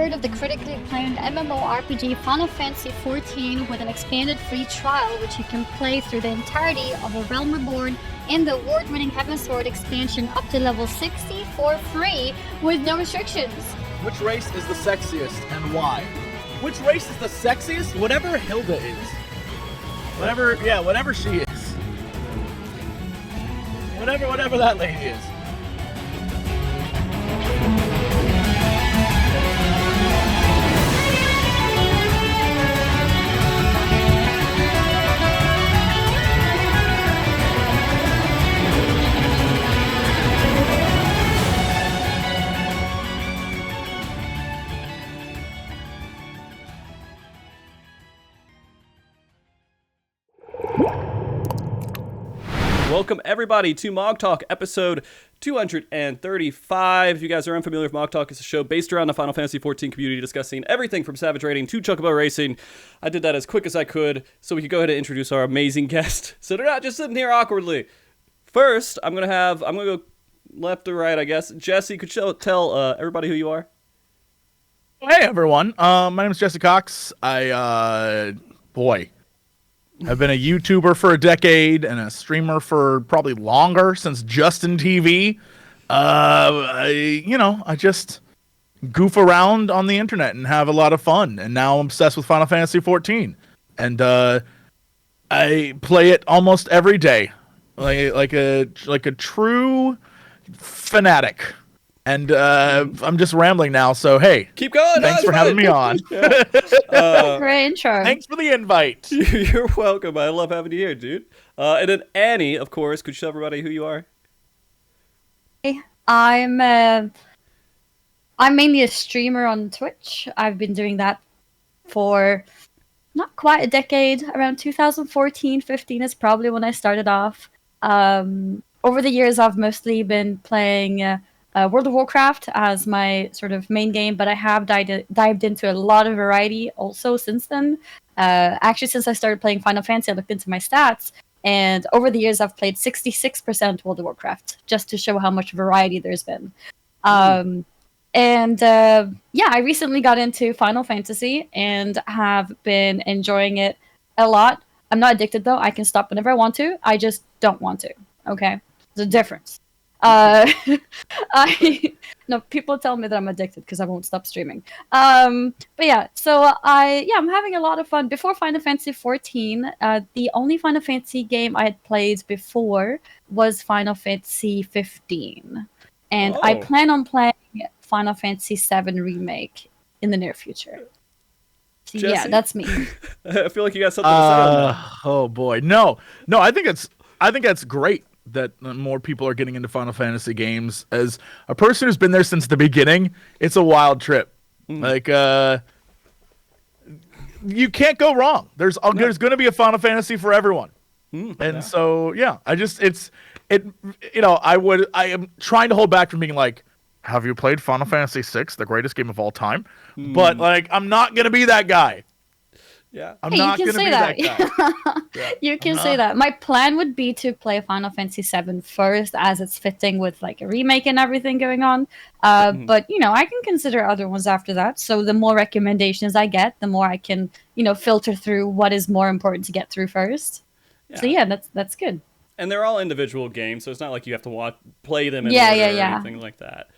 heard of the critically acclaimed MMORPG Final Fantasy XIV with an expanded free trial which you can play through the entirety of A Realm Reborn and the award-winning Heavensward expansion up to level 60 for free with no restrictions? Which race is the sexiest and why? Which race is the sexiest? Whatever Hilda is. Whatever she is. Whatever that lady is. Welcome everybody to MogTalk episode 235. If you guys are unfamiliar with MogTalk, it's a show based around the Final Fantasy XIV community discussing everything from Savage Raiding to Chocobo Racing. I did that as quick as I could so we could go ahead and introduce our amazing guest so they're not just sitting here awkwardly. First, I'm gonna go left to right, I guess. Jesse, could you tell everybody who you are? Hey everyone, my name is JesseCox. I've been a YouTuber for a decade and a streamer for probably longer, since Justin TV. I just goof around on the internet and have a lot of fun. And now I'm obsessed with Final Fantasy XIV, and I play it almost every day, like a true fanatic. And I'm just rambling now, so hey. Keep going. Thanks for having me on. Great intro. Thanks for the invite. You're welcome. I love having you here, dude. And then Annie, of course, could you tell everybody who you are? Hey, I'm mainly a streamer on Twitch. I've been doing that for not quite a decade. Around 2014-15 is probably when I started off. Over the years, I've mostly been playing World of Warcraft as my sort of main game, but I have dived into a lot of variety also since then. Actually, since I started playing Final Fantasy, I looked into my stats, and over the years, I've played 66% World of Warcraft, just to show how much variety there's been. I recently got into Final Fantasy and have been enjoying it a lot. I'm not addicted, though. I can stop whenever I want to. I just don't want to. Okay? There's a difference. People tell me that I'm addicted because I won't stop streaming. I'm having a lot of fun. Before Final Fantasy XIV, the only Final Fantasy game I had played before was Final Fantasy 15. And I plan on playing Final Fantasy 7 Remake in the near future. So, yeah, that's me. I feel like you got something to say on that. Oh boy. No, I think that's great that more people are getting into Final Fantasy games. As a person who's been there since the beginning, it's a wild trip. Like, you can't go wrong. There's going to be a Final Fantasy for everyone. So, yeah, I am trying to hold back from being like, have you played Final Fantasy VI, the greatest game of all time? But, like, I'm not going to be that guy. Yeah, I'm not going to be that guy. You can say that. My plan would be to play Final Fantasy VII first, as it's fitting with like a remake and everything going on. But I can consider other ones after that. So the more recommendations I get, the more I can filter through what is more important to get through first. Yeah. So yeah, that's good. And they're all individual games, so it's not like you have to play them in order or anything like that.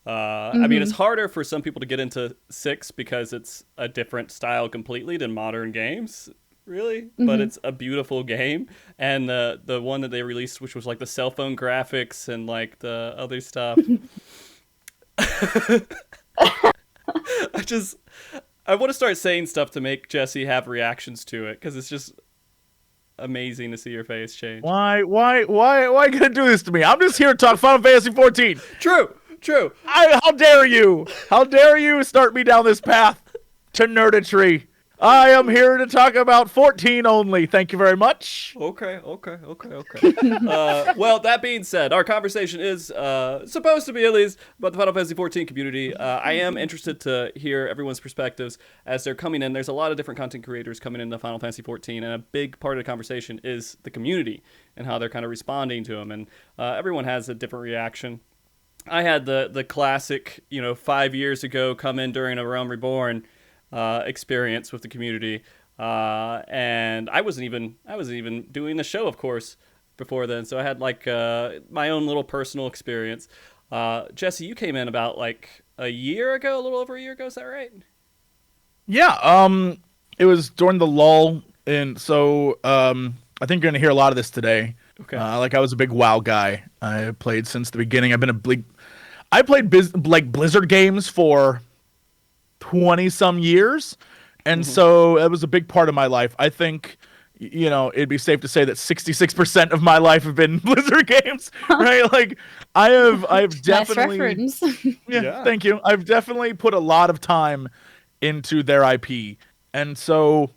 I mean, it's harder for some people to get into 6 because it's a different style completely than modern games, really. But it's a beautiful game. And the one that they released, which was like the cell phone graphics and like the other stuff. I want to start saying stuff to make Jesse have reactions to it, because it's just amazing to see your face change. Why gonna do this to me? I'm just here to talk Final Fantasy 14. True. How dare you? How dare you start me down this path to nerditry? I am here to talk about 14 only. Thank you very much. Okay. Well, that being said, our conversation is supposed to be at least about the Final Fantasy 14 community. I am interested to hear everyone's perspectives as they're coming in. There's a lot of different content creators coming into Final Fantasy 14, and a big part of the conversation is the community and how they're kind of responding to them. And everyone has a different reaction. I had the classic, 5 years ago, come in during a Realm Reborn experience with the community, and I wasn't even doing the show, of course, before then. So I had like my own little personal experience. Jesse, you came in about like a year ago, a little over a year ago. Is that right? Yeah. It was during the lull, and so I think you're gonna hear a lot of this today. Okay. Like I was a big WoW guy. I played since the beginning. I played like Blizzard games for 20 some years, and so it was a big part of my life. I think it'd be safe to say that 66% of my life have been Blizzard games, right? Like I've definitely nice reference. yeah, thank you. I've definitely put a lot of time into their IP. And so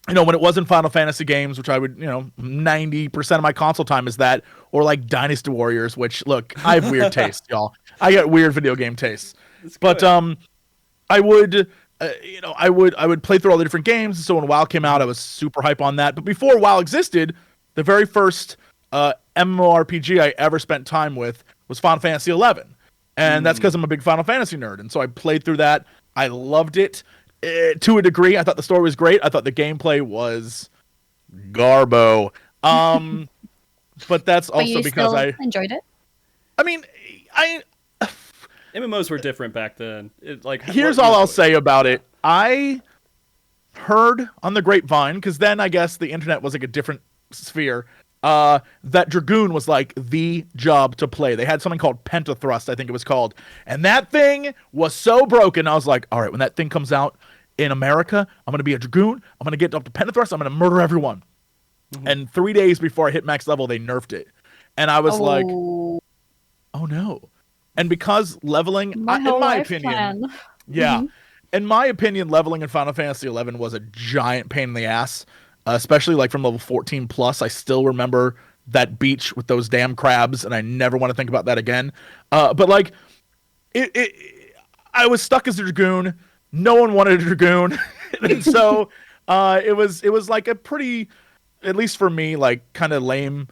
when it wasn't Final Fantasy games, which I would, 90% of my console time is that, or like Dynasty Warriors, which look, I have weird taste, y'all. I got weird video game tastes. But I would I would play through all the different games. So when WoW came out, I was super hype on that. But before WoW existed, the very first MMORPG I ever spent time with was Final Fantasy XI. And that's because I'm a big Final Fantasy nerd. And so I played through that. I loved it to a degree. I thought the story was great. I thought the gameplay was garbo. But that's also because I enjoyed it. I mean, MMOs were different back then. Here's all I'll say about it. I heard on the grapevine, because then I guess the internet was like a different sphere, that Dragoon was like the job to play. They had something called Pentathrust, I think it was called. And that thing was so broken. I was like, all right, when that thing comes out in America, I'm going to be a Dragoon. I'm going to get up to Pentathrust. I'm going to murder everyone. And 3 days before I hit max level, they nerfed it. And I was like, oh no. And because leveling, in my opinion, in my opinion, leveling in Final Fantasy XI was a giant pain in the ass, especially like from level 14 plus. I still remember that beach with those damn crabs, and I never want to think about that again. But like, I was stuck as a Dragoon. No one wanted a Dragoon, and so it was like a pretty, at least for me, like kind of lame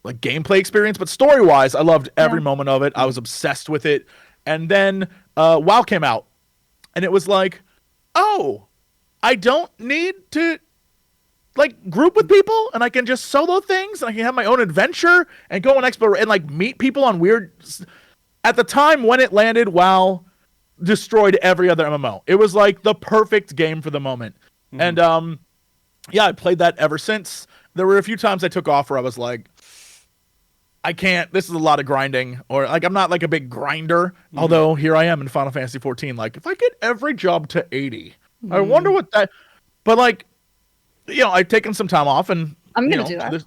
like gameplay experience, but story-wise, I loved every moment of it. I was obsessed with it. And then WoW came out, and it was like, oh, I don't need to like group with people, and I can just solo things, and I can have my own adventure and go on explore and like meet people on weird. At the time when it landed, WoW destroyed every other MMO. It was like the perfect game for the moment. And I played that ever since. There were a few times I took off where I was like, I can't, this is a lot of grinding, or like I'm not like a big grinder, although here I am in Final Fantasy 14. Like if I get every job to 80, I wonder what that, but like, I've taken some time off, and I'm going to do that.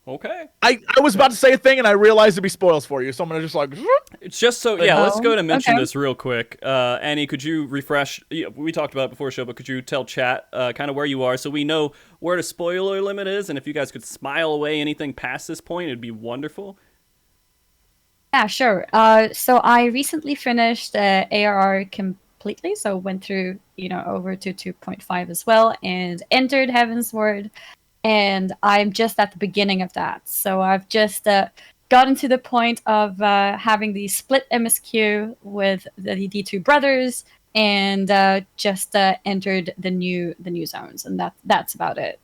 Okay. I was about to say a thing, and I realized it'd be spoils for you, so I'm going to just like... It's just so... Yeah, let's go ahead and mention this real quick. Annie, could you refresh... We talked about it before the show, but could you tell chat kind of where you are so we know where the spoiler limit is, and if you guys could smile away anything past this point, it'd be wonderful. Yeah, sure. So I recently finished ARR completely, so went through, over to 2.5 as well, and entered Heaven's Word. And I'm just at the beginning of that. So I've just gotten to the point of having the split MSQ with the two brothers, and just entered the new zones, and that's about it.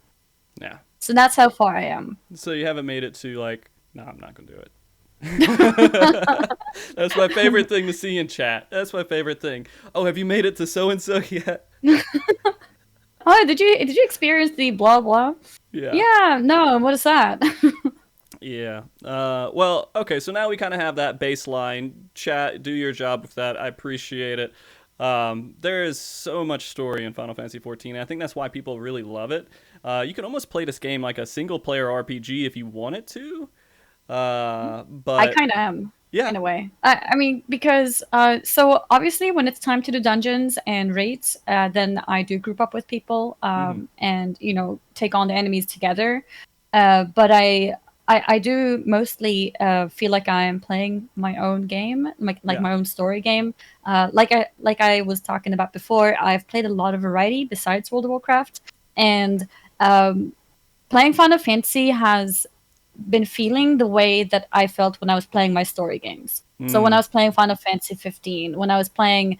Yeah. So that's how far I am. So you haven't made it to like, no, I'm not gonna do it. That's my favorite thing to see in chat. That's my favorite thing. Oh, have you made it to so and so yet? Oh, did you experience the blah blah? Yeah. Yeah. No. What is that? Yeah. Well, okay. So now we kind of have that baseline. Chat, do your job with that. I appreciate it. There is so much story in Final Fantasy XIV. I think that's why people really love it. You can almost play this game like a single player RPG if you wanted to. But I kind of am. Yeah. In a way. I mean, because so obviously when it's time to do dungeons and raids, then I do group up with people and take on the enemies together. But I do mostly feel like I am playing my own game, like my own story game. Like I was talking about before, I've played a lot of variety besides World of Warcraft, and playing Final Fantasy has been feeling the way that I felt when I was playing my story games. So when I was playing Final Fantasy 15, when I was playing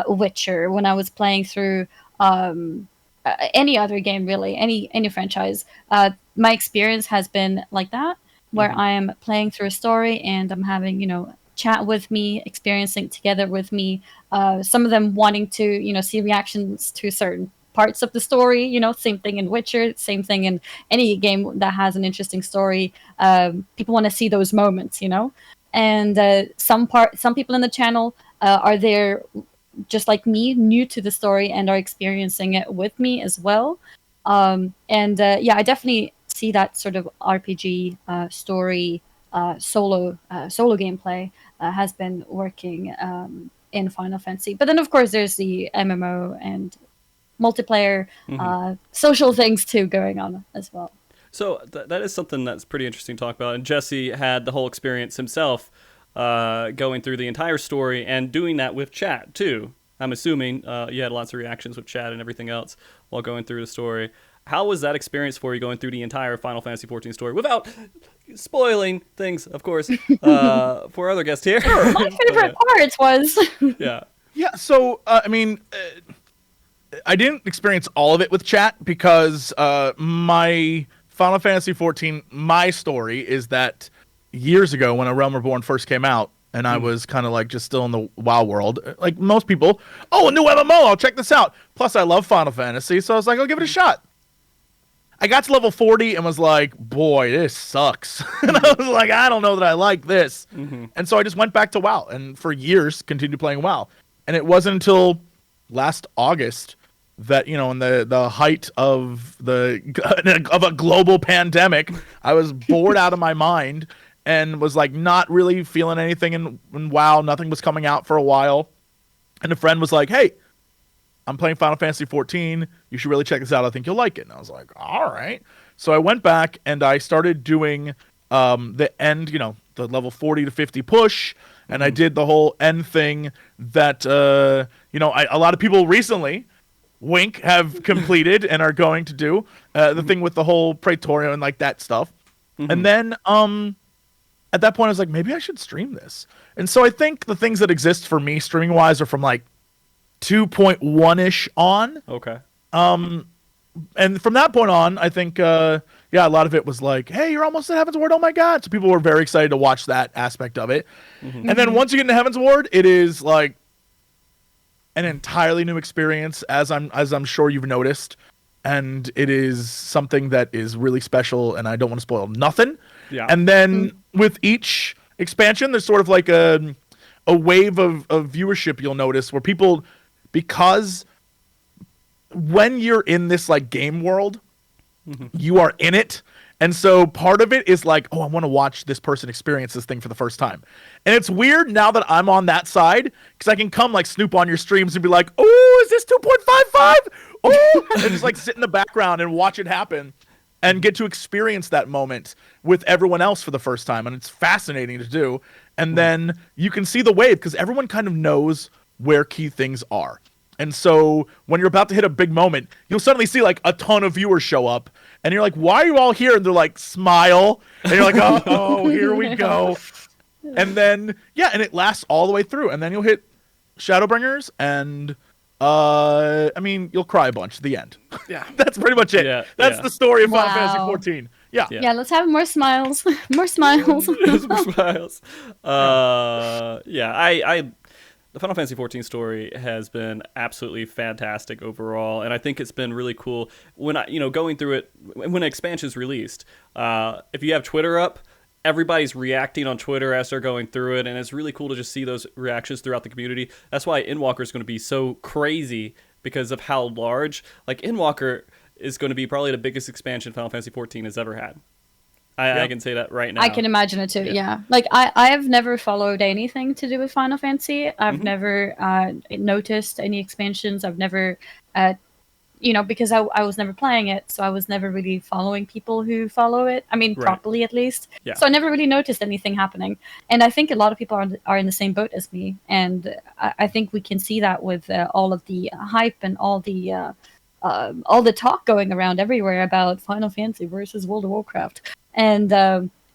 Witcher, when I was playing through any other game, really, any franchise, my experience has been like that, where I am playing through a story and I'm having, chat with me, experiencing together with me. Some of them wanting to, see reactions to certain parts of the story. Same thing in Witcher, same thing in any game that has an interesting story. People want to see those moments, and some people in the channel are there just like me, new to the story, and are experiencing it with me as well. And I definitely see that sort of RPG story solo gameplay has been working in Final Fantasy. But then, of course, there's the MMO and multiplayer social things too going on as well. So that is something that's pretty interesting to talk about. And Jesse had the whole experience himself, going through the entire story and doing that with chat too. I'm assuming you had lots of reactions with chat and everything else while going through the story. How was that experience for you, going through the entire Final Fantasy XIV story without spoiling things, of course, for other guests here? My favorite part was... Yeah, so, I didn't experience all of it with chat because my Final Fantasy XIV, my story is that years ago when A Realm Reborn first came out, and I was kind of like just still in the WoW world, like most people, a new MMO, I'll check this out. Plus, I love Final Fantasy, so I was like, I'll give it a shot. I got to level 40 and was like, boy, this sucks. And I was like, I don't know that I like this. And so I just went back to WoW, and for years continued playing WoW. And it wasn't until last August that, in the height of a global pandemic, I was bored out of my mind and was like not really feeling anything in WoW. Nothing was coming out for a while. And a friend was like, hey, I'm playing Final Fantasy XIV. You should really check this out. I think you'll like it. And I was like, all right. So I went back and I started doing the end, the level 40 to 50 push. And I did the whole end thing that, a lot of people recently, wink, have completed and are going to do. The thing with the whole Praetorian and like that stuff. And then at that point, I was like, maybe I should stream this. And so I think the things that exist for me streaming wise are from like 2.1-ish on. Okay. And from that point on, I think, a lot of it was like, hey, you're almost at Heaven's Ward. Oh my God. So people were very excited to watch that aspect of it. And then once you get into Heaven's Ward, it is like an entirely new experience, as I'm sure you've noticed. And it is something that is really special, and I don't want to spoil nothing. Yeah. And then with each expansion, there's sort of like a wave of viewership you'll notice where people, because when you're in this like game world, you are in it. And so part of it is like, oh, I want to watch this person experience this thing for the first time. And it's weird now that I'm on that side, because I can come like snoop on your streams and be like, oh, is this 2.55? Oh, and just like sit in the background and watch it happen and get to experience that moment with everyone else for the first time. And it's fascinating to do. And then you can see the wave because everyone kind of knows where key things are. And so when you're about to hit a big moment, you'll suddenly see like a ton of viewers show up and you're like, why are you all here? And they're like, smile. And you're like, oh, here we go. And then, and it lasts all the way through. And then you'll hit Shadowbringers and, you'll cry a bunch at the end. Yeah. That's pretty much it. Yeah, that's the story of Final Fantasy XIV. Yeah, let's have more smiles. More smiles. More smiles. The Final Fantasy XIV story has been absolutely fantastic overall, and I think it's been really cool when going through it when an expansion is released. If you have Twitter up, everybody's reacting on Twitter as they're going through it, and it's really cool to just see those reactions throughout the community. That's why Endwalker is going to be so crazy because of how large. Like Endwalker is going to be probably the biggest expansion Final Fantasy XIV has ever had. I can say that right now. I can imagine it too, yeah. Like, I have never followed anything to do with Final Fantasy. I've never noticed any expansions. I've never, because I was never playing it, so I was never really following people who follow it. I mean, properly at least. Yeah. So I never really noticed anything happening. And I think a lot of people are in the same boat as me. And I think we can see that with all of the hype and all the talk going around everywhere about Final Fantasy versus World of Warcraft. And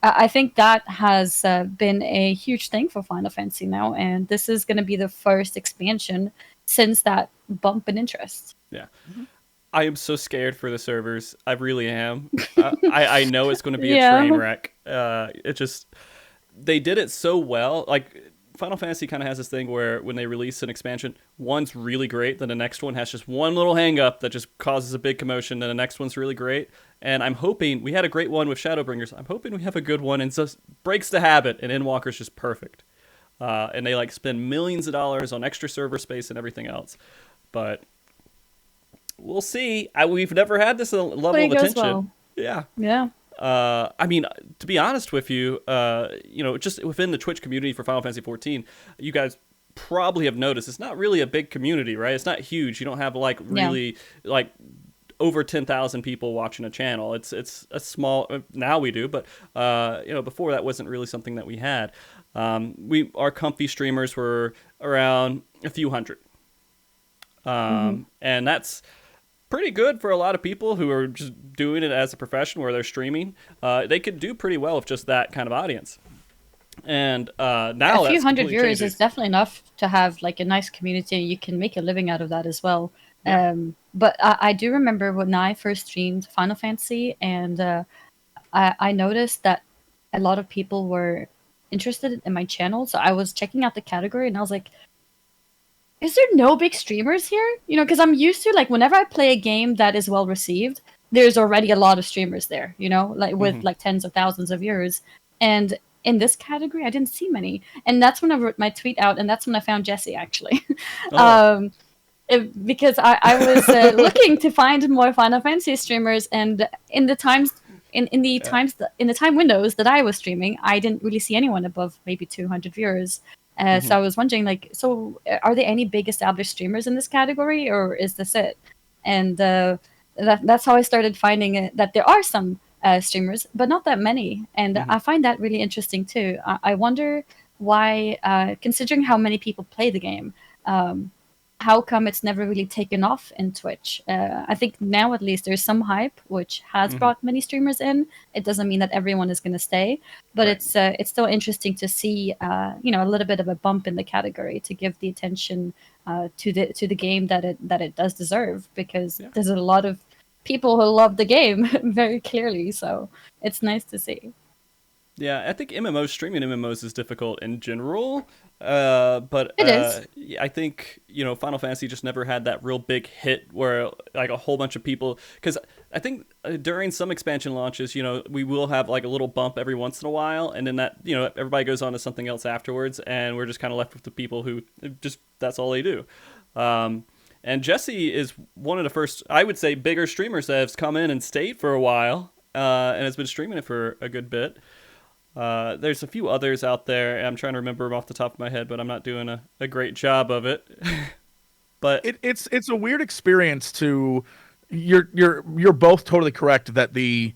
I think that has been a huge thing for Final Fantasy now, and this is going to be the first expansion since that bump in interest. Yeah. I am so scared for the servers. I really am. I know it's going to be a train wreck. It just, they did it so well. Like, Final Fantasy kind of has this thing where when they release an expansion, one's really great, then the next one has just one little hang up that just causes a big commotion, then the next one's really great. And I'm hoping, we had a great one with Shadowbringers, I'm hoping we have a good one and just breaks the habit, and Endwalker's just perfect. And they like spend millions of dollars on extra server space and everything else. But we'll see. We've never had this level of attention. Well. Yeah. I mean, to be honest with you, just within the Twitch community for Final Fantasy XIV, you guys probably have noticed it's not really a big community, right? It's not huge. You don't have like really like over 10,000 people watching a channel. It's a small, now we do, but before that wasn't really something that we had. Our comfy streamers were around a few hundred. And that's pretty good for a lot of people who are just doing it as a profession where they're streaming. They could do pretty well with just that kind of audience. And now a few hundred viewers is definitely enough to have like a nice community. You can make a living out of that as well. Yeah. But I do remember when I first streamed Final Fantasy, and I noticed that a lot of people were interested in my channel. So I was checking out the category, and I was like, is there no big streamers here? Because I'm used to, like, whenever I play a game that is well received, there's already a lot of streamers there, like with like tens of thousands of viewers. And in this category, I didn't see many. And that's when I wrote my tweet out, and that's when I found Jesse, actually. Oh. Because I was looking to find more Final Fantasy streamers, and in the time windows that I was streaming, I didn't really see anyone above maybe 200 viewers. So I was wondering, like, so are there any big established streamers in this category, or is this it? And that's how I started finding that there are some streamers, but not that many. And I find that really interesting too. I wonder why, considering how many people play the game, how come it's never really taken off in Twitch? I think now at least there's some hype, which has brought many streamers in. It doesn't mean that everyone is going to stay, but it's still interesting to see a little bit of a bump in the category to give the attention to the game that it does deserve, because there's a lot of people who love the game very clearly. So it's nice to see. Yeah, I think streaming MMOs is difficult in general, but it is. I think Final Fantasy just never had that real big hit where like a whole bunch of people. Because I think during some expansion launches, we will have like a little bump every once in a while, and then that everybody goes on to something else afterwards, and we're just kind of left with the people who just that's all they do. And Jesse is one of the first, I would say, bigger streamers that has come in and stayed for a while, and has been streaming it for a good bit. There's a few others out there. I'm trying to remember them off the top of my head, but I'm not doing a great job of it. But it's a weird experience to. You're both totally correct that the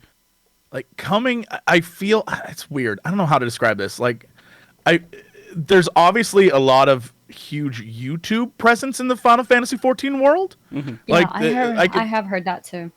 coming. I feel it's weird. I don't know how to describe this. There's obviously a lot of huge YouTube presence in the Final Fantasy XIV world. I have heard that too.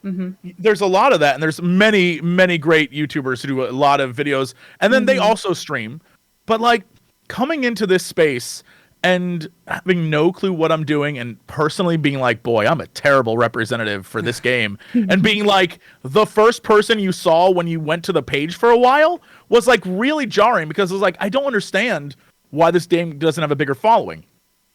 There's a lot of that, and there's many great YouTubers who do a lot of videos, and then they also stream. But coming into this space and having no clue what I'm doing, and personally being like, boy, I'm a terrible representative for this game, and being like the first person you saw when you went to the page for a while was really jarring, because it was I don't understand why this game doesn't have a bigger following.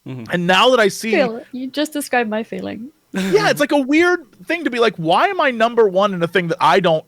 And now that I see... You just described my feeling. Yeah, it's a weird thing to be why am I number one in a thing that I don't...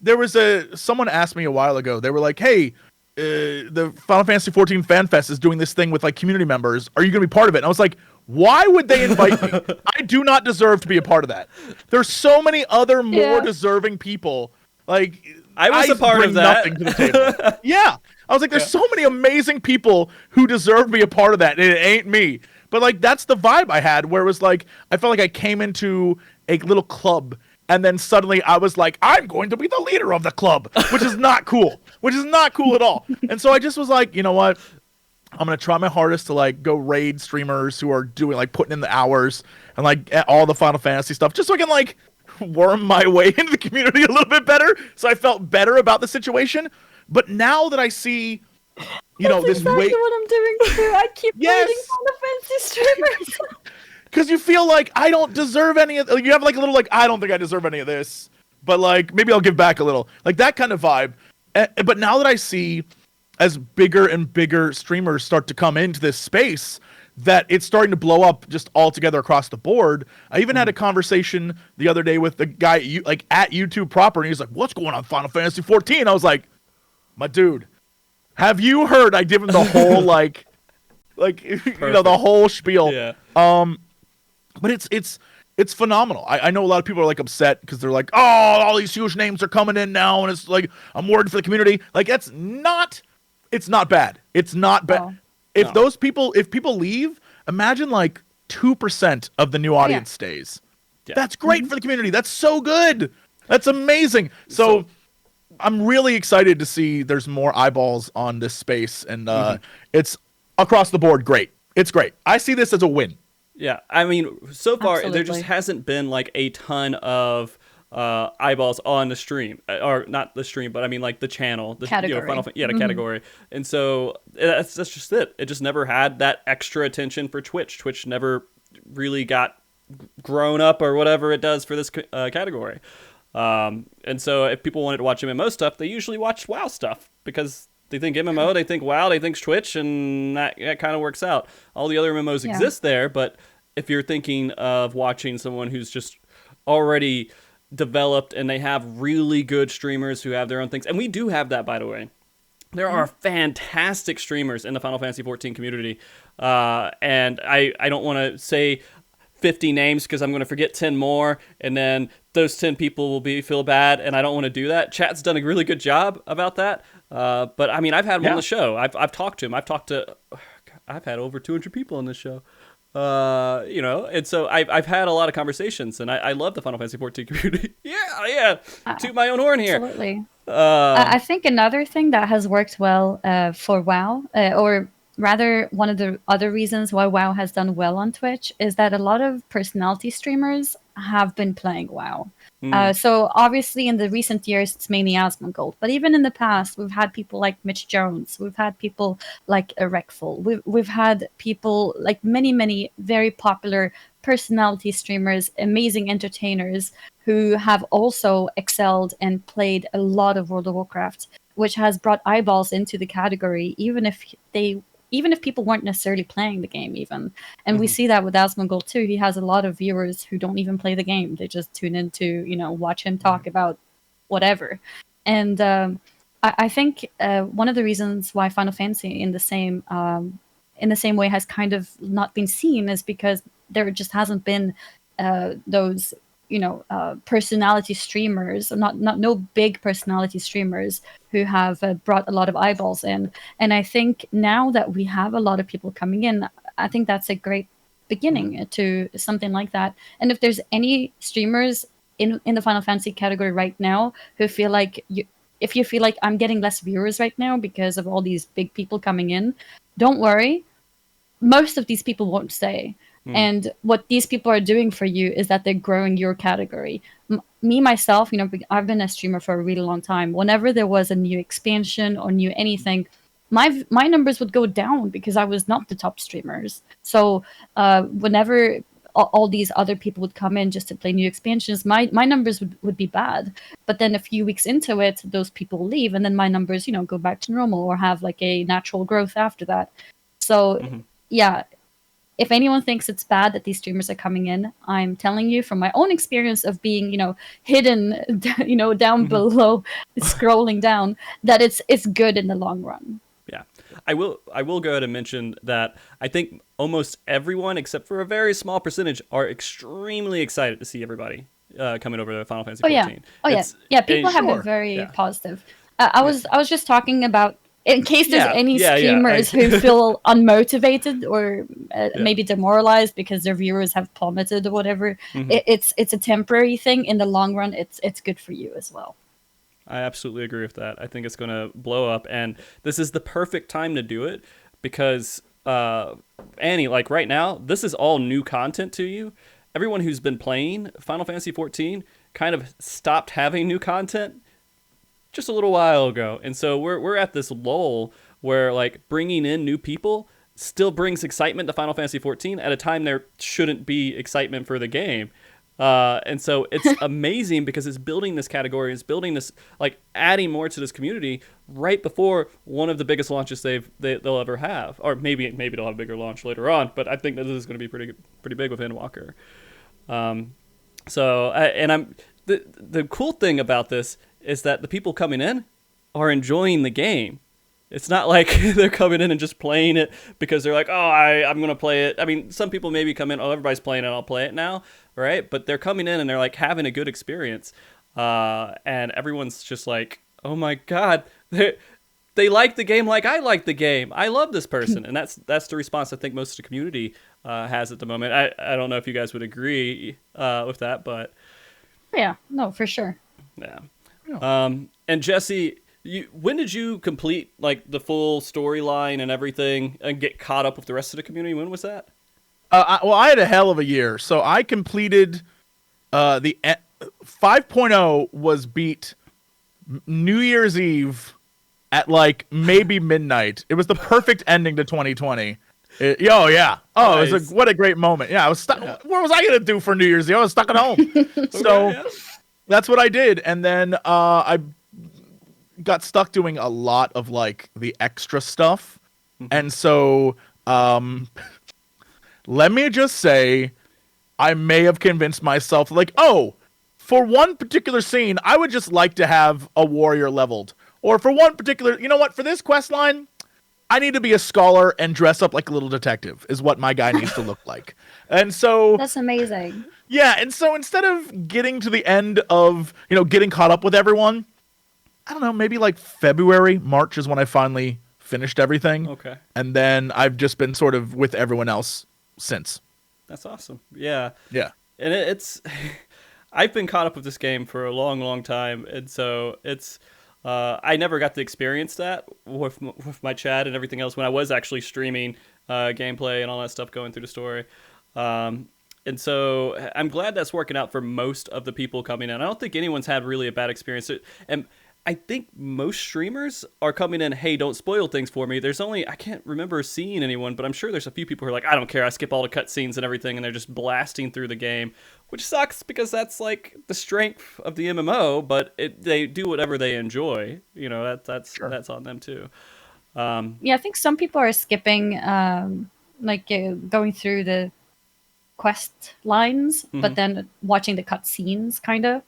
There was someone asked me a while ago, they were like, hey, the Final Fantasy XIV Fan Fest is doing this thing with community members. Are you going to be part of it? And I was like, why would they invite me? I do not deserve to be a part of that. There's so many other more deserving people. I was a part of that. Nothing to the table. Yeah. I was like, there's so many amazing people who deserve to be a part of that, and it ain't me. But that's the vibe I had, where it was I felt like I came into a little club, and then suddenly I was like, I'm going to be the leader of the club, which is not cool. Which is not cool at all. And so I just was like, you know what? I'm going to try my hardest to go raid streamers who are doing putting in the hours and all the Final Fantasy stuff, just so I can worm my way into the community a little bit better, so I felt better about the situation. But now that I see, That's this exactly way, what I'm doing too. I keep yes, rating Final Fantasy streamers. because you feel like I don't deserve any of. Like, you have like a little like I don't think I deserve any of this, but like maybe I'll give back a little, like that kind of vibe. But now that I see, as bigger and bigger streamers start to come into this space, that it's starting to blow up just altogether across the board. I even had a conversation the other day with the guy at YouTube proper, and he's like, "What's going on Final Fantasy 14?" I was like, "My dude, have you heard?" I give him the whole like the whole spiel. Yeah. But it's phenomenal. I know a lot of people are like upset because they're like, "Oh, all these huge names are coming in now," and it's like I'm worried for the community. Like it's not bad. It's not bad. Oh. If people leave, imagine like 2% of the new audience stays. Yeah. That's great for the community. That's so good. That's amazing. So I'm really excited to see there's more eyeballs on this space, and it's across the board great. It's great. I see this as a win. Yeah, I mean, so far there just Absolutely. hasn't been like a ton of eyeballs on the stream, or not the stream, but I mean like the channel, the Category. the category, and so that's just it. It just never had that extra attention for Twitch. Twitch never really got grown up or whatever it does for this category. And so if people wanted to watch MMO stuff, they usually watch WoW stuff because they think MMO, they think WoW, they think Twitch, and that kind of works out. All the other MMOs exist there, but if you're thinking of watching someone who's just already developed and they have really good streamers who have their own things, and we do have that, by the way. There are fantastic streamers in the Final Fantasy XIV community, and I don't want to say 50 names because I'm going to forget 10 more, and then those 10 people will feel bad, and I don't want to do that. Chat's done a really good job about that, but I mean, I've had him on the show. I've talked to him. I've had over 200 people on this show. And so I've had a lot of conversations, and I love the Final Fantasy XIV community. Toot my own horn here. Absolutely. I think another thing that has worked well for WoW, or rather one of the other reasons why WoW has done well on Twitch, is that a lot of personality streamers have been playing WoW. So obviously in the recent years, it's mainly Asmongold. But even in the past, we've had people like Mitch Jones. We've had people like Erectful. We've had people like many very popular personality streamers, amazing entertainers who have also excelled and played a lot of World of Warcraft, which has brought eyeballs into the category, even if people weren't necessarily playing the game even. And we see that with Asmongold too. He has a lot of viewers who don't even play the game. They just tune in to, watch him talk about whatever. And I think one of the reasons why Final Fantasy in the same way has kind of not been seen is because there just hasn't been those personality streamers, no big personality streamers who have brought a lot of eyeballs in. And I think now that we have a lot of people coming in, I think that's a great beginning to something like that. And if there's any streamers in the Final Fantasy category right now who feel like if you feel like I'm getting less viewers right now because of all these big people coming in, don't worry. Most of these people won't stay. And what these people are doing for you is that they're growing your category. Me, myself, I've been a streamer for a really long time. Whenever there was a new expansion or new anything, my numbers would go down because I was not the top streamers. So whenever all these other people would come in just to play new expansions, my numbers would be bad. But then a few weeks into it, those people leave, and then my numbers, go back to normal or have like a natural growth after that. So if anyone thinks it's bad that these streamers are coming in, I'm telling you from my own experience of being, hidden, down below, scrolling down, that it's good in the long run. Yeah, I will go ahead and mention that I think almost everyone, except for a very small percentage, are extremely excited to see everybody coming over to Final Fantasy XIV. Yeah. People have been very positive. I was just talking about, in case there's any streamers who feel unmotivated or maybe demoralized because their viewers have plummeted or whatever, it's a temporary thing. In the long run, it's good for you as well. I absolutely agree with that. I think it's going to blow up, and this is the perfect time to do it because, Annie, like right now, this is all new content to you. Everyone who's been playing Final Fantasy XIV, kind of stopped having new content just a little while ago. And so we're at this lull where like bringing in new people still brings excitement to Final Fantasy XIV at a time there shouldn't be excitement for the game. And so it's amazing because it's building this category, it's building this, like adding more to this community right before one of the biggest launches they'll ever have, or maybe they'll have a bigger launch later on. But I think that this is going to be pretty big with Endwalker. The cool thing about this is that the people coming in are enjoying the game. It's not like they're coming in and just playing it because they're like, oh, I'm going to play it. I mean, some people maybe come in, oh, everybody's playing it, I'll play it now, right? But they're coming in and they're like having a good experience. And everyone's just like, oh my God, they like the game like I like the game. I love this person. And that's the response I think most of the community has at the moment. I don't know if you guys would agree with that, but... Yeah, no, for sure. Yeah. And Jesse... when did you complete like the full storyline and everything and get caught up with the rest of the community? When was that? I had a hell of a year. So I completed the 5.0 was beat New Year's Eve at like maybe midnight. It was the perfect ending to 2020. It was what a great moment. Yeah, I was stuck. What was I gonna do for New Year's Eve? I was stuck at home. So that's what I did, and then I got stuck doing a lot of like the extra stuff. And so let me just say I may have convinced myself like, oh, for one particular scene I would just like to have a warrior leveled, or for one particular, you know what, for this quest line I need to be a scholar and dress up like a little detective is what my guy needs to look like. And so that's amazing. Yeah, and so instead of getting to the end of, getting caught up with everyone, I don't know, maybe like February, March is when I finally finished everything. Okay. And then I've just been sort of with everyone else since. That's awesome. Yeah. Yeah. And it's I've been caught up with this game for a long, long time. And so it's I never got to experience that with my chat and everything else when I was actually streaming gameplay and all that stuff going through the story. And so I'm glad that's working out for most of the people coming in. I don't think anyone's had really a bad experience. And I think most streamers are coming in, hey, don't spoil things for me. I can't remember seeing anyone, but I'm sure there's a few people who are like, I don't care, I skip all the cutscenes and everything, and they're just blasting through the game, which sucks because that's like the strength of the MMO, but they do whatever they enjoy. That's on them too. Yeah, I think some people are skipping, going through the quest lines, but then watching the cutscenes, kind of.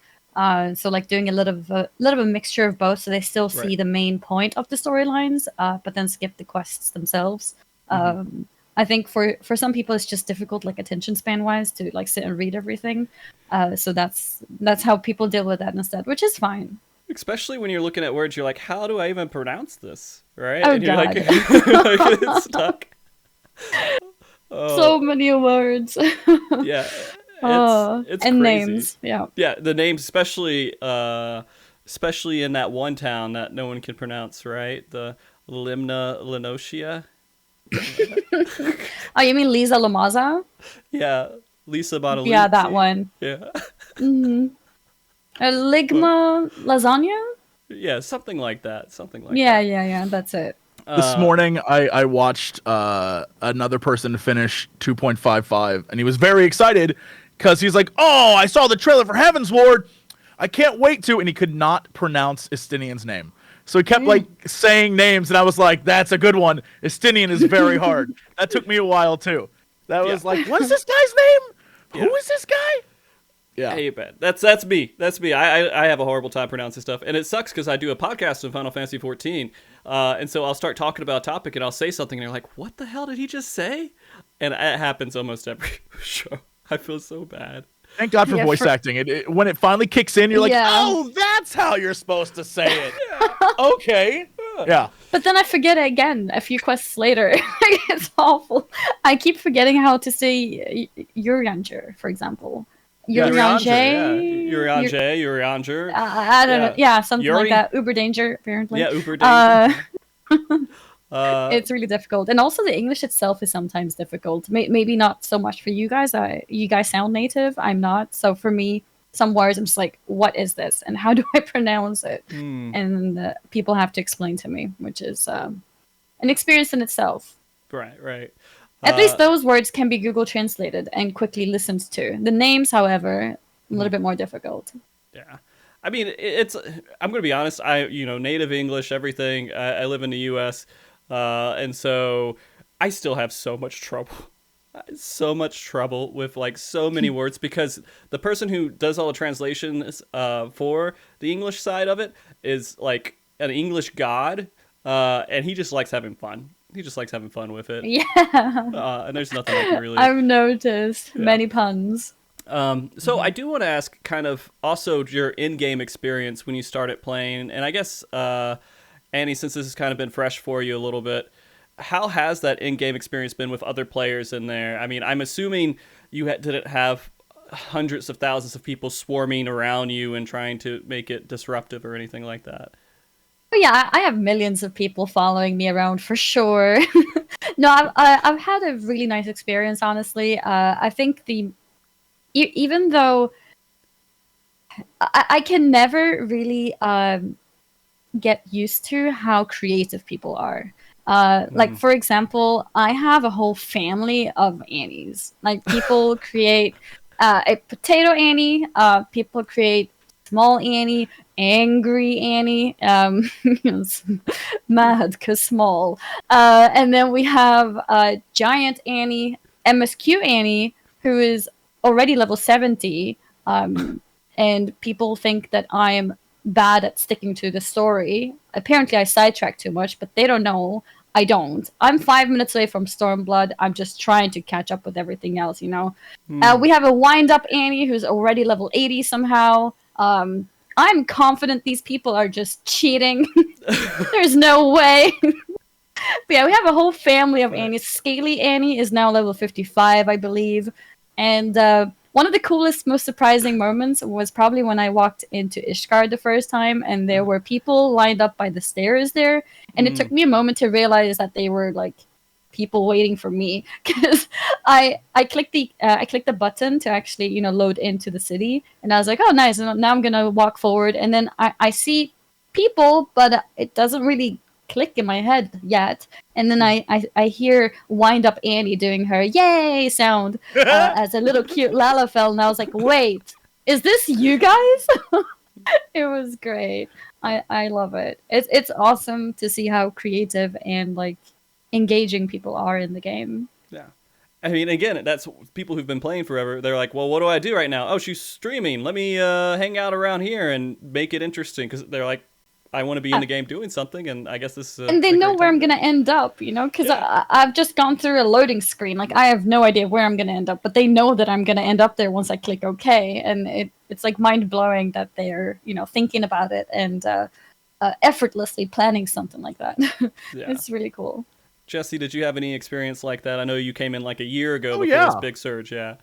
So like doing a little of a mixture of both, so they still see the main point of the storylines, but then skip the quests themselves. I think for some people it's just difficult, like attention span wise, to like sit and read everything. So that's how people deal with that instead, which is fine. Especially when you're looking at words, you're like, how do I even pronounce this? Right? Oh, and you're God. like it's stuck. So many words. Yeah. It's and crazy. Names, yeah, the names, especially in that one town that no one can pronounce, right? The Lenocia. Oh, you mean Lisa Lamaza? Yeah, Lisa Bonaluzzi. Yeah, that one. Yeah. Ligma lasagna. Yeah, something like that. Yeah, that's it. This morning, I watched another person finish 2.55, and he was very excited because he's like, oh, I saw the trailer for Heaven's Ward. I can't wait to. And he could not pronounce Estinian's name. So he kept saying names, and I was like, that's a good one. Estinian is very hard. That took me a while, too. That was like, what is this guy's name? Who is this guy? Yeah. Hey, man. That's me. I have a horrible time pronouncing stuff. And it sucks because I do a podcast on Final Fantasy XIV. And so I'll start talking about a topic and I'll say something and you're like, what the hell did he just say? And it happens almost every show. I feel so bad. Thank God for voice acting. When it finally kicks in, you're like, oh, that's how you're supposed to say it. Okay. Yeah. But then I forget it again a few quests later. It's awful. I keep forgetting how to say Urianger, for example. Urianger. I don't know. Yeah, something like that. Uber danger, apparently. Yeah, Uber danger. It's really difficult, and also the English itself is sometimes difficult. Maybe not so much for you guys. You guys sound native. I'm not. So for me, some words I'm just like, what is this and how do I pronounce it? And people have to explain to me, which is an experience in itself. Right. At least those words can be Google translated and quickly listened to. The names, however, a little bit more difficult. Yeah. I mean, I'm going to be honest. Native English, everything. I live in the U.S., and so I still have so much trouble. With like so many words, because the person who does all the translations for the English side of it is like an English god, and he just likes having fun. He just likes having fun with it. Yeah. And there's nothing I can really... I've noticed many puns. So I do want to ask kind of also your in-game experience when you started playing. And I guess, Annie, since this has kind of been fresh for you a little bit, how has that in-game experience been with other players in there? I mean, I'm assuming you didn't have hundreds of thousands of people swarming around you and trying to make it disruptive or anything like that. Oh yeah, I have millions of people following me around for sure. No, I've had a really nice experience, honestly. I think even though I can never really get used to how creative people are. Like, for example, I have a whole family of Annies. Like, people create a potato Annie, people create small Annie, angry Annie, mad because small. And then we have giant Annie, MSQ Annie, who is already level 70. And people think that I'm bad at sticking to the story. Apparently I sidetrack too much, but they don't know I don't. I'm 5 minutes away from Stormblood. I'm just trying to catch up with everything else, We have a wind-up Annie who's already level 80 somehow. I'm confident these people are just cheating. There's no way. But yeah, we have a whole family of Annies. Scaly Annie is now level 55, I believe. And one of the coolest, most surprising moments was probably when I walked into Ishgard the first time, and there were people lined up by the stairs there. And it took me a moment to realize that they were like people waiting for me, because I clicked the button to actually load into the city, and I was like, oh nice, and now I'm gonna walk forward, and then I see people, but it doesn't really click in my head yet, and then I hear wind up Annie doing her yay sound as a little cute Lalafell, and I was like, wait, is this you guys? It was great. I love it. It's awesome to see how creative and like engaging people are in the game. Yeah. I mean, again, that's people who've been playing forever. They're like, well, what do I do right now? Oh, she's streaming. Let me hang out around here and make it interesting, because they're like, I want to be in the game doing something, and I guess this and they know where I'm going to end up, because I've just gone through a loading screen. Like, I have no idea where I'm going to end up, but they know that I'm going to end up there once I click OK, and it's like mind-blowing that they're, thinking about it and effortlessly planning something like that. Yeah. It's really cool. Jesse, did you have any experience like that? I know you came in like a year ago before this big surge. Yeah.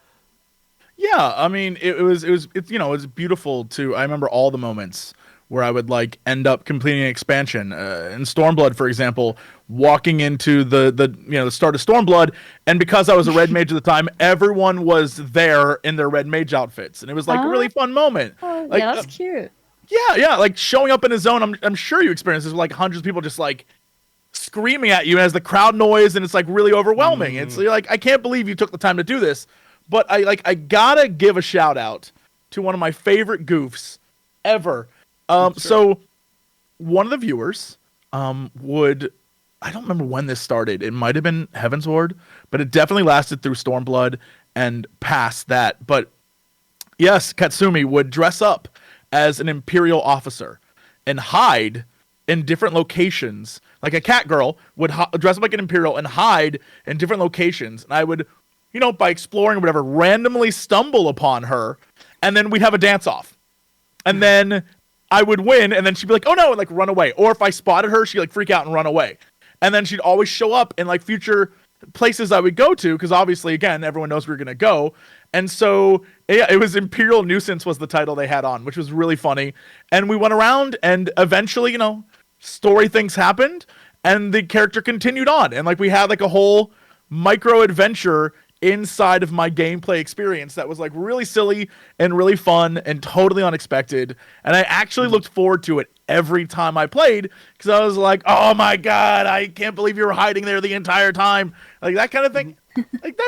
Yeah, I mean, it was beautiful to. I remember all the moments where I would like end up completing an expansion. In Stormblood, for example, walking into the start of Stormblood, and because I was a red mage at the time, everyone was there in their red mage outfits, and it was like a really fun moment. Oh, like, yeah, that's cute. Yeah, like showing up in a zone. I'm sure you experienced this with like hundreds of people just like screaming at you as the crowd noise, and it's like really overwhelming. It's like, I can't believe you took the time to do this. But I gotta give a shout out to one of my favorite goofs ever. So one of the viewers I don't remember when this started. It might have been Heavensward, but it definitely lasted through Stormblood and past that. But yes, Katsumi would dress up as an Imperial officer and hide in different locations. Like a cat girl would dress up like an Imperial and hide in different locations. And I would, by exploring or whatever, randomly stumble upon her. And then we'd have a dance off. And then I would win, and then she'd be like, oh no, and like run away. Or if I spotted her, she'd like freak out and run away. And then she'd always show up in like future places I would go to, because obviously, again, everyone knows we were going to go. And so, yeah, it was Imperial Nuisance was the title they had on, which was really funny. And we went around, and eventually, story things happened, and the character continued on. And like we had like a whole micro adventure inside of my gameplay experience that was like really silly and really fun and totally unexpected. And I actually looked forward to it every time I played because I was like, oh my God, I can't believe you were hiding there the entire time. Like that kind of thing. Like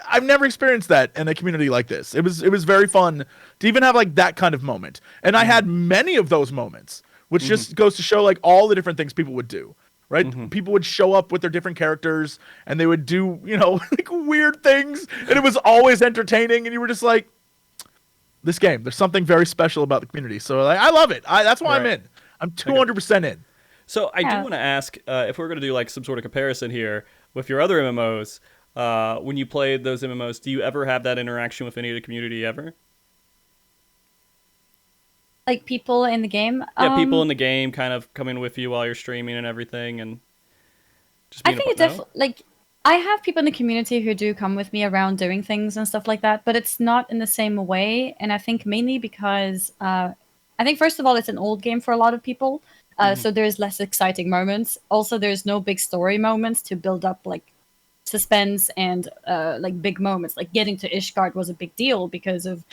I've never experienced that in a community like this. It was very fun to even have like that kind of moment. And I had many of those moments, which just goes to show like all the different things people would do. Right? People would show up with their different characters and they would do, like weird things. And it was always entertaining. And you were just like, this game, there's something very special about the community. So like, I love it. That's why I'm in. I'm 200% in. So I do want to ask if we're going to do like some sort of comparison here with your other MMOs. When you played those MMOs, do you ever have that interaction with any of the community ever? Like people in the game? Yeah, people in the game kind of coming with you while you're streaming and everything, and just being I think it definitely, like, I have people in the community who do come with me around doing things and stuff like that, but it's not in the same way, and I think mainly because, I think first of all, it's an old game for a lot of people, so there's less exciting moments. Also, there's no big story moments to build up, like, suspense and, like, big moments. Like, getting to Ishgard was a big deal because of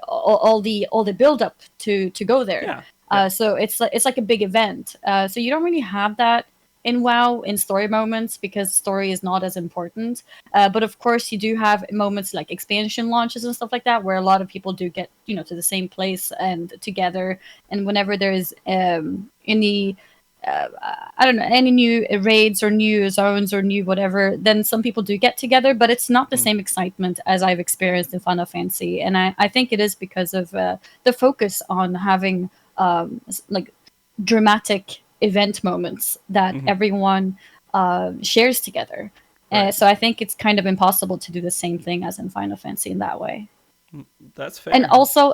all the build up to go there. So it's like a big event. So you don't really have that in WoW in story moments because story is not as important. But of course you do have moments like expansion launches and stuff like that where a lot of people do get to the same place and together. And whenever there's any I don't know, any new raids or new zones or new whatever, then some people do get together, but it's not the same excitement as I've experienced in Final Fantasy. And I think it is because of the focus on having like dramatic event moments that everyone shares together. Right. So I think it's kind of impossible to do the same thing as in Final Fantasy in that way. That's fair. And also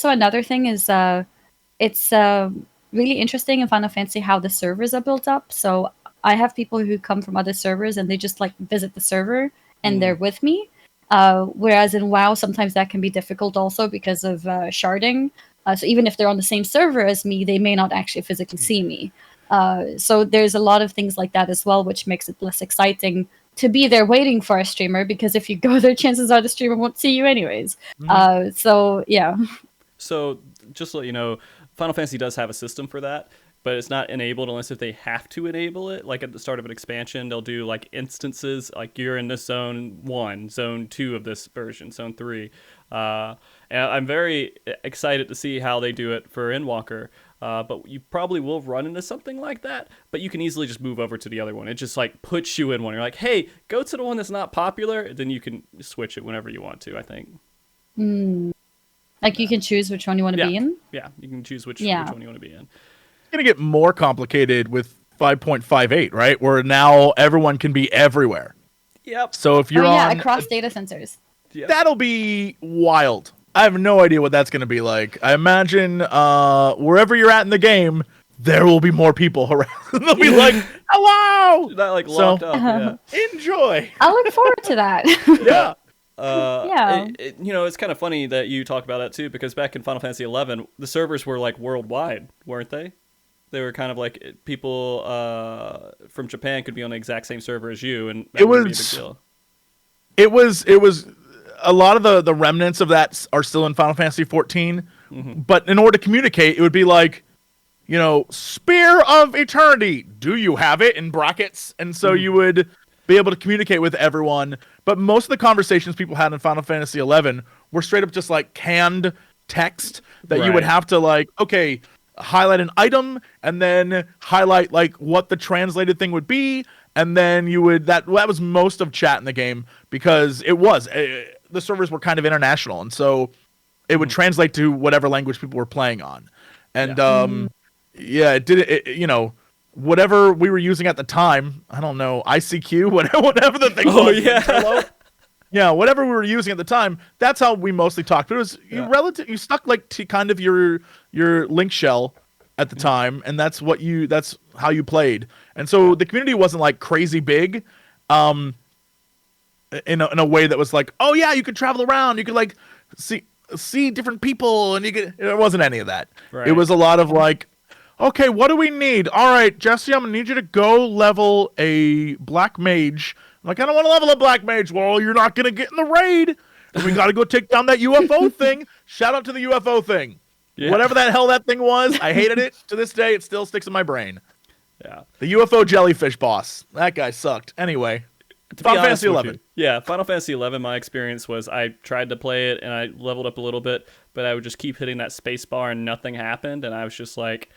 another thing is it's really interesting in Final Fantasy how the servers are built up. So I have people who come from other servers and they just like visit the server and they're with me. Whereas in WoW, sometimes that can be difficult also because of sharding. So even if they're on the same server as me, they may not actually physically see me. So there's a lot of things like that as well, which makes it less exciting to be there waiting for a streamer, because if you go there, chances are the streamer won't see you anyways. So yeah. So just to let you know, Final Fantasy does have a system for that, but it's not enabled unless if they have to enable it. Like at the start of an expansion, they'll do like instances, like you're in this zone 1, zone 2 of this version, zone 3. And I'm very excited to see how they do it for Endwalker. But you probably will run into something like that, but you can easily just move over to the other one. It just like puts you in one. You're like, hey, go to the one that's not popular. Then you can switch it whenever you want to, I think. Like you can choose which one you want to be in? Yeah, you can choose which one you want to be in. It's going to get more complicated with 5.58, right? Where now everyone can be everywhere. Yep. So if you're across data centers. Yep. That'll be wild. I have no idea what that's going to be like. I imagine wherever you're at in the game, there will be more people around. They'll be like, hello! Not like locked up, yeah. Enjoy! I look forward to that. Yeah. It's kind of funny that you talk about that too, because back in Final Fantasy XI, the servers were like worldwide, weren't they? They were kind of like people from Japan could be on the exact same server as you, and that would be a big deal. It was a lot of the remnants of that are still in Final Fantasy XIV, but in order to communicate, it would be like, Spear of Eternity. Do you have it in brackets? And so you would be able to communicate with everyone. But most of the conversations people had in Final Fantasy XI were straight up just like canned text that you would have to like, okay, highlight an item and then highlight like what the translated thing would be. And then you would, that was most of chat in the game, because the servers were kind of international. And so it would translate to whatever language people were playing on. And it did whatever we were using at the time, I don't know, ICQ, whatever the thing was. Oh, yeah. Yeah, whatever we were using at the time, that's how we mostly talked. But it was you stuck like to kind of your link shell at the time, and that's how you played. And so the community wasn't like crazy big, in a way that was like, oh yeah, you could travel around, you could like see different people, and there wasn't any of that. Right. It was a lot of like, okay, what do we need? All right, Jesse, I'm gonna need you to go level a black mage I'm like, I don't want to level up Black Mage. Well, you're not going to get in the raid. And we got to go take down that UFO thing. Shout out to the UFO thing. Yeah. Whatever that hell that thing was, I hated it. To this day, it still sticks in my brain. Yeah. The UFO jellyfish boss. That guy sucked. Anyway, Final Fantasy XI. Yeah, Final Fantasy XI, my experience was I tried to play it and I leveled up a little bit, but I would just keep hitting that space bar and nothing happened. And I was just like,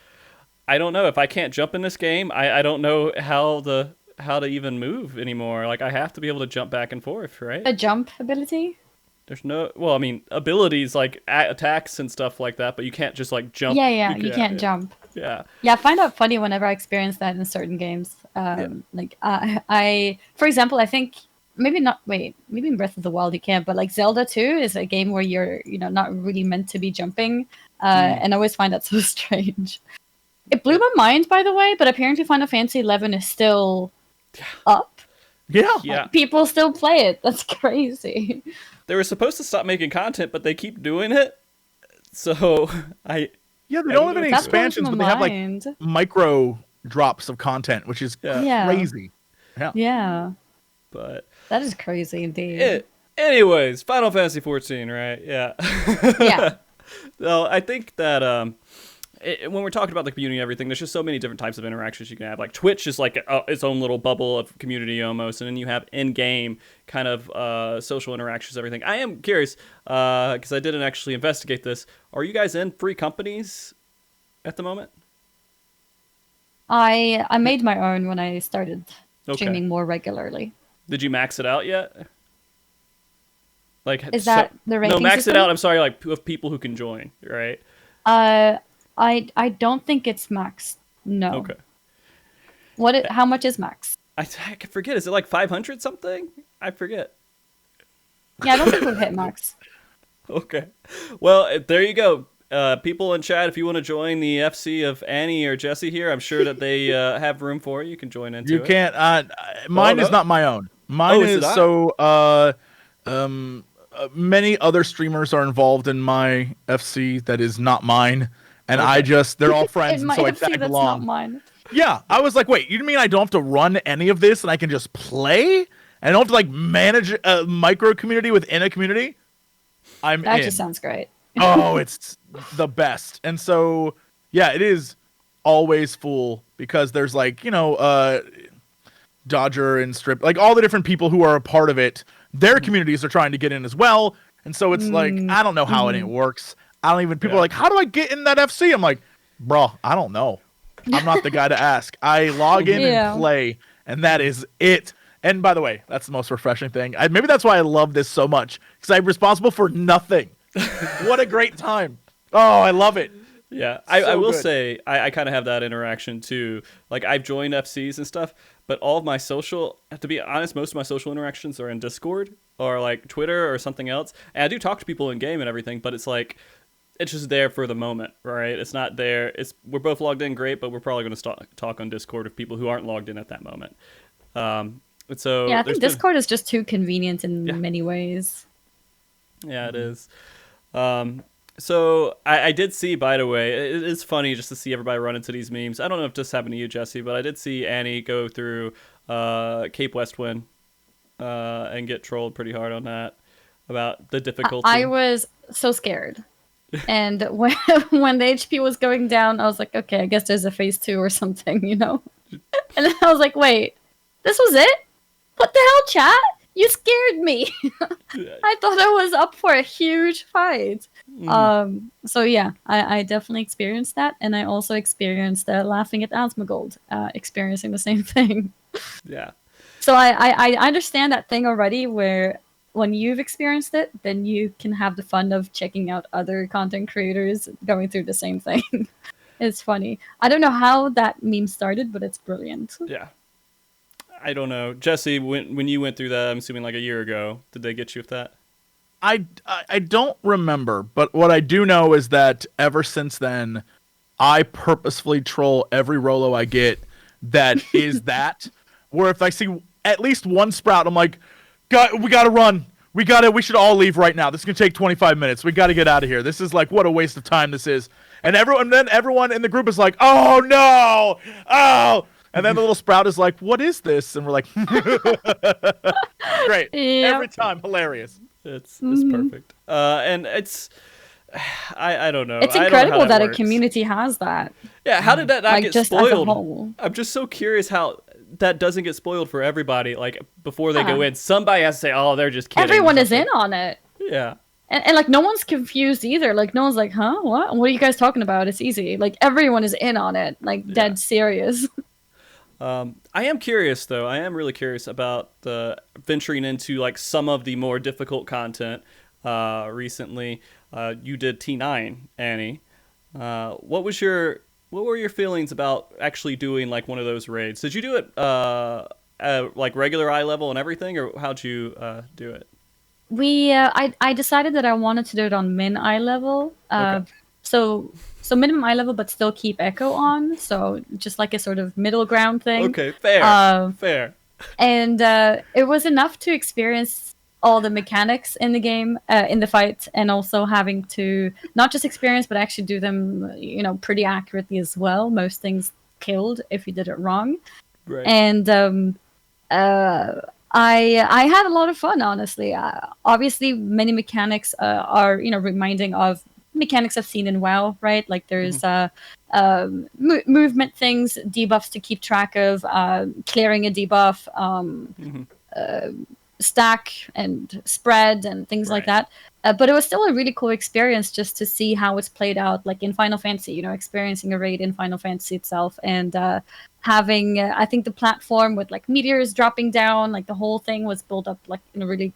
I don't know. If I can't jump in this game, I don't know how to even move anymore. Like, I have to be able to jump back and forth, right? A jump ability? There's no, well, I mean, abilities like attacks and stuff like that, but you can't just like jump. Yeah, you can't jump. Yeah. Yeah, I find it funny whenever I experience that in certain games. Like, I, for example, I think maybe in Breath of the Wild you can't, but like Zelda 2 is a game where you're, not really meant to be jumping, and I always find that so strange. It blew my mind, by the way, but apparently Final Fantasy XI is still up. Yeah. Yeah. People still play it. That's crazy. They were supposed to stop making content, but they keep doing it. So they don't have any expansions, but they have like micro drops of content, which is crazy. Yeah. But that is crazy indeed. Anyways, Final Fantasy 14, right? Yeah. Yeah. So I think that when we're talking about the community and everything, there's just so many different types of interactions you can have. Like Twitch is like its own little bubble of community almost, and then you have in-game kind of social interactions, everything. I am curious, because I didn't actually investigate this. Are you guys in free companies at the moment? I made my own when I started streaming more regularly. Did you max it out yet? Like, is that the ranking No, max system? it out. I'm sorry, like of people who can join, right? I don't think it's max. No. Okay. How much is max? I can forget. Is it like 500 something? I forget. Yeah, I don't think we've hit max. Okay. Well, there you go. People in chat, if you want to join the FC of Annie or Jesse here, I'm sure that they have room for you. You can join into it. You can't. Mine is not my own. Mine is so. Many other streamers are involved in my FC that is not mine, and they're all friends, and so I tag along. Not mine. Yeah, I was like, wait, you mean I don't have to run any of this, and I can just play, and I don't have to like manage a micro community within a community? That just sounds great. Oh, it's the best. And so, yeah, it is always full because there's like, Dodger and Strip, like all the different people who are a part of it, their communities are trying to get in as well. And so it's like, I don't know how it works. People are like, how do I get in that FC? I'm like, bro, I don't know. I'm not the guy to ask. I log in and play, and that is it. And by the way, that's the most refreshing thing. Maybe that's why I love this so much, because I'm responsible for nothing. What a great time. Oh, I love it. Yeah, I will say I kind of have that interaction too. Like, I've joined FCs and stuff, but all of my social, to be honest, most of my social interactions are in Discord or like Twitter or something else. And I do talk to people in game and everything, but it's like, it's just there for the moment, right? It's not there. We're both logged in, great, but we're probably going to talk on Discord with people who aren't logged in at that moment. So yeah, I think Discord is just too convenient in many ways. Yeah, it is. So I did see, by the way, it is funny just to see everybody run into these memes. I don't know if this happened to you, Jesse, but I did see Annie go through Cape Westwind and get trolled pretty hard on that about the difficulty. I was so scared. And when the HP was going down, I was like, okay, I guess there's a phase 2 or something, And then I was like, wait, this was it? What the hell, chat? You scared me. I thought I was up for a huge fight. So yeah, I definitely experienced that, and I also experienced laughing at Asmongold, experiencing the same thing. Yeah. So I understand that thing already, where when you've experienced it, then you can have the fun of checking out other content creators going through the same thing. It's funny. I don't know how that meme started, but it's brilliant. Yeah. I don't know. Jesse, when you went through that, I'm assuming like a year ago, did they get you with that? I don't remember, but what I do know is that ever since then, I purposefully troll every Rolo I get that is that, where if I see at least one Sprout, I'm like, we gotta run. We should all leave right now. This is gonna take 25 minutes. We gotta get out of here. This is like, what a waste of time this is. And everyone in the group is like, oh no, oh. And then the little sprout is like, "What is this?" And we're like, "Great, Yep. every time, hilarious." It's perfect. And it's I don't know. It's I don't know how incredible that a works. community has that. Yeah, how did that not Like, get just as a spoiled? whole. I'm just so curious how that doesn't get spoiled for everybody. Like before they go Yeah. in, somebody has to say, "Oh, they're just kidding." Everyone is something. in on it. Yeah. And like, no one's confused either. Like, no one's like, huh? What are you guys talking about? It's easy. Like, everyone is in on it. Like, dead serious. I am curious though. I am really curious about venturing into like some of the more difficult content. Recently, you did T9, Annie. What were your feelings about actually doing like one of those raids? Did you do it like regular eye level and everything, or how'd you do it? I decided that I wanted to do it on min eye level. Okay. So minimum eye level, but still keep echo on. So just like a sort of middle ground thing. Okay, fair, fair. And it was enough to experience all the mechanics in the game, in the fight, and also having to not just experience, but actually do them, pretty accurately as well. Most things killed if you did it wrong. Right. And I had a lot of fun, honestly. Obviously, many mechanics are reminding of mechanics I've seen in WoW, right? Like there's movement things, debuffs to keep track of, clearing a debuff, stack and spread and things like that. But it was still a really cool experience just to see how it's played out, like in Final Fantasy, experiencing a raid in Final Fantasy itself, and having, I think, the platform with like meteors dropping down, like the whole thing was built up like in a really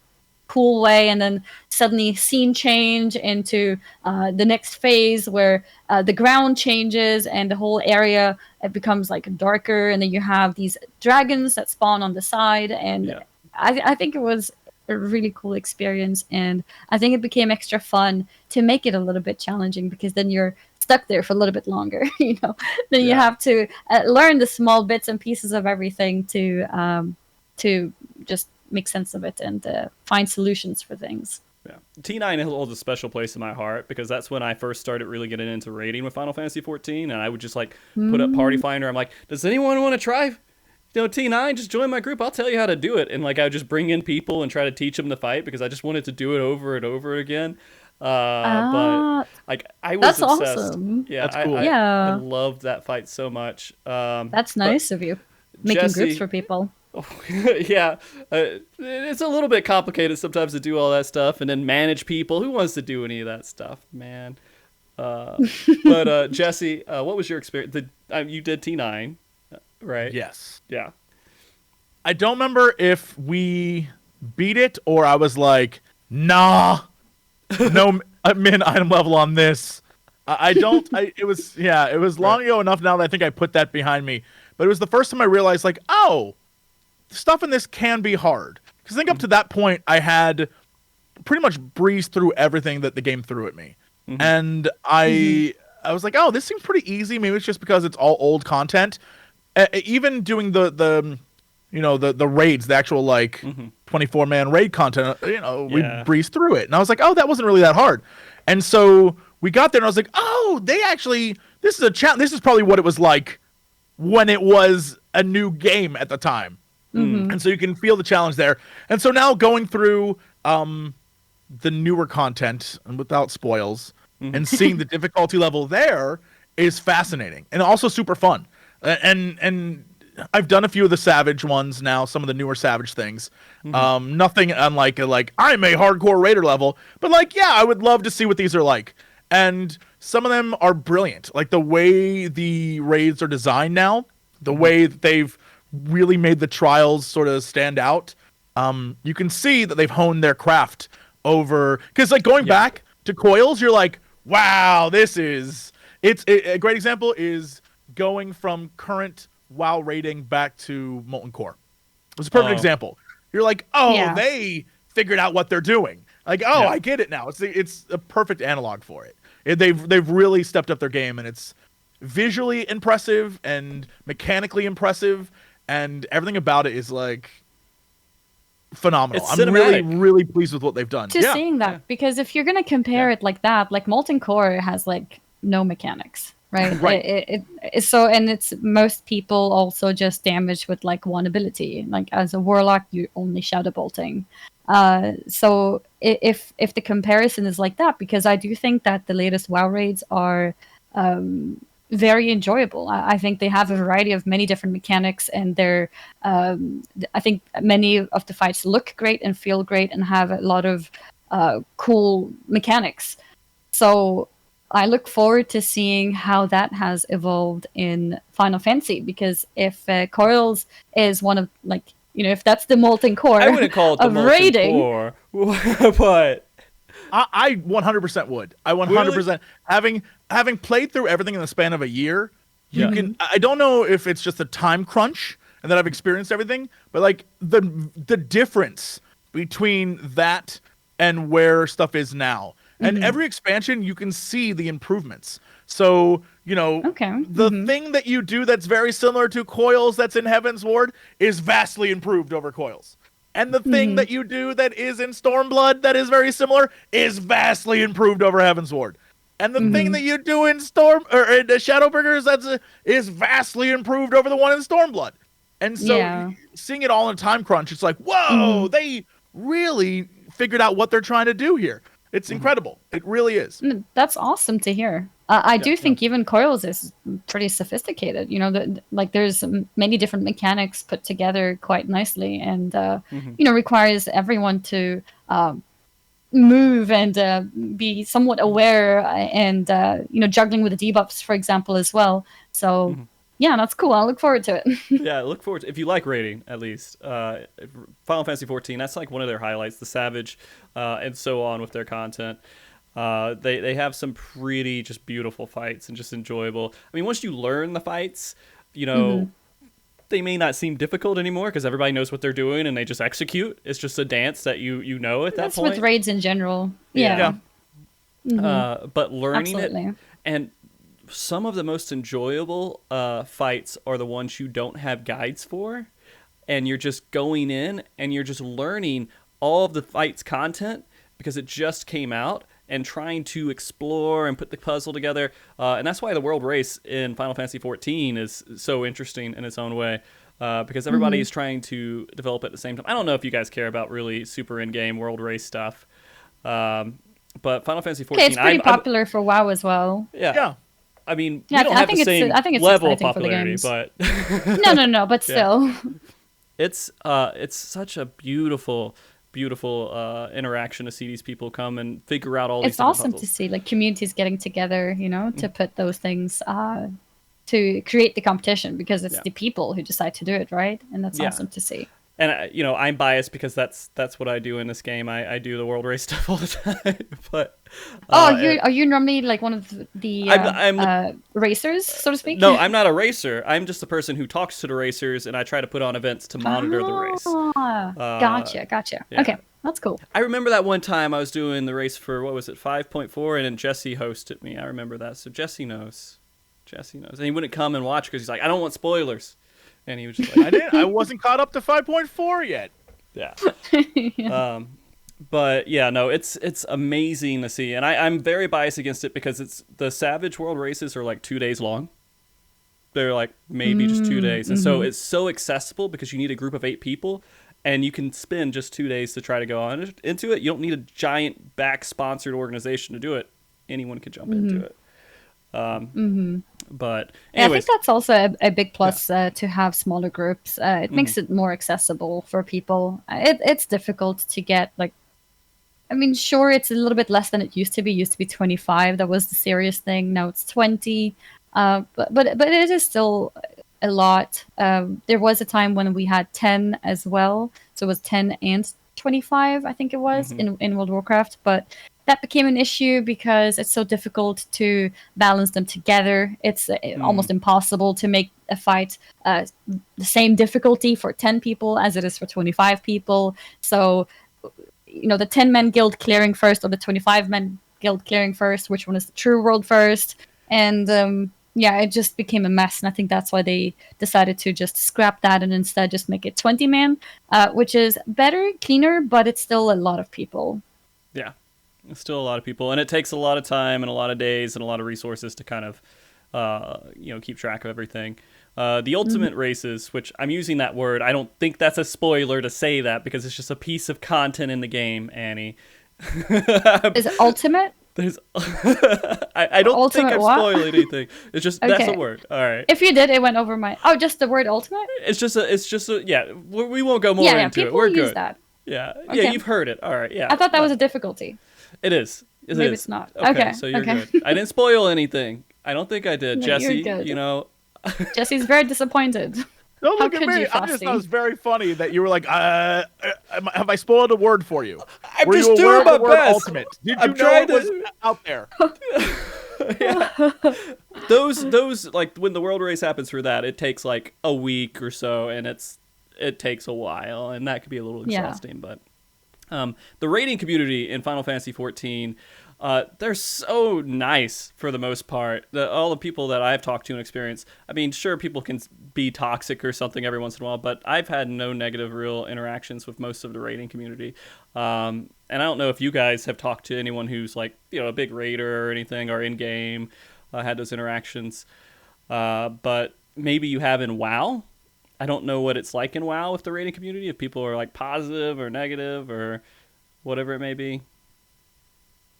cool way, and then suddenly scene change into the next phase where the ground changes and the whole area, it becomes like darker, and then you have these dragons that spawn on the side, and I think it was a really cool experience, and I think it became extra fun to make it a little bit challenging, because then you're stuck there for a little bit longer. Then you have to learn the small bits and pieces of everything to just make sense of it and find solutions for things. Yeah, T9 holds a special place in my heart, because that's when I first started really getting into raiding with Final Fantasy 14, and I would just like put up Party Finder. I'm like, does anyone want to try T9? Just join my group, I'll tell you how to do it. And like I would just bring in people and try to teach them the fight, because I just wanted to do it over and over again. But like I was that's obsessed. Awesome. Yeah, that's cool. I loved that fight so much. That's nice of you, making Jesse, groups for people. Yeah, it's a little bit complicated sometimes to do all that stuff and then manage people. Who wants to do any of that stuff, man? But Jesse, what was your experience? You did T9, right? Yes. Yeah. I don't remember if we beat it or I was like, nah, no min item level on this. It was long ago enough now that I think I put that behind me. But it was the first time I realized, like, oh, stuff in this can be hard. Because I think up to that point, I had pretty much breezed through everything that the game threw at me. And I was like, oh, this seems pretty easy. Maybe it's just because it's all old content. Even doing the raids, the actual like 24-man raid content, we breezed through it. And I was like, oh, that wasn't really that hard. And so we got there and I was like, oh, this is a challenge. This is probably what it was like when it was a new game at the time. And so you can feel the challenge there. And so now going through the newer content and without spoils and seeing the difficulty level there is fascinating and also super fun. And I've done a few of the Savage ones now, some of the newer Savage things. Nothing unlike I'm a hardcore raider level, but like, yeah, I would love to see what these are like. And some of them are brilliant. Like the way the raids are designed now, the way that they've really made the trials sort of stand out. You can see that they've honed their craft over, because like going back to Coils, you're like, wow, it's a great example is going from current WoW rating back to Molten Core. It was a perfect example. You're like, they figured out what they're doing. Like, I get it now. It's a perfect analog for it. They've really stepped up their game, and it's visually impressive and mechanically impressive, and everything about it is like phenomenal. It's I'm cinematic. really, really pleased with what they've done. Seeing that, because if you're gonna compare it like that, like Molten Core has like no mechanics, right? Right. So, and it's most people also just damage with like one ability. Like as a warlock, you only shadow bolting. So if the comparison is like that, because I do think that the latest WoW raids are very enjoyable. I think they have a variety of many different mechanics, and they're I think many of the fights look great and feel great and have a lot of cool mechanics. So I look forward to seeing how that has evolved in Final Fantasy, because if Coils is one of, like, if that's the molten core I wouldn't call it the of molten raiding, core, but I 100% would. I 100%. Having played through everything in the span of a year, you can. I don't know if it's just a time crunch and that I've experienced everything, but like the difference between that and where stuff is now. And every expansion, you can see the improvements. So, the thing that you do that's very similar to Coils that's in Heaven's Ward is vastly improved over Coils. And the thing that you do that is in Stormblood that is very similar is vastly improved over Heaven's Ward. And the thing that you do in Shadowbringers is vastly improved over the one in Stormblood. And so seeing it all in a time crunch, it's like, whoa, they really figured out what they're trying to do here. It's incredible. It really is. That's awesome to hear. I do think even Coils is pretty sophisticated. Like there's many different mechanics put together quite nicely, and requires everyone to move and be somewhat aware, and juggling with the debuffs, for example, as well. So. Yeah, that's cool. I look forward to it. Yeah, look forward to, if you like raiding, at least. Final Fantasy XIV, that's like one of their highlights, the Savage, and so on with their content. They have some pretty just beautiful fights and just enjoyable. I mean, once you learn the fights, they may not seem difficult anymore because everybody knows what they're doing and they just execute. It's just a dance that you know at that point. That's with raids in general. Yeah. But learning Absolutely. it, and some of the most enjoyable fights are the ones you don't have guides for, and you're just going in and you're just learning all of the fight's content because it just came out, and trying to explore and put the puzzle together. And that's why the world race in Final Fantasy XIV is so interesting in its own way, because everybody is trying to develop at the same time. I don't know if you guys care about really super in-game world race stuff, but Final Fantasy XIV... Okay, it's pretty popular for WoW as well. Yeah. I mean, we don't have the same level of popularity, but no, but still, it's such a beautiful interaction to see these people come and figure out all these. It's awesome puzzles. To see like communities getting together, to put those things to create the competition, because it's the people who decide to do it, right? And that's awesome to see. And I'm biased because that's what I do in this game. I do the world race stuff all the time. But are you normally like one of the racers, so to speak? No, I'm not a racer. I'm just the person who talks to the racers, and I try to put on events to monitor the race. Gotcha. Yeah. Okay, that's cool. I remember that one time I was doing the race for 5.4, and then Jesse hosted me. I remember that, so Jesse knows, and he wouldn't come and watch because he's like, I don't want spoilers. And he was just like, I wasn't caught up to 5.4 yet. Yeah. But yeah, no, it's amazing to see. And I'm very biased against it because the Savage World races are like 2 days long. They're like maybe just 2 days. And so it's so accessible because you need a group of 8 people and you can spend just 2 days to try to go on into it. You don't need a giant back-sponsored organization to do it. Anyone can jump into it. But anyways. I think that's also a big plus to have smaller groups. It makes it more accessible for people. It's difficult to get, like, I mean, sure, it's a little bit less than it used to be. It used to be 25. That was the serious thing. Now it's 20. But it is still a lot. There was a time when we had 10 as well. So it was 10 and 25, I think it was, in World of Warcraft. But that became an issue because it's so difficult to balance them together. It's almost impossible to make a fight the same difficulty for 10 people as it is for 25 people. So, the 10-man guild clearing first or the 25-man guild clearing first, which one is the true world first? And it just became a mess. And I think that's why they decided to just scrap that and instead just make it 20-man, which is better, cleaner, but it's still a lot of people. Yeah. It's still a lot of people, and it takes a lot of time and a lot of days and a lot of resources to kind of keep track of everything. The ultimate races, which I'm using that word, I don't think that's a spoiler to say that because it's just a piece of content in the game, Annie. Is it ultimate? There's, I don't ultimate think I'm what? spoiling anything. It's just Okay. that's a word. All right. If you did, it went over my. Oh, just the word ultimate. It's just a yeah. We won't go more into it. People We're use good. that. Yeah, Okay. yeah. You've heard it. All right. Yeah. I thought that was a difficulty. It is. Maybe it's not. Okay. So you're okay. good. I didn't spoil anything. I don't think I did. No, Jesse, you're good. you know. Jesse's very disappointed. Don't look How at could me. you, I just Frosty? thought it was very funny that you were like, have I spoiled a word for you? I'm were just you aware doing of the my word best. ultimate? Did I'm you know trying it was to- out there? Yeah. Those like when the world race happens for that, it takes like a week or so, and it takes a while, and that could be a little exhausting. But the rating community in Final Fantasy XIV, they're so nice for the most part. All the people that I've talked to and experienced, I mean, sure, people can be toxic or something every once in a while, but I've had no negative real interactions with most of the rating community. And I don't know if you guys have talked to anyone who's like, a big raider or anything, or in-game, had those interactions. But maybe you have in WoW. I don't know what it's like in WoW with the rating community, if people are like positive or negative or whatever it may be.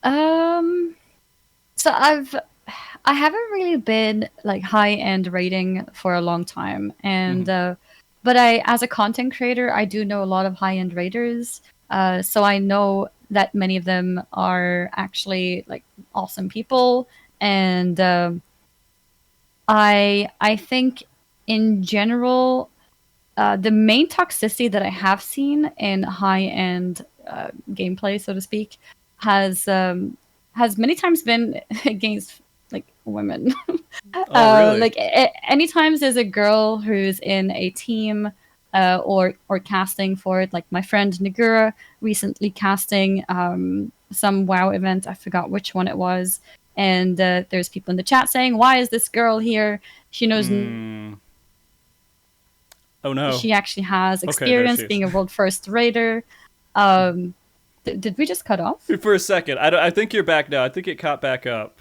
So I haven't really been like high-end rating for a long time, and but as a content creator, I do know a lot of high-end raiders. So I know that many of them are actually like awesome people, and I think in general, the main toxicity that I have seen in high-end gameplay, so to speak, has many times been against like women. Oh, really? Like anytime there's a girl who's in a team or casting for it, like my friend Nagura recently casting some WoW event. I forgot which one it was. And there's people in the chat saying, "Why is this girl here? She knows." Oh no! She actually has Okay, experience there she is. being a world first raider. Did we just cut off? For a second, I think you're back now. I think it caught back up.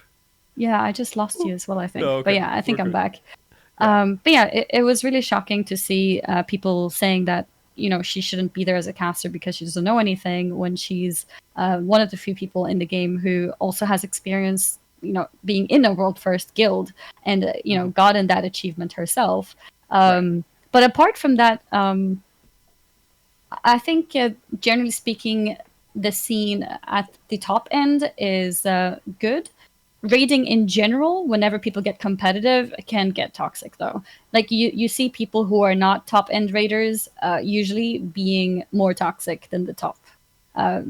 Yeah, I just lost you as well, I think. Oh, okay. But yeah, I think We're I'm good. back. Yeah. But yeah, it was really shocking to see people saying that, she shouldn't be there as a caster because she doesn't know anything, when she's one of the few people in the game who also has experience, being in a world first guild and, gotten that achievement herself. Right. But apart from that, I think generally speaking, the scene at the top end is good. Raiding in general, whenever people get competitive, can get toxic though. Like you see people who are not top end raiders usually being more toxic than the top.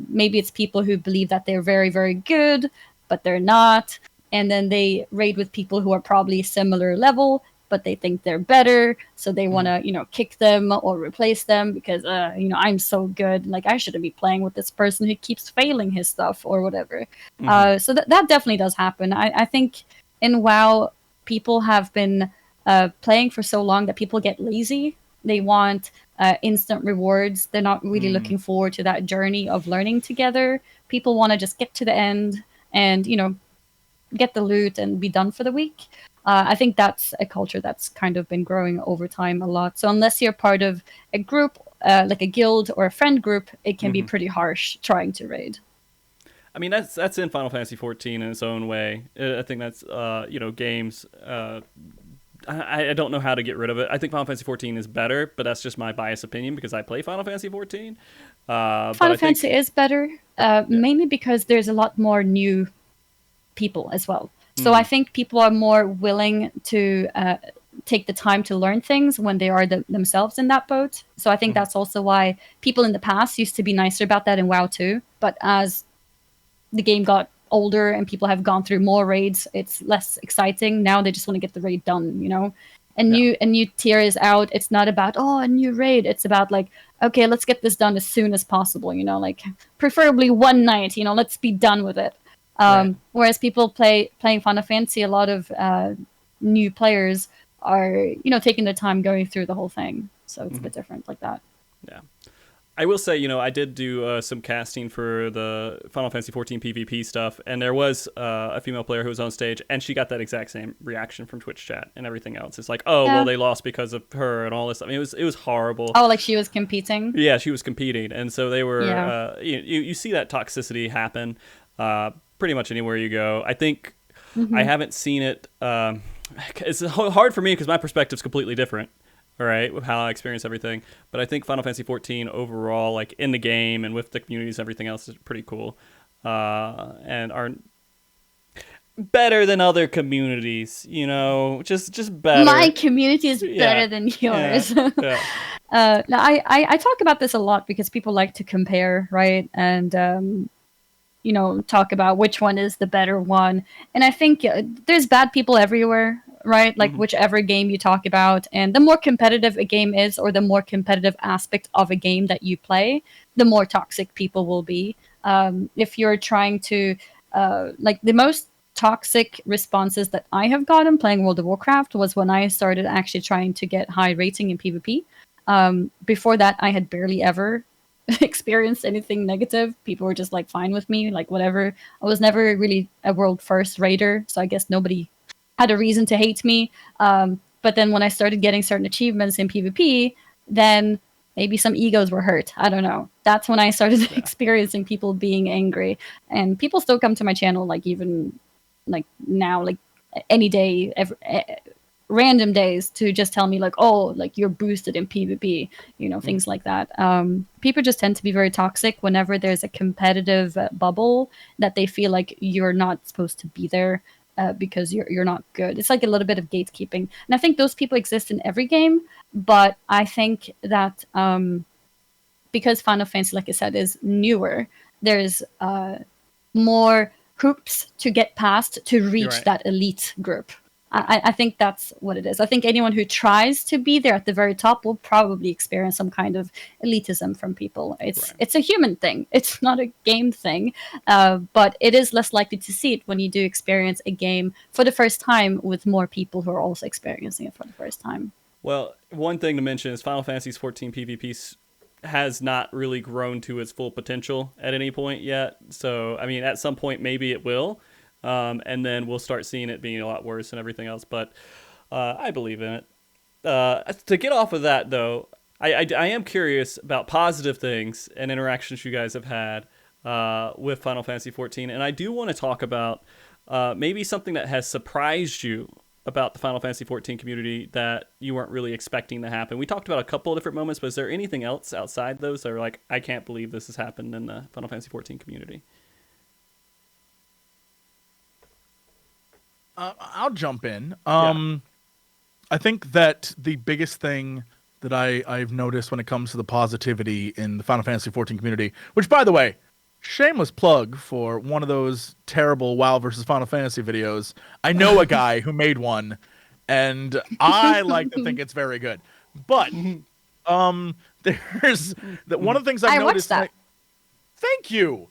Maybe it's people who believe that they're very, very good, but they're not. And then they raid with people who are probably similar level, but they think they're better. So they want to, kick them or replace them because, I'm so good. Like, I shouldn't be playing with this person who keeps failing his stuff or whatever. So that definitely does happen. I think in WoW, people have been playing for so long that people get lazy. They want instant rewards. They're not really looking forward to that journey of learning together. People want to just get to the end and, get the loot and be done for the week. I think that's a culture that's kind of been growing over time a lot. So unless you're part of a group, like a guild or a friend group, it can be pretty harsh trying to raid. I mean, that's in Final Fantasy XIV in its own way. I think that's games. I don't know how to get rid of it. I think Final Fantasy XIV is better, but that's just my biased opinion because I play Final Fantasy XIV. Final Fantasy is better, mainly because there's a lot more new people as well. So I think people are more willing to take the time to learn things when they are themselves in that boat. So I think that's also why people in the past used to be nicer about that in WoW too. But as the game got older and people have gone through more raids, it's less exciting. Now they just want to get the raid done, A new tier is out. It's not about, a new raid. It's about like, okay, let's get this done as soon as possible, like preferably one night, let's be done with it. Whereas people playing Final Fantasy, a lot of new players are, taking their time going through the whole thing. So it's a bit different like that. Yeah. I will say, I did do some casting for the Final Fantasy XIV PvP stuff, and there was a female player who was on stage, and she got that exact same reaction from Twitch chat and everything else. It's like, oh, well, they lost because of her and all this. I mean, it was horrible. Oh, like she was competing? Yeah, she was competing, and so they were. You see that toxicity happen pretty much anywhere you go. I think I haven't seen it. It's hard for me because my perspective's completely different. All right, with how I experience everything. But I think Final Fantasy XIV overall, like in the game and with the communities and everything else, is pretty cool. And are better than other communities, just better. My community is better than yours. Now, I talk about this a lot because people like to compare, right? And, talk about which one is the better one. And I think there's bad people everywhere. Right? Like whichever game you talk about. And the more competitive a game is, or the more competitive aspect of a game that you play, the more toxic people will be. If you're trying to, like the most toxic responses that I have gotten playing World of Warcraft was when I started actually trying to get high rating in PvP. Before that, I had barely ever experienced anything negative. People were just like fine with me, like whatever. I was never really a world first raider, so I guess nobody had a reason to hate me. But then when I started getting certain achievements in PvP, then maybe some egos were hurt. I don't know. That's when I started experiencing people being angry. And people still come to my channel, like even like now, like any day, random days to just tell me like, oh, like you're boosted in PvP, things like that. People just tend to be very toxic whenever there's a competitive bubble that they feel like you're not supposed to be there. Because you're not good. It's like a little bit of gatekeeping. And I think those people exist in every game, but I think that because Final Fantasy, like I said, is newer, there's more hoops to get past to reach that elite group. I think that's what it is. I think anyone who tries to be there at the very top will probably experience some kind of elitism from people. It's a human thing. It's not a game thing. But it is less likely to see it when you do experience a game for the first time with more people who are also experiencing it for the first time. Well, one thing to mention is Final Fantasy XIV PvP has not really grown to its full potential at any point yet. So, I mean, at some point, maybe it will. And then we'll start seeing it being a lot worse and everything else. But I believe in it. To get off of that, though, I am curious about positive things and interactions you guys have had with Final Fantasy XIV. And I do want to talk about maybe something that has surprised you about the Final Fantasy XIV community that you weren't really expecting to happen. We talked about a couple of different moments, but is there anything else outside those that are like, I can't believe this has happened in the Final Fantasy XIV community? I'll jump in. I think that the biggest thing that I've noticed when it comes to the positivity in the Final Fantasy XIV community, which, by the way, shameless plug for one of those terrible WoW versus Final Fantasy videos. I know a guy who made one, and I like to think it's very good. But there's one of the things I noticed. Watched that. Thank you.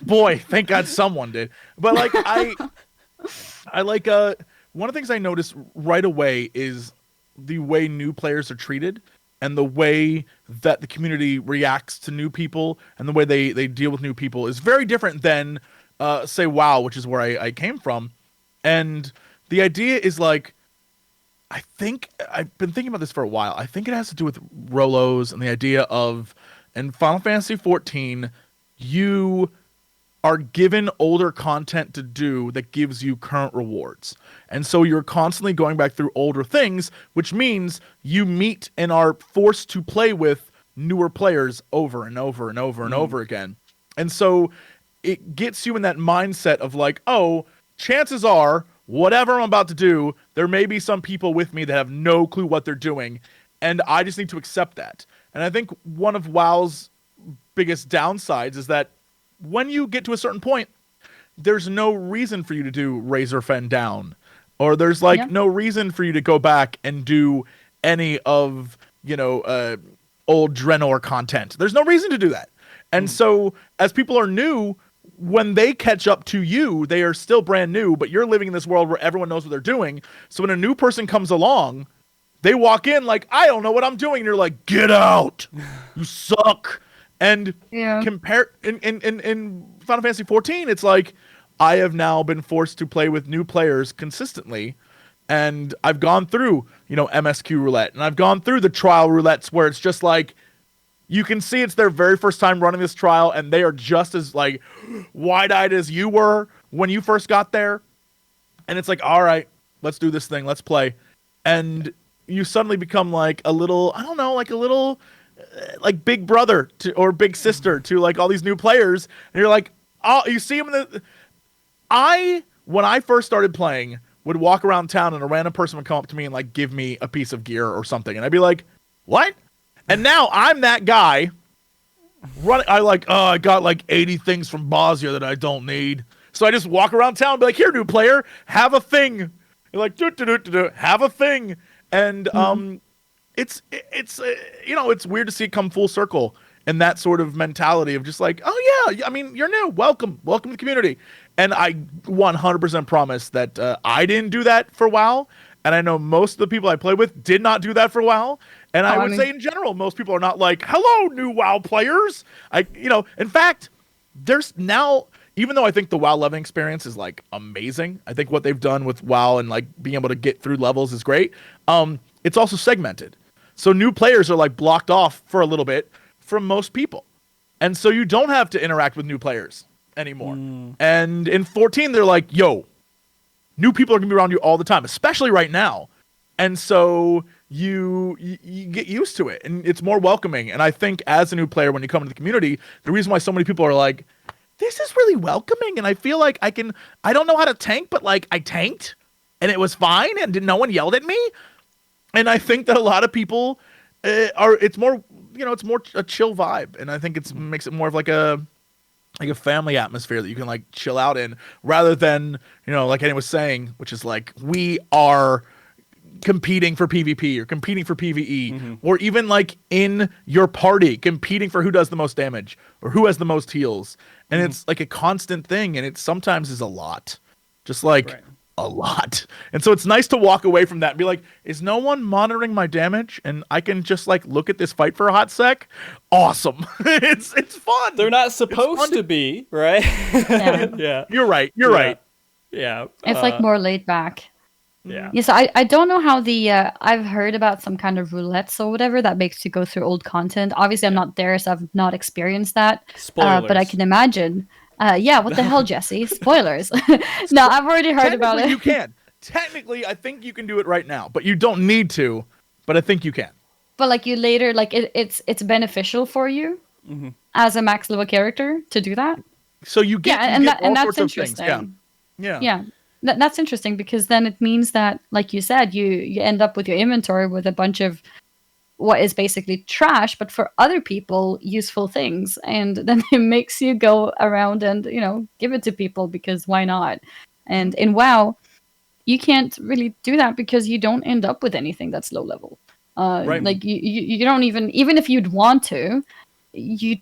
Boy, thank God someone did. But like I like one of the things I noticed right away is the way new players are treated and the way that the community reacts to new people and the way they deal with new people is very different than say WoW, which is where I came from. And the idea is like, I think I've been thinking about this for a while. I think it has to do with Rolos and the idea of in Final Fantasy XIV, you are given older content to do that gives you current rewards. And so you're constantly going back through older things, which means you meet and are forced to play with newer players over and over and over and over again. And so it gets you in that mindset of like, oh, chances are, whatever I'm about to do, there may be some people with me that have no clue what they're doing, and I just need to accept that. And I think one of WoW's biggest downsides is that when you get to a certain point, there's no reason for you to do Razor Fen down, or there's like no reason for you to go back and do any of, old Draenor content. There's no reason to do that. And so as people are new, when they catch up to you, they are still brand new, but you're living in this world where everyone knows what they're doing. So when a new person comes along, they walk in like, I don't know what I'm doing. And you're like, get out. You suck. And compare in Final Fantasy 14, it's like I have now been forced to play with new players consistently. And I've gone through, MSQ roulette, and I've gone through the trial roulettes where it's just like, you can see it's their very first time running this trial, and they are just as like wide-eyed as you were when you first got there. And it's like, all right, let's do this thing, let's play. And you suddenly become like a little, I don't know, like a little like big brother or big sister to like all these new players. And you're like, oh, you see them when I first started playing, would walk around town and a random person would come up to me and like give me a piece of gear or something. And I'd be like, what? And now I'm that guy running. I got like 80 things from Bosnia that I don't need. So I just walk around town and be like, here, new player, have a thing. You're like, have a thing. And it's weird to see it come full circle in that sort of mentality of just like, oh yeah, I mean, you're new, welcome to the community. And I 100% promise that I didn't do that for WoW, and I know most of the people I play with did not do that for WoW. And I would say in general, most people are not like, hello, new WoW players. In fact, there's now, even though I think the WoW leveling experience is like amazing, I think what they've done with WoW and like being able to get through levels is great. It's also segmented. So new players are like blocked off for a little bit from most people. And so you don't have to interact with new players anymore. And in 14, they're like, yo, new people are gonna be around you all the time, especially right now. And so you get used to it, and it's more welcoming. And I think as a new player, when you come into the community, the reason why so many people are like, this is really welcoming, and I feel like I don't know how to tank, but like I tanked and it was fine, and no one yelled at me. And I think that a lot of people it's more a chill vibe, and I think it makes it more of like a family atmosphere that you can like chill out in, rather than, like Annie was saying, which is like, we are competing for PvP or competing for PvE, or even like in your party competing for who does the most damage or who has the most heals. And it's like a constant thing, and it sometimes is a lot, just like a lot. And so it's nice to walk away from that and be like, is no one monitoring my damage? And I can just like look at this fight for a hot sec. Awesome. It's fun. They're not supposed to be, right? Yeah. You're right. Yeah. It's like more laid back. Yeah. Yes, I don't know how I've heard about some kind of roulettes or whatever that makes you go through old content. Obviously, I'm not there, so I've not experienced that. Spoilers. But I can imagine. What the hell, Jesse? Spoilers. No, I've already heard about it. You can. Technically, I think you can do it right now, but you don't need to. But I think you can. But like you later, like it's beneficial for you as a max level character to do that. So you get all sorts of things. Yeah. That's interesting, because then it means that, like you said, you end up with your inventory with a bunch of what is basically trash, but for other people, useful things. And then it makes you go around and, give it to people, because why not? And in WoW, you can't really do that because you don't end up with anything that's low level. Like you don't even if you'd want to, you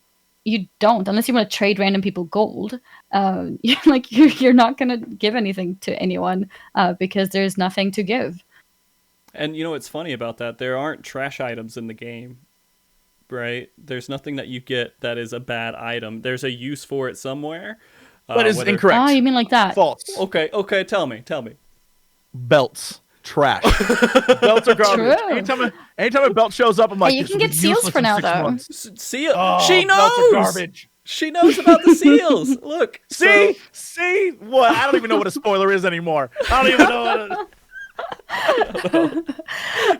don't, unless you want to trade random people gold. You're not going to give anything to anyone because there's nothing to give. And what's funny about that? There aren't trash items in the game, right? There's nothing that you get that is a bad item. There's a use for it somewhere. That is incorrect. Oh, you mean like that? False. Okay, tell me. Belts. Trash. Belts are garbage. True. Anytime a belt shows up, I'm like, you can get seals for now, though. Seal. Oh, she knows. Belts are garbage. She knows about the seals. Look. See? What? I don't even know what a spoiler is anymore. I don't even know what it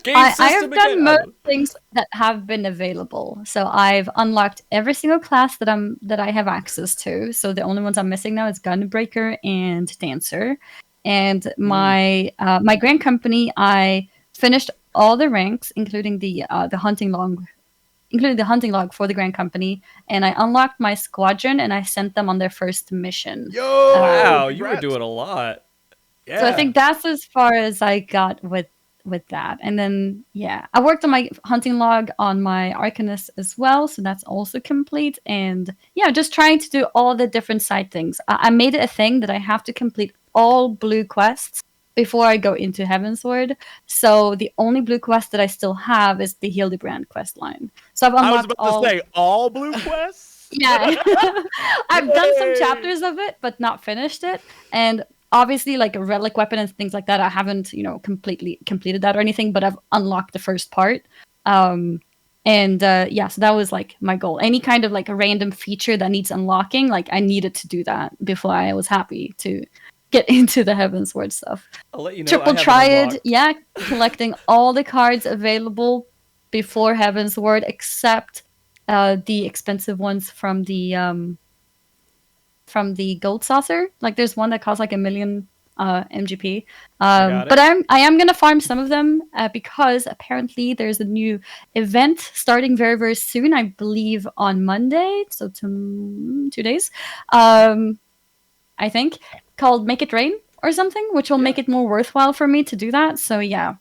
I have done most things that have been available. So I've unlocked every single class that I have access to. So the only ones I'm missing now is Gunbreaker and Dancer. And my Grand Company, I finished all the ranks, including the hunting log for the Grand Company, and I unlocked my squadron and I sent them on their first mission. Yo! Wow, you were doing a lot. Yeah. So I think that's as far as I got with that. And then I worked on my hunting log on my Arcanist as well, so that's also complete. And just trying to do all the different side things. I made it a thing that I have to complete all blue quests before I go into Heavensward. So the only blue quest that I still have is the Hildebrand quest line. So I've unlocked I was about to say all blue quests. Yeah, I've done some chapters of it, but not finished it. And obviously, like a relic weapon and things like that, I haven't, completely completed that or anything. But I've unlocked the first part. Yeah, so that was like my goal. Any kind of like a random feature that needs unlocking, like I needed to do that before I was happy to get into the Heavensward stuff. I'll let you know. Triple Triad, yeah, collecting all the cards available before Heavensward, except the expensive ones from the Gold Saucer. Like there's one that costs like 1 million MGP. But I am gonna farm some of them because apparently there's a new event starting very, very soon. I believe on Monday, so 2 days. I think called Make It Rain or something, which will make it more worthwhile for me to do that. So yeah.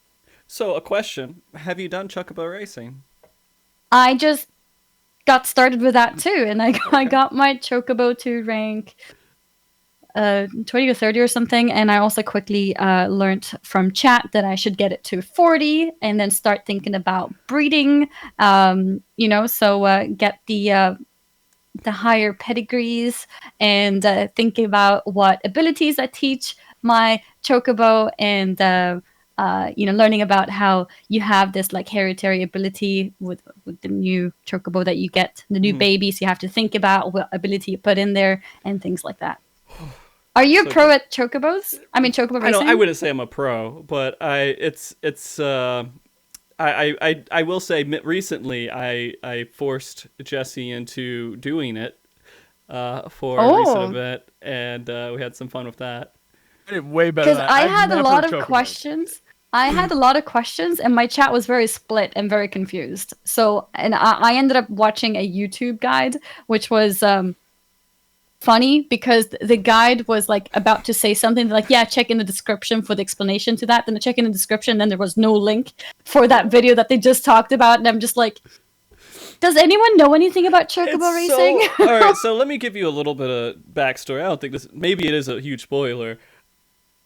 So a question: have you done Chocobo Racing? I just got started with that too, and I got my Chocobo to rank 20 or 30 or something, and I also quickly learned from chat that I should get it to 40 and then start thinking about breeding, get the higher pedigrees and thinking about what abilities I teach my Chocobo and learning about how you have this like hereditary ability with the new Chocobo that you get, the new babies. You have to think about what ability you put in there and things like that. Are you a pro at Chocobos? I mean, Chocobo racing? I wouldn't say I'm a pro, but I will say recently I forced Jesse into doing it for a recent event, and we had some fun with that. Way better. Because I had a lot of questions. And my chat was very split and very confused. So, and I ended up watching a YouTube guide, which was funny because the guide was like about to say something like, yeah, check in the description for the explanation to that. Then I check in the description, then there was no link for that video that they just talked about. And I'm just like, does anyone know anything about Chocobo racing? All right, so let me give you a little bit of backstory. I don't think maybe it is a huge spoiler.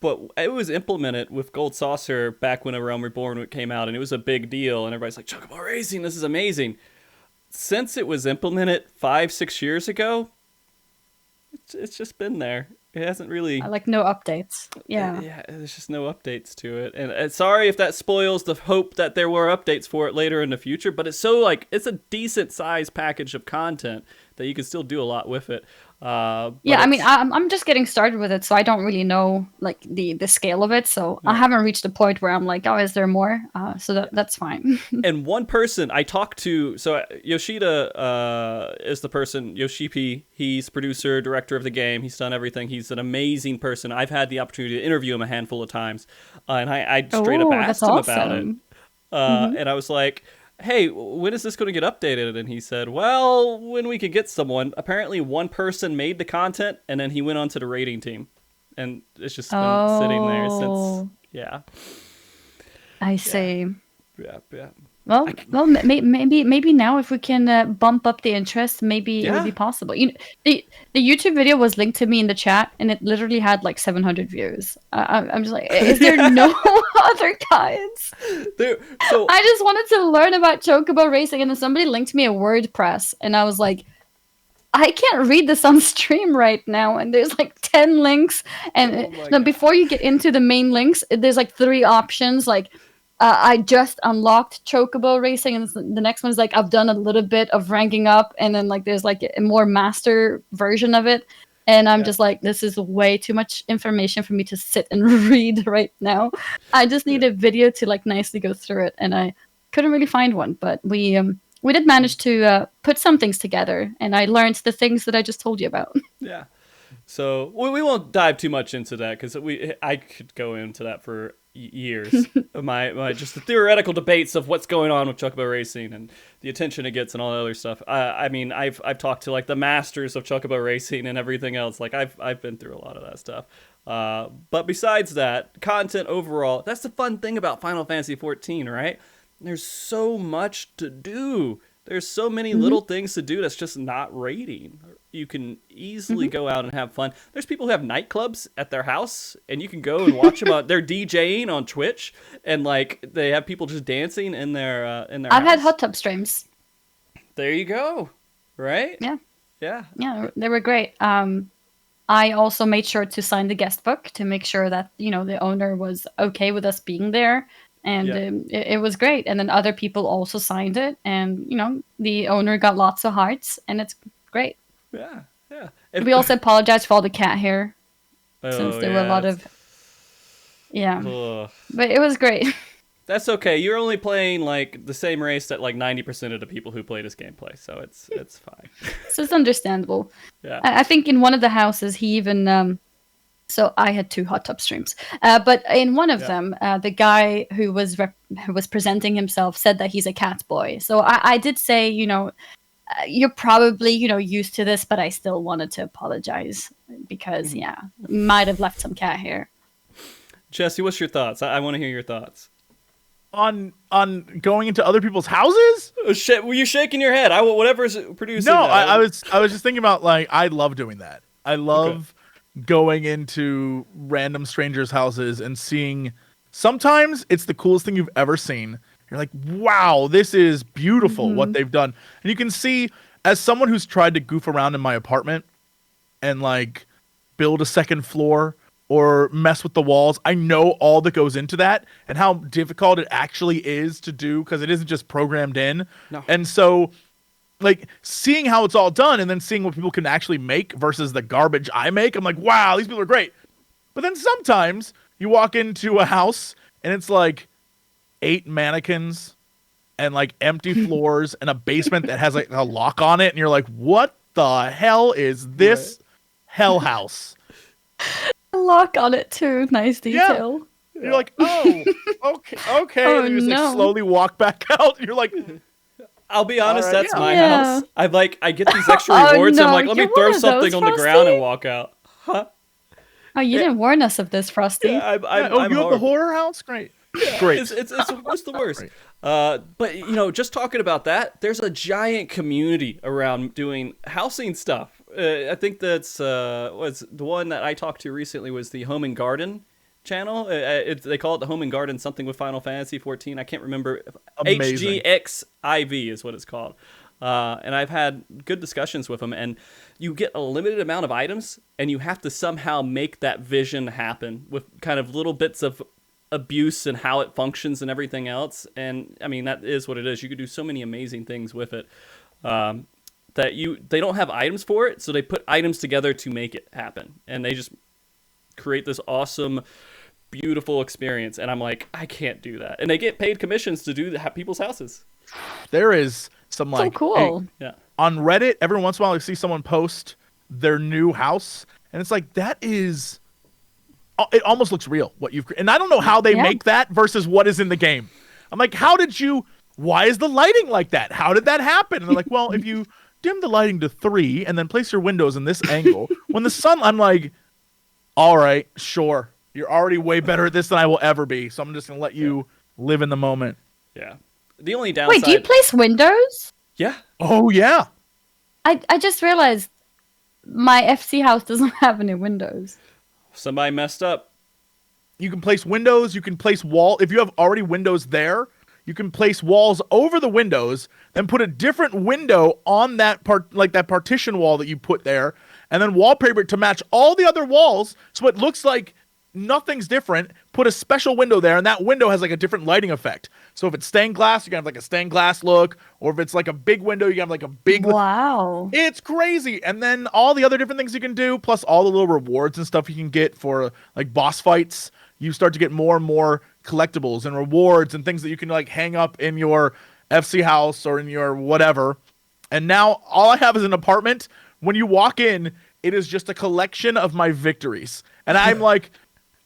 But it was implemented with Gold Saucer back when A Realm Reborn came out, and it was a big deal, and everybody's like, Chocobo Racing, this is amazing. Since it was implemented 5-6 years ago, it's just been there. It hasn't really... Like no updates. Yeah. Yeah, there's just no updates to it. And sorry if that spoils the hope that there were updates for it later in the future, but it's it's a decent sized package of content that you can still do a lot with it. I mean, I'm just getting started with it, so I don't really know like the scale of it. So I haven't reached the point where I'm like, oh, is there more? So that's fine. And one person I talked to, so Yoshida is the person, Yoshipi. He's producer, director of the game. He's done everything. He's an amazing person. I've had the opportunity to interview him a handful of times, and I straight up asked him about it. And I was like, hey, when is this going to get updated? And he said, well, when we could get someone. Apparently one person made the content, and then he went on to the rating team. And it's just been sitting there since, yeah. I see. Yeah. Well, maybe now if we can bump up the interest, maybe it would be possible. The YouTube video was linked to me in the chat, and it literally had like 700 views. I'm just like, is there no other guides? So I just wanted to learn about Chocobo racing, and then somebody linked me a WordPress, and I was like, I can't read this on stream right now, and there's like 10 links, and before you get into the main links, there's like 3 options, like. I just unlocked Chocobo racing, and the next one is like I've done a little bit of ranking up, and then like there's like a more master version of it, and I'm just like, this is way too much information for me to sit and read right now. I just need a video to like nicely go through it, and I couldn't really find one, but we did manage to put some things together, and I learned the things that I just told you about. Yeah. So we won't dive too much into that because I could go into that for years. my just the theoretical debates of what's going on with Chocobo racing and the attention it gets and all that other stuff. I mean, I've talked to like the masters of Chocobo racing and everything else. Like I've been through a lot of that stuff. But besides that, content overall, that's the fun thing about Final Fantasy XIV, right? There's so much to do. There's so many little things to do that's just not raiding. You can easily go out and have fun. There's people who have nightclubs at their house, and you can go and watch them. They're DJing on Twitch, and like they have people just dancing in their I've house. had hot tub streams. There you go. Right? Yeah. Yeah. Yeah, they were great. I also made sure to sign the guest book to make sure that, the owner was okay with us being there. And it was great. And then other people also signed it. And, the owner got lots of hearts. And it's great. Yeah. Yeah. We also apologized for all the cat hair. Since there were a lot of... Yeah. Ugh. But it was great. That's okay. You're only playing like the same race that like 90% of the people who play this game play, so it's fine. So it's understandable. Yeah. I think in one of the houses he even so I had 2 hot tub streams, but in one of them the guy who was presenting himself said that he's a cat boy. So I did say, you're probably used to this, but I still wanted to apologize because might have left some cat hair. Jesse, what's your thoughts? I want to hear your thoughts. On going into other people's houses? Oh, shit, were you shaking your head? Whatever's producing. No, that. I was just thinking about like I love doing that. I love going into random strangers' houses and seeing. Sometimes it's the coolest thing you've ever seen. You're like, wow, this is beautiful what they've done, and you can see as someone who's tried to goof around in my apartment and like build a second floor or mess with the walls. I know all that goes into that and how difficult it actually is to do because it isn't just programmed in. No. And so, like, seeing how it's all done and then seeing what people can actually make versus the garbage I make, I'm like, wow, these people are great. But then sometimes you walk into a house and it's like 8 mannequins and like empty floors and a basement that has like a lock on it. And you're like, what the hell is this hell house? A lock on it too. Nice detail. Yeah. You're like, oh, okay. Oh, and you just like slowly walk back out. You're like, I'll be honest, right, that's my house. I get these extra rewards. No, I'm like, let me throw something on the ground and walk out. Huh? Oh, you didn't warn us of this, Frosty. Yeah, you have the horror house? Great. Yeah, great. It's the worst. But just talking about that, there's a giant community around doing housing stuff. I think that's was the one that I talked to recently was the Home and Garden channel. They call it the Home and Garden something with Final Fantasy 14. I can't remember. Amazing. FFXIV is what it's called. And I've had good discussions with them, and you get a limited amount of items, and you have to somehow make that vision happen with kind of little bits of abuse and how it functions and everything else. And I mean, that is what it is. You could do so many amazing things with it. They don't have items for it, so they put items together to make it happen, and they just create this awesome, beautiful experience. And I'm like, I can't do that, and they get paid commissions to do people's houses. There is some like so cool. Yeah. On Reddit, every once in a while, I see someone post their new house, and it's like that is. It almost looks real what you've, and I don't know how they make that versus what is in the game. I'm like, why is the lighting like that? How did that happen? And they're like, well, if you dim the lighting to 3 and then place your windows in this angle, when the sun, I'm like, all right, sure. You're already way better at this than I will ever be. So I'm just going to let you live in the moment. Yeah. The only downside. Wait, do you place windows? Yeah. Oh, yeah. I just realized my FC house doesn't have any windows. Somebody messed up. You can place windows. You can place wall. If you have already windows there, you can place walls over the windows, then put a different window on that part, like that partition wall that you put there, and then wallpaper it to match all the other walls, so it looks like nothing's different. Put a special window there, and that window has like a different lighting effect. So if it's stained glass, you can have like a stained glass look, or if it's like a big window, you can have like a big. Wow. It's crazy. And then all the other different things you can do, plus all the little rewards and stuff you can get for like boss fights. You start to get more and more collectibles and rewards and things that you can like hang up in your FC house or in your whatever. And now all I have is an apartment. When you walk in, it is just a collection of my victories. And I'm like,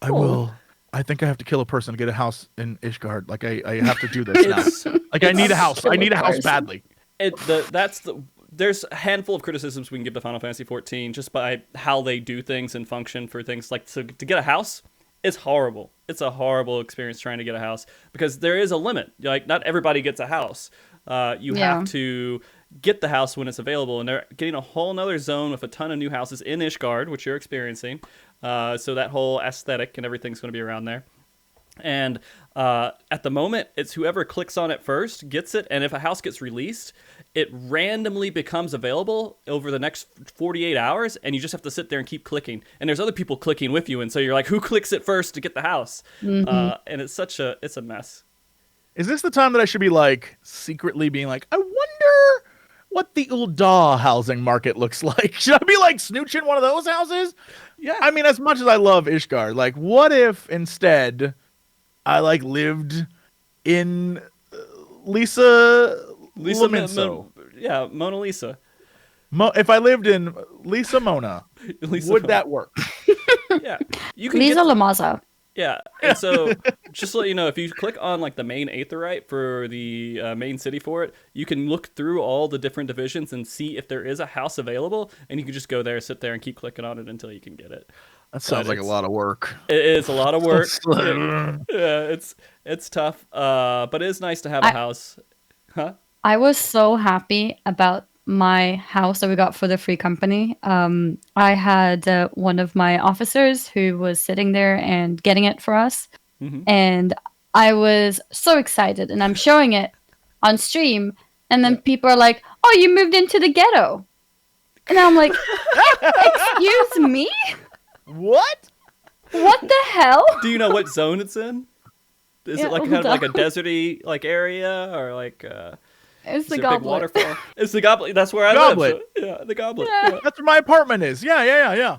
I think I have to kill a person to get a house in Ishgard. Like I have to do this now. Like I need a house. I need a house badly. There's a handful of criticisms we can give to Final Fantasy 14 just by how they do things and function for things like to get a house. It's horrible. It's a horrible experience trying to get a house because there is a limit. Like not everybody gets a house. You have to get the house when it's available, and they're getting a whole nother zone with a ton of new houses in Ishgard, which you're experiencing. So that whole aesthetic and everything's going to be around there. And at the moment, it's whoever clicks on it first gets it. And if a house gets released, it randomly becomes available over the next 48 hours. And you just have to sit there and keep clicking. And there's other people clicking with you. And so you're like, who clicks it first to get the house? And it's a mess. Is this the time that I should be like secretly being like, I wonder what the Ul'dah housing market looks like? Should I be like snooching one of those houses? Yeah. I mean, as much as I love Ishgard, like, what if instead I like lived in Lisa Lominso? Mona Lisa. If I lived in Lisa Mona, would that work? Yeah, you can Lisa Lamaza. Yeah, and so just to let you know, if you click on like the main Aetheryte for the main city for it, you can look through all the different divisions and see if there is a house available, and you can just go there, sit there, and keep clicking on it until you can get it. That sounds like a lot of work. It is a lot of work. Yeah, it's tough, but it is nice to have a house. Huh? I was so happy about my house that we got for the free company. I had one of my officers who was sitting there and getting it for us. And I was so excited, and I'm showing it on stream, and then people are like, oh, you moved into the ghetto. And I'm like, excuse me? What? What the hell? Do you know what zone it's in? Is it like kind of like a deserty like area, or like It's the big goblet. waterfall? It's the goblet. That's where I live. So, yeah, the goblet. Yeah. That's where my apartment is. Yeah.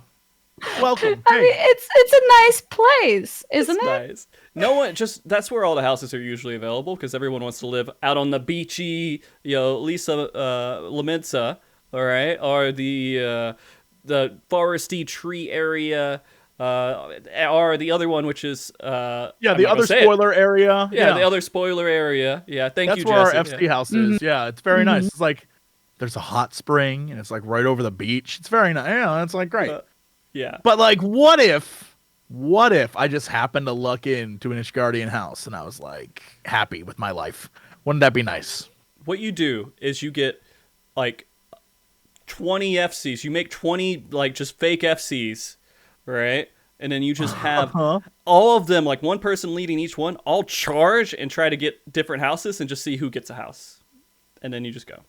Welcome. I mean, it's a nice place, isn't it? Nice. No one that's where all the houses are usually available, because everyone wants to live out on the beachy, Lisa Lominsa, all right, or the foresty tree area, or the other one, which is the other spoiler area. Yeah, the other spoiler area. Yeah, thank you, Jesse. That's where our FC house is. Yeah, it's very nice. It's like there's a hot spring, and it's like right over the beach. It's very nice. Yeah, it's like great. Yeah. But like, what if I just happened to luck into an Ishgardian house and I was like happy with my life? Wouldn't that be nice? What you do is you get like 20 FCs. You make 20 like just fake FCs, right? And then you just have all of them, like one person leading each one, all charge and try to get different houses and just see who gets a house. And then you just go.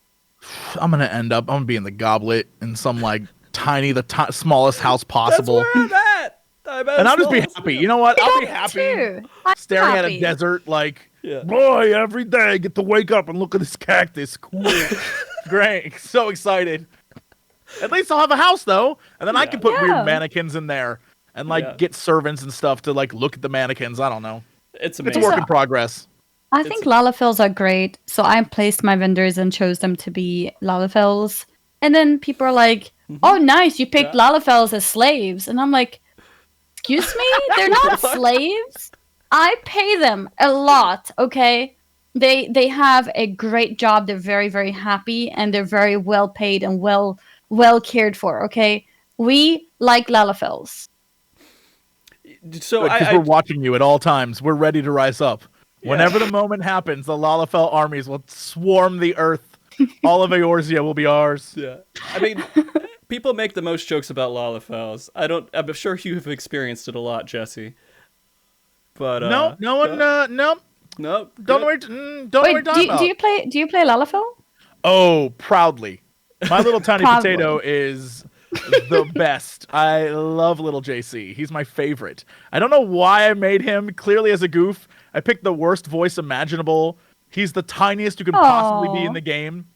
I'm gonna be in the goblet in some like the smallest house possible. That's where I'm at. And I'll just be happy. You know what? I'll be happy staring at a desert like, boy, every day I get to wake up and look at this cactus. Cool. Great. So excited. At least I'll have a house though. And then I can put weird mannequins in there and like get servants and stuff to like look at the mannequins. I don't know. It's amazing. It's a work in progress. I think Lalafels are great. So I placed my vendors and chose them to be Lalafels. And then people are like, oh, nice, you picked Lalafels as slaves. And I'm like, excuse me? They're not slaves. I pay them a lot, okay? They have a great job. They're very, very happy, and they're very well paid and well cared for, okay? We like Lalafels. So we're watching you at all times. We're ready to rise up. Whenever the moment happens, the Lalafell armies will swarm the earth. All of Eorzea will be ours. Yeah. I mean, people make the most jokes about Lalafels. I'm sure you've experienced it a lot, Jesse. But Nope. Nope. Don't worry. Don't worry. Do you play Lalafell? Oh, proudly. My little tiny potato is the best. I love little JC. He's my favorite. I don't know why I made him. Clearly, as a goof, I picked the worst voice imaginable. He's the tiniest you could possibly be in the game.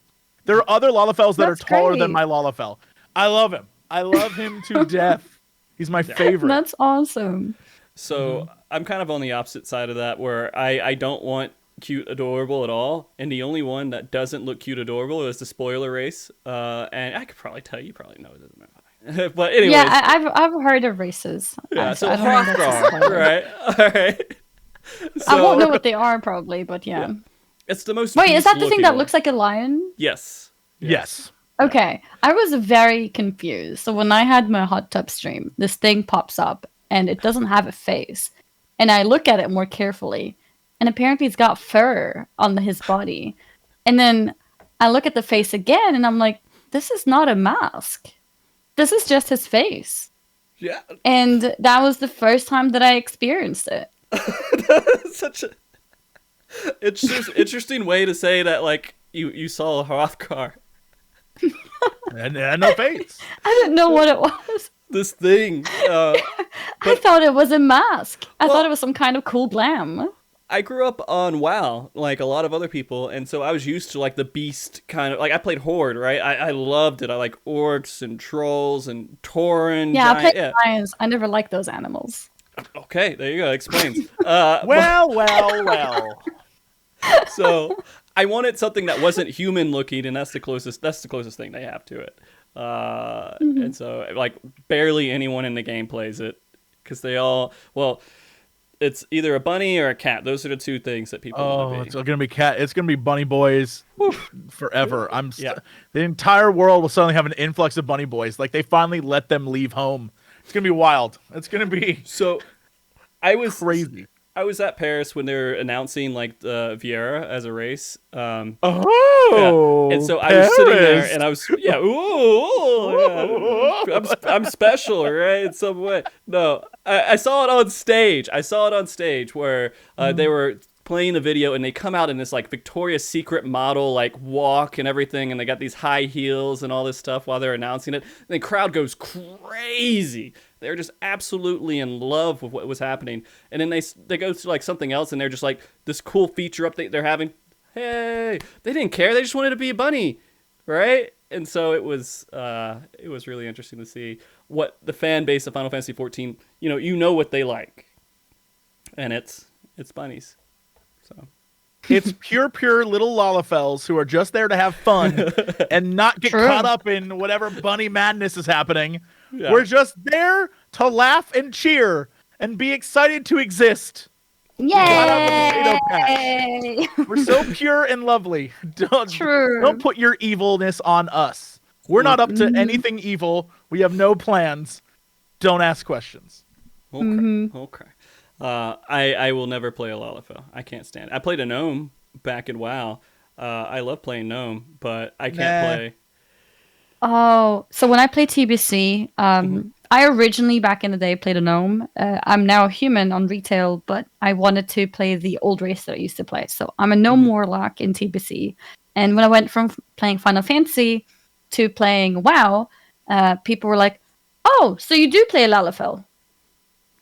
There are other Lalafels that are taller than my Lalafell. I love him. I love him to death. He's my favorite. That's awesome. So I'm kind of on the opposite side of that, where I don't want cute adorable at all, and the only one that doesn't look cute adorable is the spoiler race. And I could probably tell you probably know it doesn't matter. But anyways, I've heard of races. Yeah, so Hrothgar, right? All right. I won't know what they are probably, but yeah. It's the most. Wait, is that the thing that looks like a lion? Yes. Okay, I was very confused. So when I had my hot tub stream, this thing pops up and it doesn't have a face, and I look at it more carefully, and apparently it's got fur on his body. And then I look at the face again, and I'm like, this is not a mask. This is just his face. Yeah. And that was the first time that I experienced it. Such a interesting way to say that, like, you saw a Hrothgar. And it had no face. I didn't know what it was. This thing. I thought it was a mask. I thought it was some kind of cool glam. I grew up on WoW, like a lot of other people, and so I was used to, like, the beast kind of, like, I played Horde, right? I loved it. I like orcs and trolls and Tauren. Yeah, I played lions. I never liked those animals. Okay, there you go. Explains. Well. So I wanted something that wasn't human looking, and that's the closest thing they have to it. And so, like, barely anyone in the game plays it, because they all, well, it's either a bunny or a cat. Those are the two things that people want to be. It's gonna be cat. It's gonna be bunny boys forever. The entire world will suddenly have an influx of bunny boys. Like, they finally let them leave home. It's gonna be wild. It's gonna be so. I was crazy. I was at Paris when they were announcing, like, Vieira as a race. Oh, yeah. And so I was sitting there, and I was, I'm special, right? In some way. No, I saw it on stage. Where they were playing the video, and they come out in this, like, Victoria's Secret model, like, walk and everything, and they got these high heels and all this stuff while they're announcing it. And the crowd goes crazy. They're just absolutely in love with what was happening. And then they go to, like, something else, and they're just like, this cool feature update they're having. Hey, they didn't care. They just wanted to be a bunny, right? And so it was really interesting to see what the fan base of Final Fantasy XIV, you know what they like, and it's bunnies. So it's pure little Lalafels who are just there to have fun and not get caught up in whatever bunny madness is happening. Yeah. We're just there to laugh and cheer and be excited to exist. Yay! We're so pure and lovely. Don't put your evilness on us. We're not up to anything evil. We have no plans. Don't ask questions. Okay. I will never play a Lalafell. I can't stand it. I played a gnome back in WoW. I love playing gnome, but I can't play. Oh, so when I play TBC, I originally back in the day played a gnome. I'm now a human on retail, but I wanted to play the old race that I used to play. So I'm a gnome warlock in TBC. And when I went from playing Final Fantasy to playing WoW, people were like, "Oh, so you do play Lalafell?"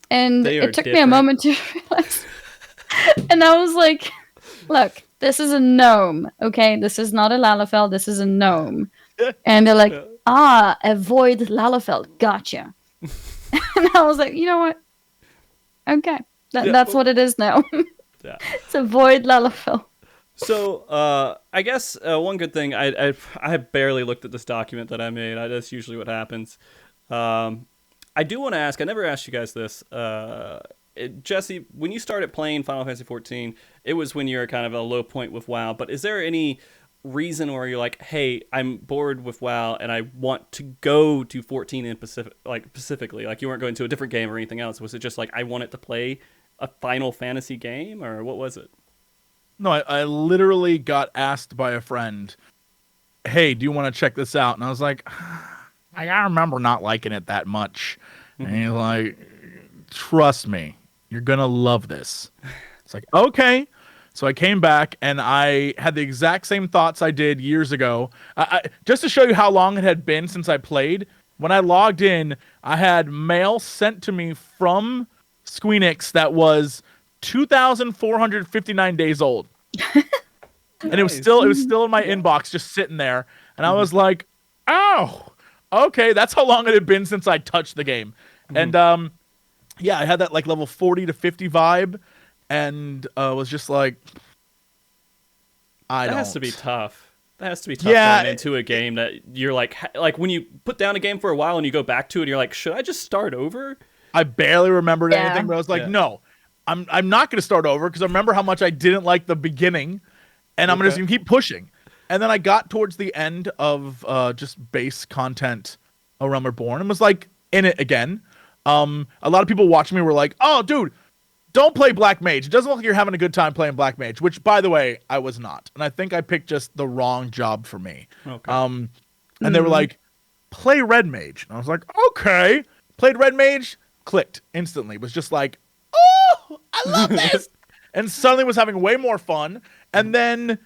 And it took me a moment to realize. And I was like, "Look, this is a gnome, okay? This is not a Lalafell. This is a gnome." And they're like, avoid Lalafell. Gotcha. And I was like, you know what? Okay. That's what it is now. It's avoid Lalafell. So, I guess one good thing, I barely looked at this document that I made. That's usually what happens. I do want to ask, I never asked you guys this. Jesse, when you started playing Final Fantasy XIV, it was when you were kind of at a low point with WoW, but is there any reason where you're like, hey, I'm bored with WoW and I want to go to 14 in specifically, like you weren't going to a different game or anything else? Was it just like, I wanted to play a Final Fantasy game, or what was it? No, I literally got asked by a friend, hey, do you want to check this out? And I was like, I remember not liking it that much. And he's like, trust me, you're gonna love this. It's like, okay. So I came back and I had the exact same thoughts I did years ago. Just to show you how long it had been since I played, when I logged in, I had mail sent to me from Squeenix that was 2,459 days old. And it was still in my inbox, just sitting there. And I was like, oh, okay, that's how long it had been since I touched the game. And I had that like level 40 to 50 vibe. And was just like, That has to be tough. That has to be tough going into a game that you're like when you put down a game for a while and you go back to it, and you're like, should I just start over? I barely remembered anything, but I was like, no, I'm not going to start over because I remember how much I didn't like the beginning, and I'm just going to keep pushing. And then I got towards the end of just base content, A Realm Reborn, and was like in it again. A lot of people watching me were like, oh, dude, don't play Black Mage. It doesn't look like you're having a good time playing Black Mage, which, by the way, I was not. And I think I picked just the wrong job for me. Okay. And they were like, play Red Mage. And I was like, okay. Played Red Mage, clicked instantly. Was just like, oh, I love this. And suddenly was having way more fun. And then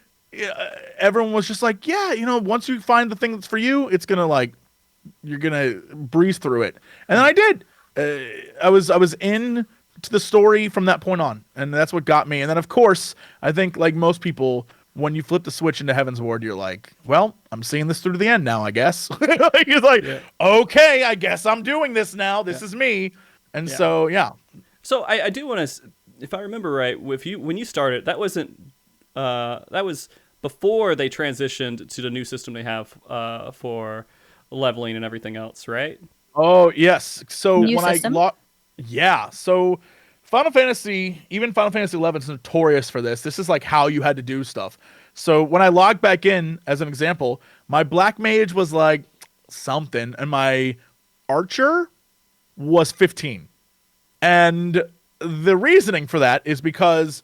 everyone was just like, yeah, once you find the thing that's for you, it's going to you're going to breeze through it. And then I did. I was in to the story from that point on, and that's what got me. And then, of course, I think like most people, when you flip the switch into Heaven's Ward, you're like, well, I'm seeing this through to the end now, I guess. You're like, okay, I guess I'm doing this now. This is me. And so, yeah. So I do want to, if I remember right, when you started, that was before they transitioned to the new system they have for leveling and everything else, right? Oh, yes. So new when system? So Final Fantasy, even Final Fantasy XI is notorious for this. This is like how you had to do stuff. So when I logged back in, as an example, my Black Mage was like something, and my Archer was 15. And the reasoning for that is because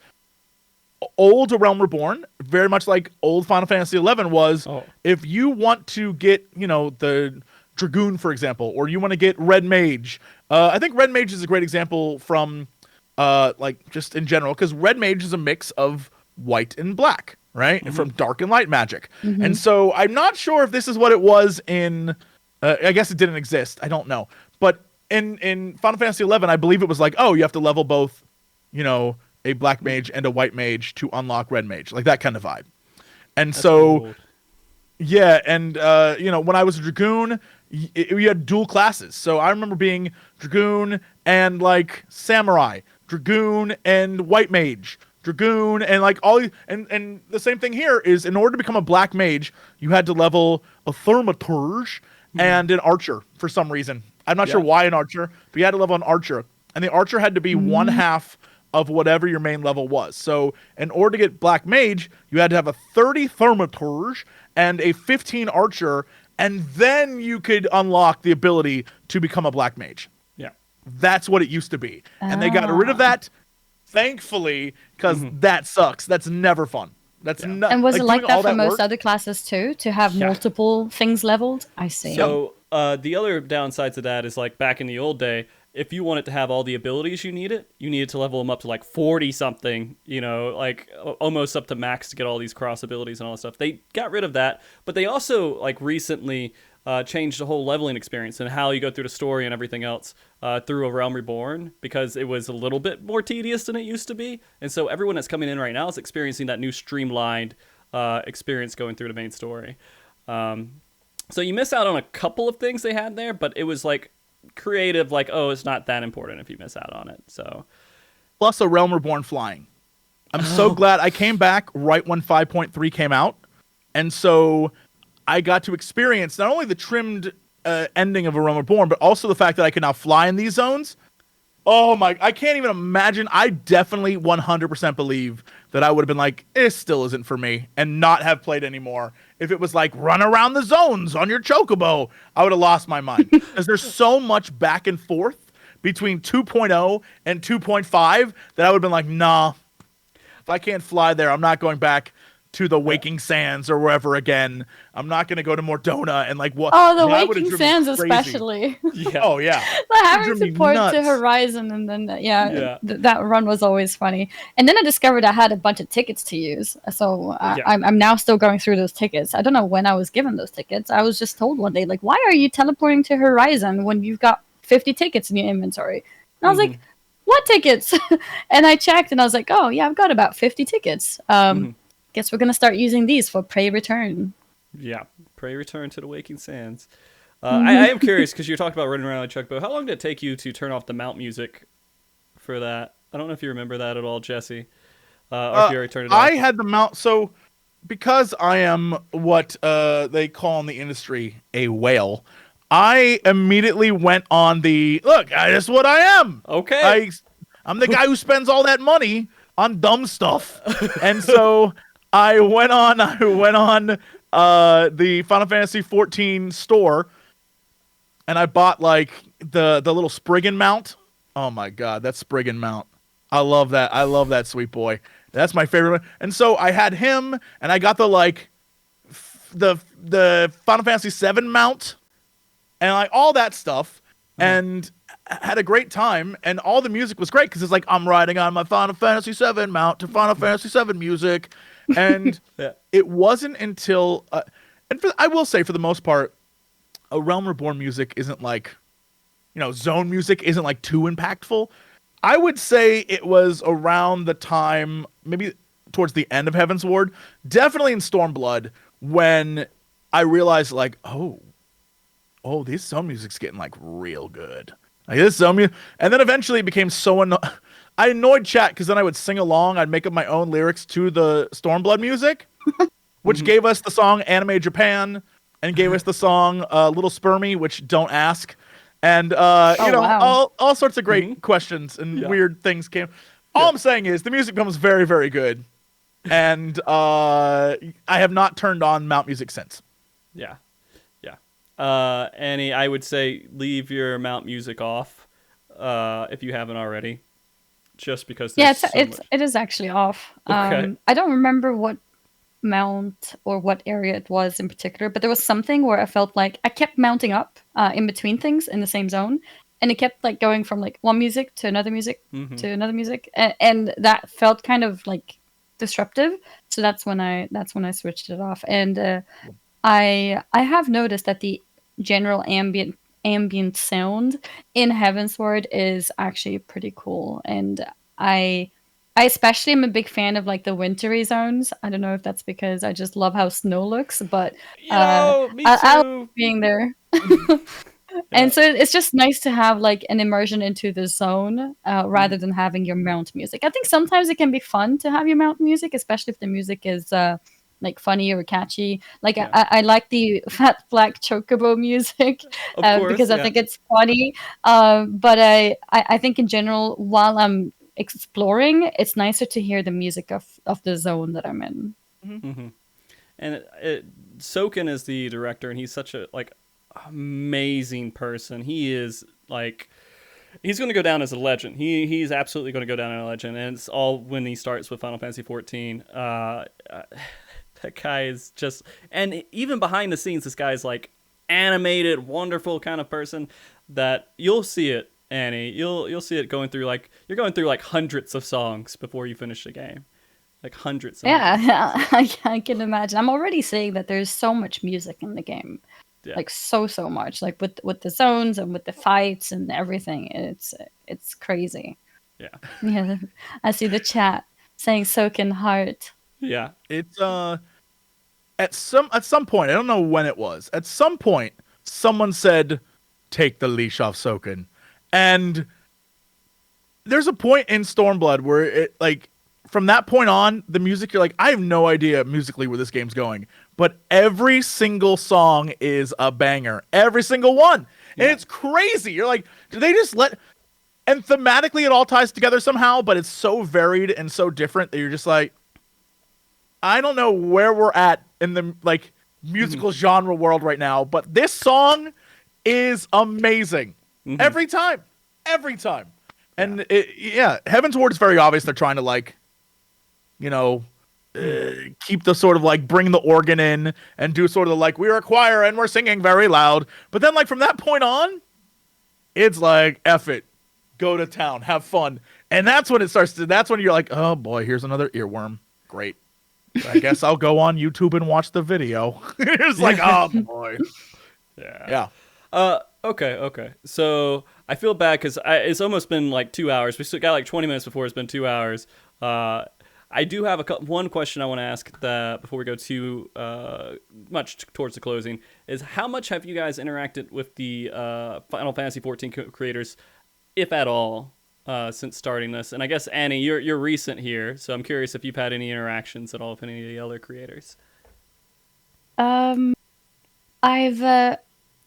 old Realm Reborn, very much like old Final Fantasy XI, was if you want to get, the Dragoon, for example, or you want to get Red Mage. I think Red Mage is a great example from, just in general, because Red Mage is a mix of white and black, right? Mm-hmm. From dark and light magic. Mm-hmm. And so I'm not sure if this is what it was in, I guess it didn't exist. I don't know. But in Final Fantasy XI, I believe it was like, you have to level both, a black mage and a white mage to unlock Red Mage, like that kind of vibe. And that's so cool. Yeah, and when I was a Dragoon, you had dual classes. So I remember being Dragoon and like Samurai, Dragoon and White Mage, Dragoon and like all. And the same thing here is, in order to become a Black Mage, you had to level a Thaumaturge and an Archer for some reason. I'm not sure why an Archer, but you had to level an Archer, and the Archer had to be one half of whatever your main level was. So in order to get Black Mage, you had to have a 30 Thaumaturge and a 15 Archer, and then you could unlock the ability to become a Black Mage. Yeah. That's what it used to be. And they got rid of that, thankfully, because that sucks. That's never fun. That's not. And was it like that for most other classes too, to have multiple things leveled? I see. So the other downsides of that is, like, back in the old day, if you wanted to have all the abilities you needed to level them up to like 40 something, like almost up to max to get all these cross abilities and all that stuff. They got rid of that, but they also like recently changed the whole leveling experience and how you go through the story and everything else through A Realm Reborn, because it was a little bit more tedious than it used to be. And so everyone that's coming in right now is experiencing that new streamlined experience going through the main story. So you miss out on a couple of things they had there, but it was like creative, like, it's not that important if you miss out on it. So plus a Realm Reborn flying. I'm so glad I came back right when 5.3 came out, and so I got to experience not only the trimmed ending of A Realm Reborn, but also the fact that I can now fly in these zones. Oh my, I can't even imagine. I definitely 100% believe that I would have been like, it still isn't for me, and not have played anymore. If it was like, run around the zones on your chocobo, I would have lost my mind. Because there's so much back and forth between 2.0 and 2.5 that I would have been like, nah, if I can't fly there, I'm not going back to the Waking Sands or wherever again. I'm not going to go to Mordona and like what. Oh, the Waking Sands especially. Yeah. Oh, yeah. Like having support to Horizon, and then that run was always funny. And then I discovered I had a bunch of tickets to use. So I'm now still going through those tickets. I don't know when I was given those tickets. I was just told one day, like, why are you teleporting to Horizon when you've got 50 tickets in your inventory? And I was like, what tickets? And I checked and I was like, oh, yeah, I've got about 50 tickets. Guess we're going to start using these for Prey Return. Yeah, Prey Return to the Waking Sands. I am curious, because you're talking about running around like Chuckbo. How long did it take you to turn off the mount music for that? I don't know if you remember that at all, Jesse. Or if you already turned it off. I had the mount, so because I am what they call in the industry a whale, I immediately went on the, look, that's what I am. Okay. I'm the guy who spends all that money on dumb stuff. And so I went on the Final Fantasy XIV store, and I bought like the little Spriggan mount. Oh my god, that Spriggan mount. I love that. I love that, Sweet Boy. That's my favorite one. And so I had him, and I got the the Final Fantasy VII mount, and like all that stuff, and had a great time. And all the music was great because it's like I'm riding on my Final Fantasy VII mount to Final Fantasy VII music, and it wasn't until I will say for the most part, a Realm Reborn music isn't like, Zone music isn't like too impactful. I would say it was around the time, maybe towards the end of Heaven's Ward, definitely in Stormblood, when I realized like, oh, this Zone music's getting like real good. Like this Zone music, and then eventually it became so I annoyed chat because then I would sing along. I'd make up my own lyrics to the Stormblood music, which gave us the song Anime Japan and gave us the song Little Spermy, which don't ask. And, wow. all sorts of great questions and weird things came. All I'm saying is the music becomes very, very good. And I have not turned on mount music since. Yeah. Annie, I would say leave your mount music off if you haven't already. Just because it is actually off. Okay. I don't remember what mount or what area it was in particular, but there was something where I felt like I kept mounting up in between things in the same zone, and it kept like going from like one music to another music to another music, and that felt kind of like disruptive. So that's when I switched it off. And I have noticed that the general ambient sound in Heavensward is actually pretty cool, and I especially am a big fan of like the wintry zones. I don't know if that's because I just love how snow looks, but me too. I love being there. And so it's just nice to have like an immersion into the zone rather than having your mount music. I think sometimes it can be fun to have your mount music, especially if the music is like funny or catchy. Like I like the Fat Black Chocobo music because I think it's funny. But I think in general, while I'm exploring, it's nicer to hear the music of the zone that I'm in. And Soken is the director, and he's such a like amazing person. He is like, he's going to go down as a legend. He's absolutely going to go down as a legend, and it's all when he starts with Final Fantasy XIV. That guy is just, and even behind the scenes, this guy's like animated, wonderful kind of person that you'll see it. Annie, you'll see it going through like hundreds of songs before you finish the game, like hundreds. I can imagine. I'm already seeing that there's so much music in the game, like so much, like with the zones and with the fights and everything. It's crazy. Yeah. I see the chat saying "Soken Heart." Yeah, it's at some point, I don't know when it was. At some point, someone said, "Take the leash off Soken." And there's a point in Stormblood where it like from that point on, the music, you're like, I have no idea musically where this game's going, but every single song is a banger, every single one, and it's crazy. You're like, do they just and thematically it all ties together somehow, but it's so varied and so different that you're just like, I don't know where we're at in the like musical genre world right now, but this song is amazing. Every time. And Heaven's Ward is very obvious. They're trying to like, keep the sort of like bring the organ in and do sort of like, we're a choir and we're singing very loud. But then like from that point on, it's like, F it, go to town, have fun. And that's when that's when you're like, oh boy, here's another earworm. Great. I guess I'll go on YouTube and watch the video. It's like, oh boy. Yeah. Okay. So I feel bad because it's almost been like 2 hours. We still got like 20 minutes before it's been 2 hours. I do have one question I want to ask before we go too much towards the closing. Is how much have you guys interacted with the Final Fantasy XIV creators, if at all, since starting this? And I guess Annie, you're recent here, so I'm curious if you've had any interactions at all with any of the other creators.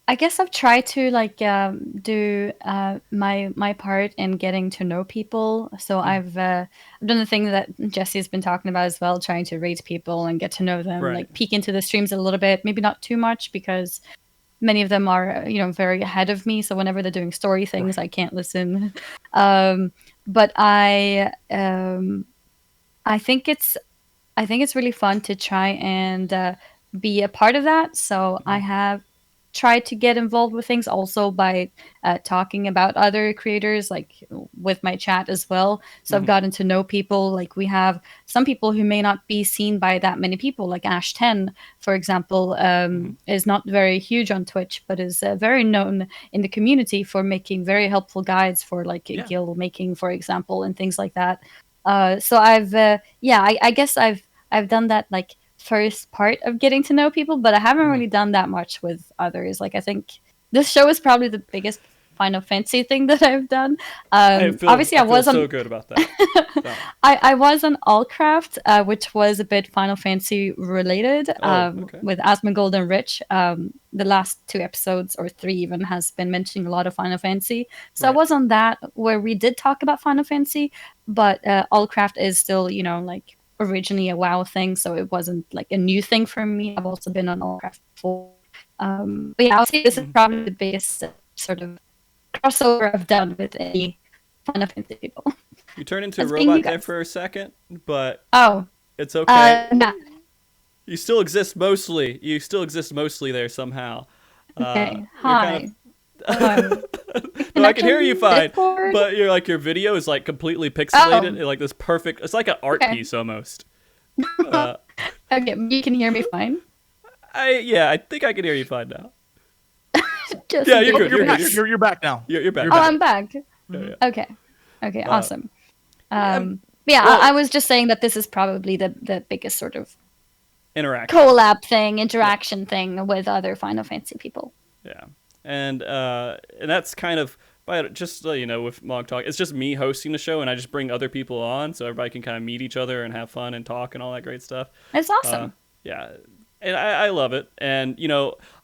I guess I've tried to like do my part in getting to know people. So I've done the thing that Jesse has been talking about as well, trying to rate people and get to know them, like peek into the streams a little bit, maybe not too much because many of them are very ahead of me. So whenever they're doing story things, I can't listen. but I think it's really fun to try and be a part of that. So I have tried to get involved with things also by talking about other creators, like with my chat as well. So I've gotten to know people. Like we have some people who may not be seen by that many people, like Ash10, for example, is not very huge on Twitch, but is very known in the community for making very helpful guides for like guild making, for example, and things like that. So I guess I've done that like first part of getting to know people, but I haven't really done that much with others. Like I think this show is probably the biggest Final Fantasy thing that I've done. Obviously, I was on so good about that. So. I was on Allcraft, which was a bit Final Fantasy related, with Asmongold and Rich. The last 2 episodes, or 3 even, has been mentioning a lot of Final Fantasy. So I was on that, where we did talk about Final Fantasy, but Allcraft is still, like originally a WoW thing, so it wasn't like a new thing for me. I've also been on Allcraft before. But yeah, I'll say this is probably the biggest sort of crossover I've done with any Final Fantasy people. You turned into a robot there for a second, but it's okay. Nah. You still exist mostly. You still exist mostly there somehow. Okay. Hi. No, I can hear you fine, but your video is like completely pixelated, like this perfect. It's like an art piece almost. Okay, you can hear me fine. I think I can hear you fine now. Yeah, you're good. You're back now. You're back. Oh, I'm back. Yeah. Okay, awesome. I was just saying that this is probably the biggest sort of collab thing, interaction thing with other Final Fantasy people. Yeah, and that's kind of just with MogTalk, it's just me hosting the show, and I just bring other people on so everybody can kind of meet each other and have fun and talk and all that great stuff. It's awesome. And I love it. And,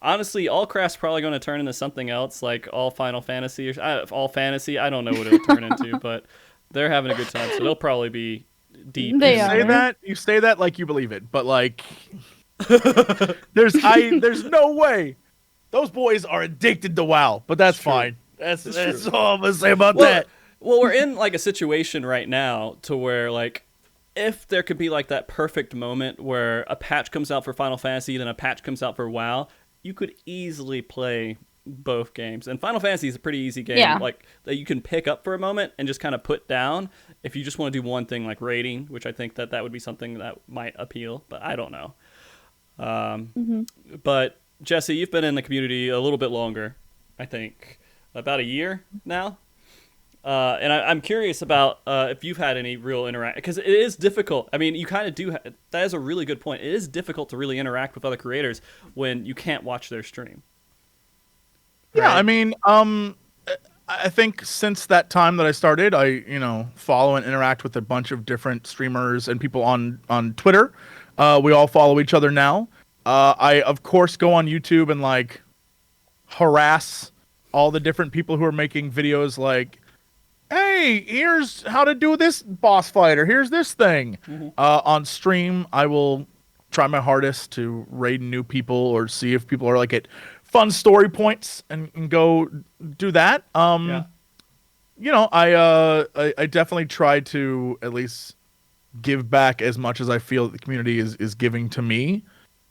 honestly, Allcraft's probably going to turn into something else, like All Final Fantasy or All Fantasy. I don't know what it'll turn into, but they're having a good time, so they'll probably be deep. You say that like you believe it, but like, there's no way. Those boys are addicted to WoW, but that's fine. That's all I'm gonna say about that. Well, we're in like a situation right now to where like, if there could be like that perfect moment where a patch comes out for Final Fantasy, then a patch comes out for WoW, you could easily play both games. And Final Fantasy is a pretty easy game, like that you can pick up for a moment and just kind of put down if you just want to do one thing like raiding, which I think that would be something that might appeal, but I don't know. But Jesse, you've been in the community a little bit longer, I think about a year now. And I'm curious about if you've had any real interaction, because it is difficult. I mean, you kind of do. That is a really good point. It is difficult to really interact with other creators when you can't watch their stream. Right? Yeah, I mean, I think since that time that I started, I follow and interact with a bunch of different streamers and people on Twitter. We all follow each other now. I of course go on YouTube and like harass all the different people who are making videos like, hey, here's how to do this boss fight, or here's this thing. On stream, I will try my hardest to raid new people or see if people are like at fun story points and go do that. I definitely try to at least give back as much as I feel that the community is giving to me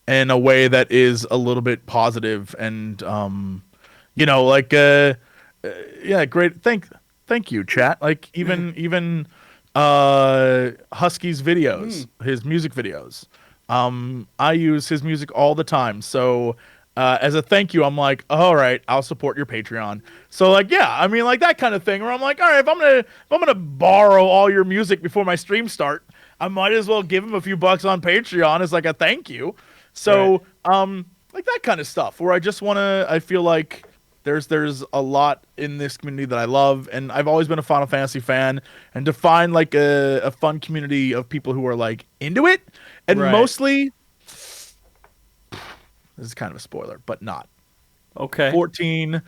in a way that is a little bit positive and great. Thank you, chat. Like even Husky's videos, his music videos. I use his music all the time. So as a thank you, I'm like, all right, I'll support your Patreon. So like, yeah, I mean like that kind of thing where I'm like, all right, if I'm gonna borrow all your music before my stream start, I might as well give him a few bucks on Patreon as like a thank you. So like that kind of stuff where I feel like there's a lot in this community that I love, and I've always been a Final Fantasy fan, and to find like a fun community of people who are like into it, and mostly, this is kind of a spoiler, but not. Okay. 14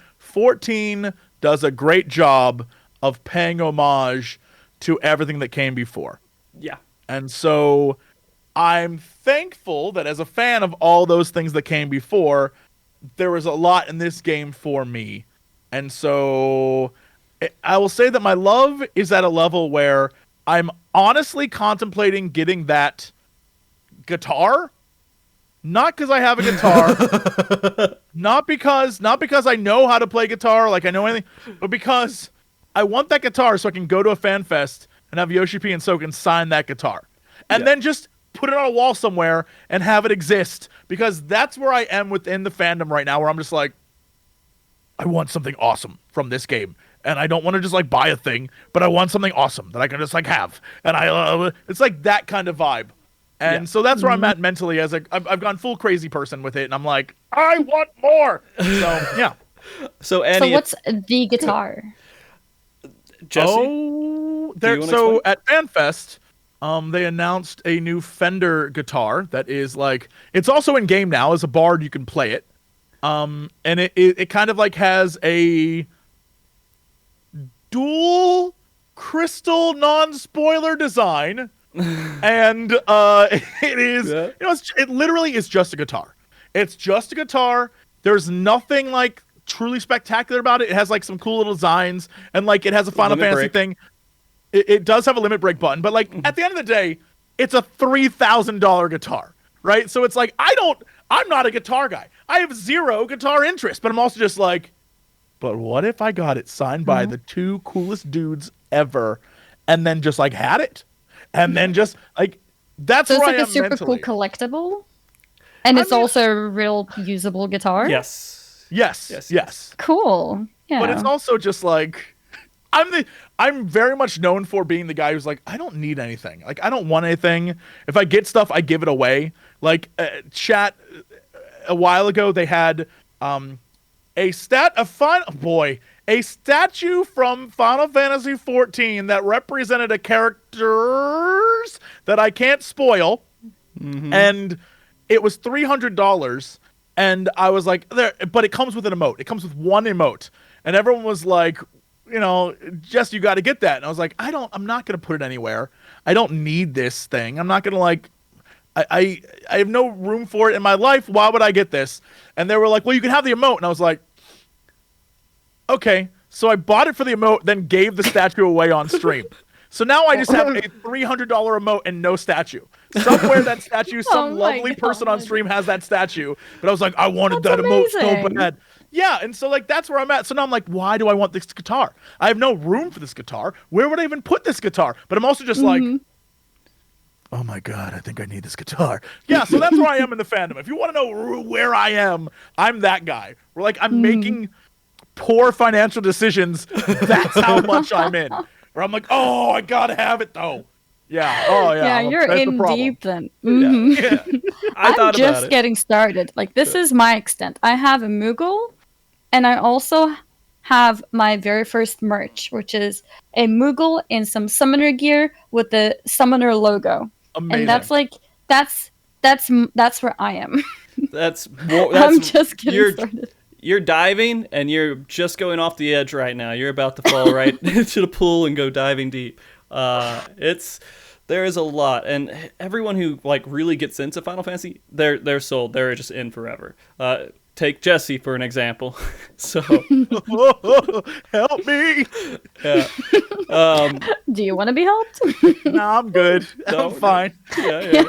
does a great job of paying homage to everything that came before. Yeah. And so I'm thankful that as a fan of all those things that came before, there was a lot in this game for me. And so I will say that my love is at a level where I'm honestly contemplating getting that guitar. Not because I have a guitar, not because I know how to play guitar, like I know anything, but because I want that guitar so I can go to a fan fest and have Yoshi P and Soken sign that guitar, and then just put it on a wall somewhere and have it exist, because that's where I am within the fandom right now, where I'm just like, I want something awesome from this game. And I don't want to just like buy a thing, but I want something awesome that I can just like have. And it's like that kind of vibe. And so that's where I'm at mentally, as I've gone full crazy person with it, and I'm like, I want more. So yeah. So Annie, so what's the guitar? Jesse? So at FanFest, they announced a new Fender guitar that is like, it's also in game now. As a bard, you can play it. And it kind of like has a dual crystal non-spoiler design. And it is, it literally is just a guitar. It's just a guitar. There's nothing like truly spectacular about it. It has like some cool little designs, and like it has a Final Fantasy thing. It does have a limit break button, but like at the end of the day, it's a $3,000 guitar, right? So it's like, I'm not a guitar guy. I have zero guitar interest, but I'm also just like, but what if I got it signed by the two coolest dudes ever, and then just like had it? And then just like, that's so where it's like I a am super mentally. cool collectible, and it's also a real usable guitar. Yes. Cool. Yeah. But it's also just like, I'm very much known for being the guy who's like, I don't need anything. Like, I don't want anything. If I get stuff, I give it away. Like, chat a while ago, they had a statue from Final Fantasy XIV that represented a characters that I can't spoil, and it was $300, and I was like, but it comes with an emote. It comes with one emote, and everyone was like, Jess, you got to get that. And I was like, I'm not gonna put it anywhere. I don't need this thing. I'm not gonna like. I have no room for it in my life. Why would I get this? And they were like, well, you can have the emote. And I was like, okay. So I bought it for the emote, then gave the statue away on stream. So now I just have a $300 emote and no statue. Somewhere that statue, some lovely person on stream has that statue. But I was like, I wanted that emote so bad. Yeah, and so like that's where I'm at. So now I'm like, why do I want this guitar? I have no room for this guitar. Where would I even put this guitar? But I'm also just like, oh my God, I think I need this guitar. Yeah, so that's where I am in the fandom. If you want to know where I am, I'm that guy. We're like, I'm making poor financial decisions. That's how much I'm in. Or I'm like, oh, I gotta have it though. Yeah. Oh yeah. Yeah, you're in deep then. Yeah. I'm just getting started. Like, this is my extent. I have a Moogle, and I also have my very first merch, which is a Moogle in some summoner gear with the summoner logo. Amazing. And that's like that's where I am. That's I'm just getting started. You're diving and you're just going off the edge right now. You're about to fall right into the pool and go diving deep. There is a lot, and everyone who like really gets into Final Fantasy, they're sold. They're just in forever. Take Jesse for an example. So help me. Yeah. Do you want to be helped? No, I'm good. I'm fine. Yeah.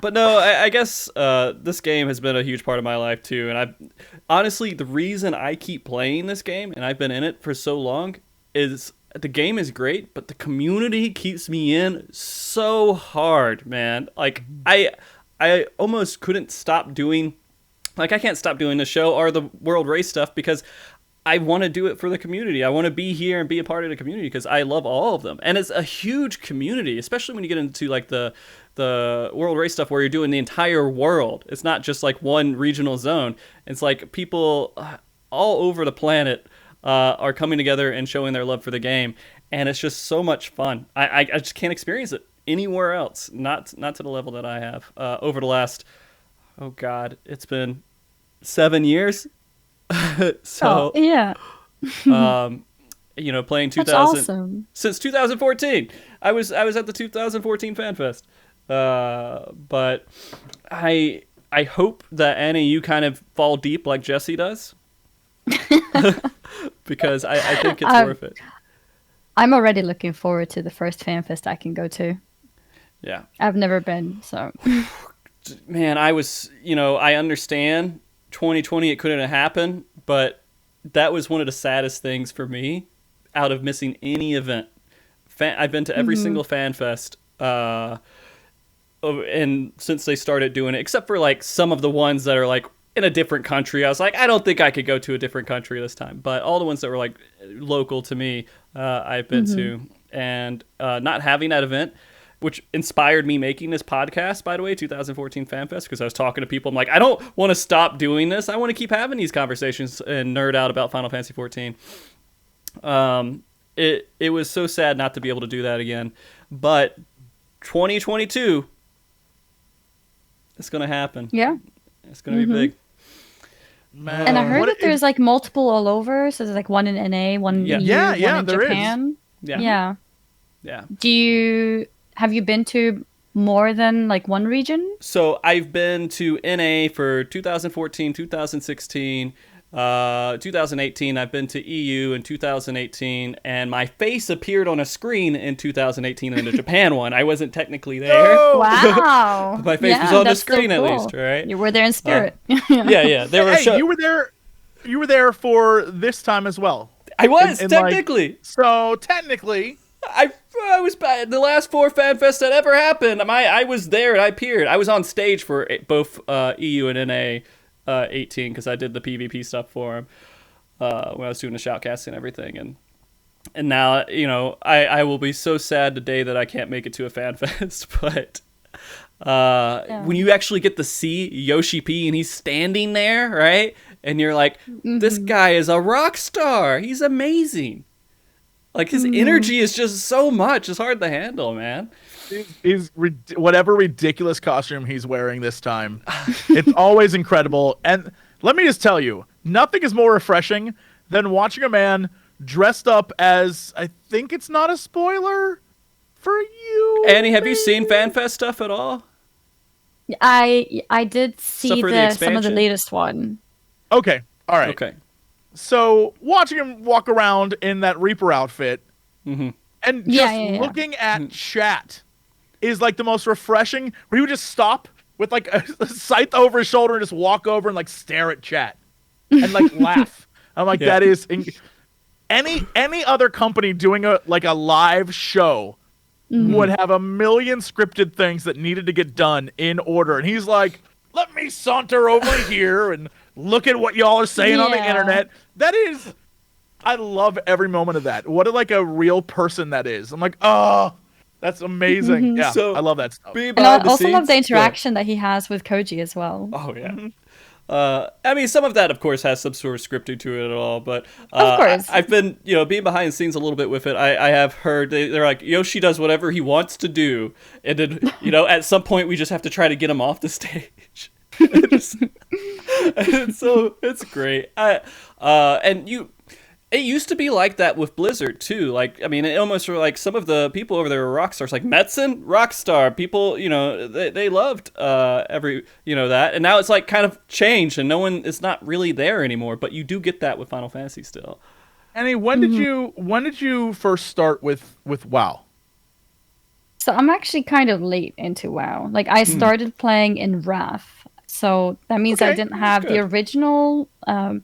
But no, I guess this game has been a huge part of my life too, and honestly, the reason I keep playing this game and I've been in it for so long is the game is great, but the community keeps me in so hard, man. Like I almost couldn't stop doing. Like, I can't stop doing the show or the World Race stuff because I want to do it for the community. I want to be here and be a part of the community because I love all of them. And it's a huge community, especially when you get into, like, the World Race stuff where you're doing the entire world. It's not just, like, one regional zone. It's like people all over the planet are coming together and showing their love for the game. And it's just so much fun. I just can't experience it anywhere else, not to the level that I have over the last... Oh God, it's been 7 years. So yeah. Playing 2000 awesome. Since 2014. I was at the 2014 FanFest. But I hope that Annie, you kind of fall deep like Jesse does. because I think it's worth it. I'm already looking forward to the first FanFest I can go to. Yeah. I've never been, so. Man, I was, I understand 2020 it couldn't have happened, but that was one of the saddest things for me out of missing any event. I've been to every single FanFest, and since they started doing it, except for like some of the ones that are like in a different country, I was like, I don't think I could go to a different country this time. But all the ones that were like local to me, I've been to, and not having that event, which inspired me making this podcast, by the way, 2014 FanFest, because I was talking to people. I'm like, I don't want to stop doing this. I want to keep having these conversations and nerd out about Final Fantasy 14. It was so sad not to be able to do that again. But 2022, it's going to happen. Yeah. It's going to be big. Man, and I heard that there's like multiple all over. So there's like one in NA, one in EU, one in Japan. Yeah. Have you been to more than like one region? So I've been to NA for 2014, 2016, 2018. I've been to EU in 2018, and my face appeared on a screen in 2018 in the Japan one. I wasn't technically there. Oh! Wow. My face was on the screen so cool. At least, right? You were there in spirit. Yeah. You were there. You were there for this time as well. I was technically. So technically, I was the last 4 FanFests that ever happened. I was there and I appeared. I was on stage for both EU and NA 18 because I did the PvP stuff for him when I was doing the shoutcast and everything. And now I will be so sad the day that I can't make it to a FanFest. But when you actually get to see Yoshi P and he's standing there, right, and you're like, this guy is a rock star. He's amazing. Like, his energy is just so much. It's hard to handle, man. He's whatever ridiculous costume he's wearing this time. It's always incredible. And let me just tell you, nothing is more refreshing than watching a man dressed up as, I think it's not a spoiler for you. Annie, have you seen FanFest stuff at all? I did see some of the latest one. Okay. All right. Okay. So watching him walk around in that Reaper outfit and just looking at chat is like the most refreshing, where he would just stop with like a scythe over his shoulder and just walk over and like stare at chat and like laugh. I'm like, that is any other company doing a live show would have a million scripted things that needed to get done in order. And he's like, let me saunter over here and look at what y'all are saying on the internet. That is, I love every moment of that. What a real person that is. I'm like, oh, that's amazing. Yeah, so, I love that stuff. And I also love the interaction that he has with Koji as well. Oh, yeah. I mean, some of that, of course, has some sort of scripting to it at all, but of course. I've been, being behind the scenes a little bit with it. I have heard they're like, Yoshi does whatever he wants to do, and then, at some point we just have to try to get him off the stage. So it's great. It used to be like that with Blizzard too. Like, I mean, it almost were like some of the people over there were rock stars, like Metzen, rock star. People, they loved that, and now it's like kind of changed, and no one is not really there anymore. But you do get that with Final Fantasy still. Annie, when did you first start with WoW? So I'm actually kind of late into WoW. Like, I started playing in Wrath. So that means I didn't have the original,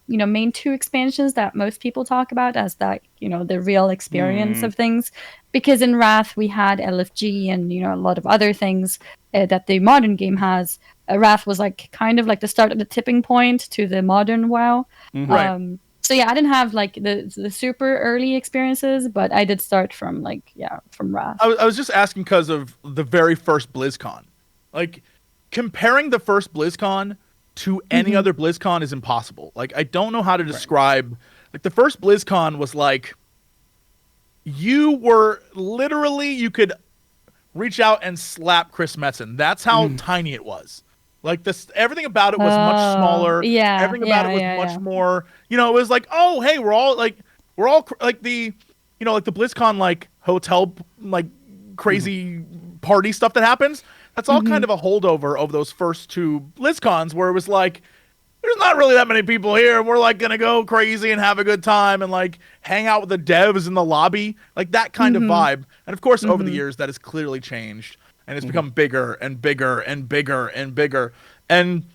main 2 expansions that most people talk about as that, the real experience of things. Because in Wrath, we had LFG and, a lot of other things that the modern game has. Wrath was like kind of like the start of the tipping point to the modern WoW. Right. So yeah, I didn't have like the super early experiences, but I did start from Wrath. I was just asking because of the very first BlizzCon. Like, comparing the first BlizzCon to any other BlizzCon is impossible. Like, I don't know how to describe. Like, the first BlizzCon was like, you could reach out and slap Chris Metzen. That's how tiny it was. Like, everything about it was much smaller. Yeah. Everything about it was much more. It was like, oh, hey, we're all like the BlizzCon like hotel like crazy party stuff that happens. That's all kind of a holdover of those first 2 BlizzCons, where it was like, there's not really that many people here. We're like gonna go crazy and have a good time and like hang out with the devs in the lobby, like that kind of vibe. And of course, over the years, that has clearly changed, and it's become bigger and bigger and bigger and bigger. And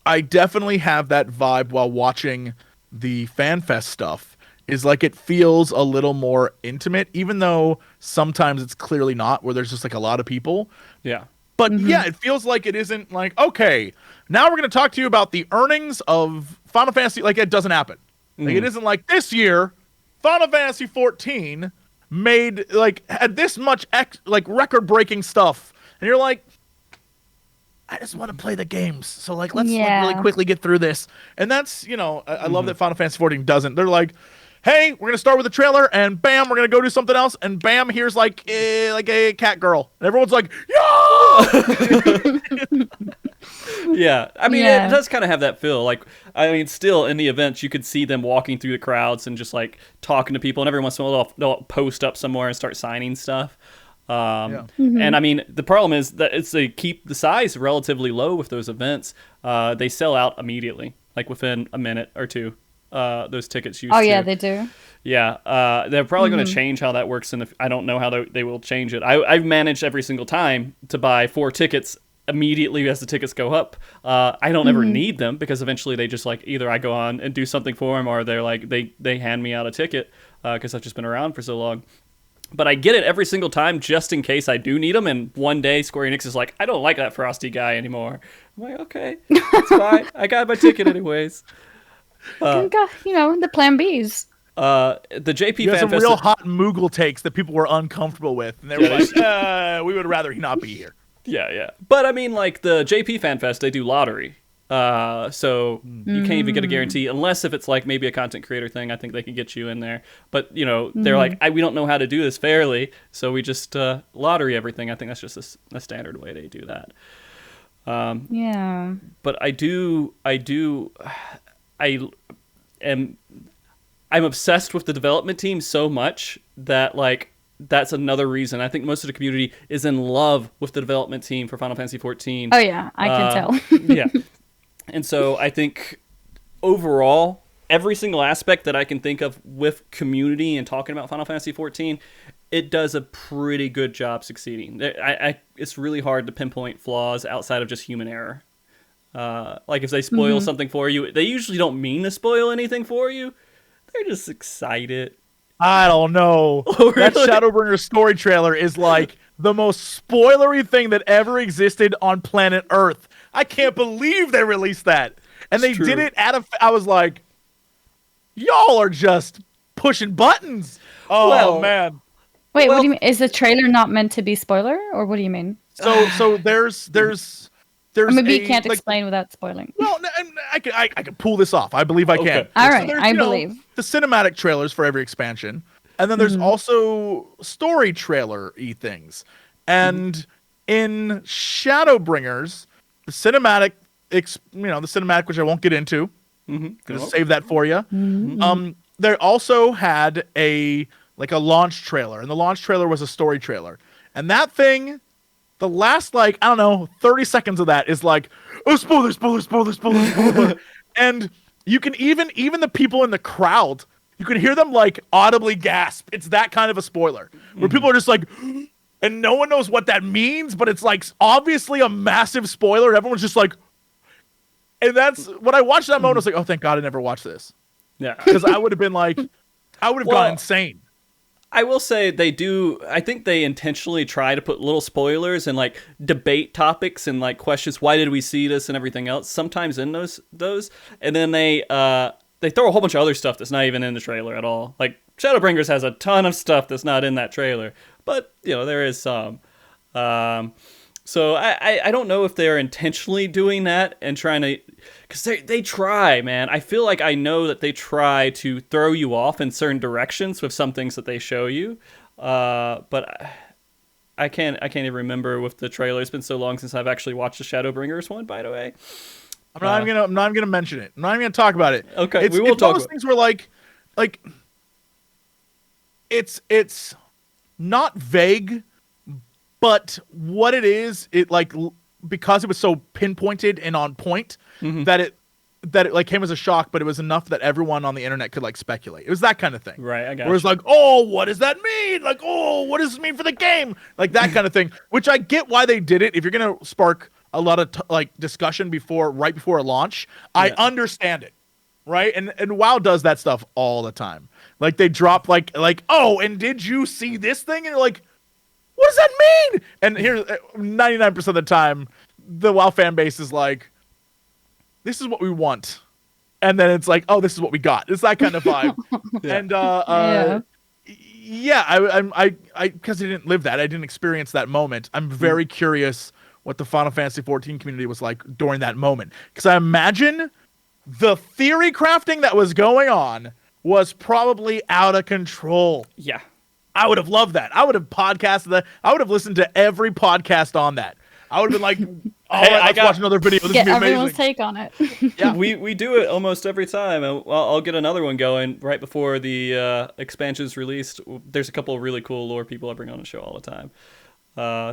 I definitely have that vibe while watching the FanFest stuff. Is like it feels a little more intimate, even though sometimes it's clearly not, where there's just like a lot of people. Yeah. But yeah, it feels like it isn't like, okay, now we're going to talk to you about the earnings of Final Fantasy. Like, it doesn't happen. Like, it isn't like this year, Final Fantasy 14 made, like, had this much, like, record-breaking stuff. And you're like, I just want to play the games. So, like, let's like, really quickly get through this. And that's, you know, I love that Final Fantasy 14 doesn't. They're like, hey, we're going to start with a trailer, and bam, we're going to go do something else, and bam, here's like a cat girl. And everyone's like, yeah! Yeah, I mean, it does kind of have that feel. Like, I mean, still in the events, you could see them walking through the crowds and just like talking to people, and every once in a while they'll post up somewhere and start signing stuff. And I mean, the problem is that they keep the size relatively low with those events. They sell out immediately, like within a minute or two. Those tickets used to. Oh yeah, they do. Yeah, they're probably going to change how that works, and I don't know how they will change it. I've managed every single time to buy 4 tickets immediately as the tickets go up. I don't ever need them because eventually they just like either I go on and do something for them, or they're like they hand me out a ticket because I've just been around for so long. But I get it every single time just in case I do need them. And one day Square Enix is like, I don't like that Frosty guy anymore. I'm like, okay, that's fine. I got my ticket anyways. You know, the plan Bs. The JP you had some FanFest real hot Moogle takes that people were uncomfortable with, and they were like, we would rather he not be here. Yeah. But I mean, like the JP FanFest, they do lottery. So you can't even get a guarantee unless if it's like maybe a content creator thing. I think they can get you in there. But, you know, they're like, we don't know how to do this fairly, so we just lottery everything. I think that's just a standard way they do that. Yeah. But I'm obsessed with the development team so much that like that's another reason. I think most of the community is in love with the development team for Final Fantasy 14. Oh yeah, I can tell. Yeah. And so I think overall, every single aspect that I can think of with community and talking about Final Fantasy 14, it does a pretty good job succeeding. It's really hard to pinpoint flaws outside of just human error. Like if they spoil something for you, they usually don't mean to spoil anything for you. They're just excited. I don't know. Oh, really? That Shadowbringer story trailer is like the most spoilery thing that ever existed on planet Earth. I can't believe they released that. And they did it I was like, y'all are just pushing buttons. Oh, man. Wait, what do you mean? Is the trailer not meant to be spoiler, or what do you mean? So there's or maybe you can't explain without spoiling. Well, I can pull this off. I believe I can. Okay. All right, So I believe. The cinematic trailers for every expansion, and then there's also story trailer-y things. And in Shadowbringers, the cinematic, the cinematic, which I won't get into, gonna save that for you. They also had a launch trailer, and the launch trailer was a story trailer, and that thing. The last, 30 seconds of that is like, oh, spoiler. And you can even the people in the crowd, you can hear them, audibly gasp. It's that kind of a spoiler. Where people are just like, and no one knows what that means, but it's, obviously a massive spoiler, and everyone's just like... And that's... When I watched that moment, I was like, oh, thank God I never watched this. Yeah. Because I would have been like... I would have gone insane. I will say they do. I think they intentionally try to put little spoilers and debate topics and questions. Why did we see this and everything else? Sometimes in those, and then they throw a whole bunch of other stuff that's not even in the trailer at all. Like Shadowbringers has a ton of stuff that's not in that trailer, but there is some. So I don't know if they're intentionally doing that and trying to, because they try, man. I feel like I know that they try to throw you off in certain directions with some things that they show you. But I can't even remember with the trailer. It's been so long since I've actually watched the Shadowbringers one, by the way. I'm not gonna mention it. I'm not even gonna talk about it. Okay, we will talk. It's one of those things where it's not vague. But what it is, because it was so pinpointed and on point, that that it like came as a shock, but it was enough that everyone on the internet could like speculate. It was that kind of thing. Right, I got Where it's like, oh, what does that mean? Like, oh, what does this mean for the game? Like that kind of thing, which I get why they did it. If you're going to spark a lot of like discussion right before a launch, I understand it. Right. And WoW does that stuff all the time. Like they drop like, oh, and did you see this thing? And you're like, what does that mean? And here, 99% of the time, the WoW fan base is like, this is what we want. And then it's like, oh, this is what we got. It's that kind of vibe. And I because I didn't live that, I didn't experience that moment. I'm very curious what the Final Fantasy 14 community was like during that moment. Because I imagine the theory crafting that was going on was probably out of control. Yeah. I would have loved that. I would have podcasted that. I would have listened to every podcast on that. I would have been like, all right, let's watch another video. This get would be everyone's amazing. take on it. Yeah, we do it almost every time. I'll get another one going right before the expansion's released. There's a couple of really cool lore people I bring on the show all the time.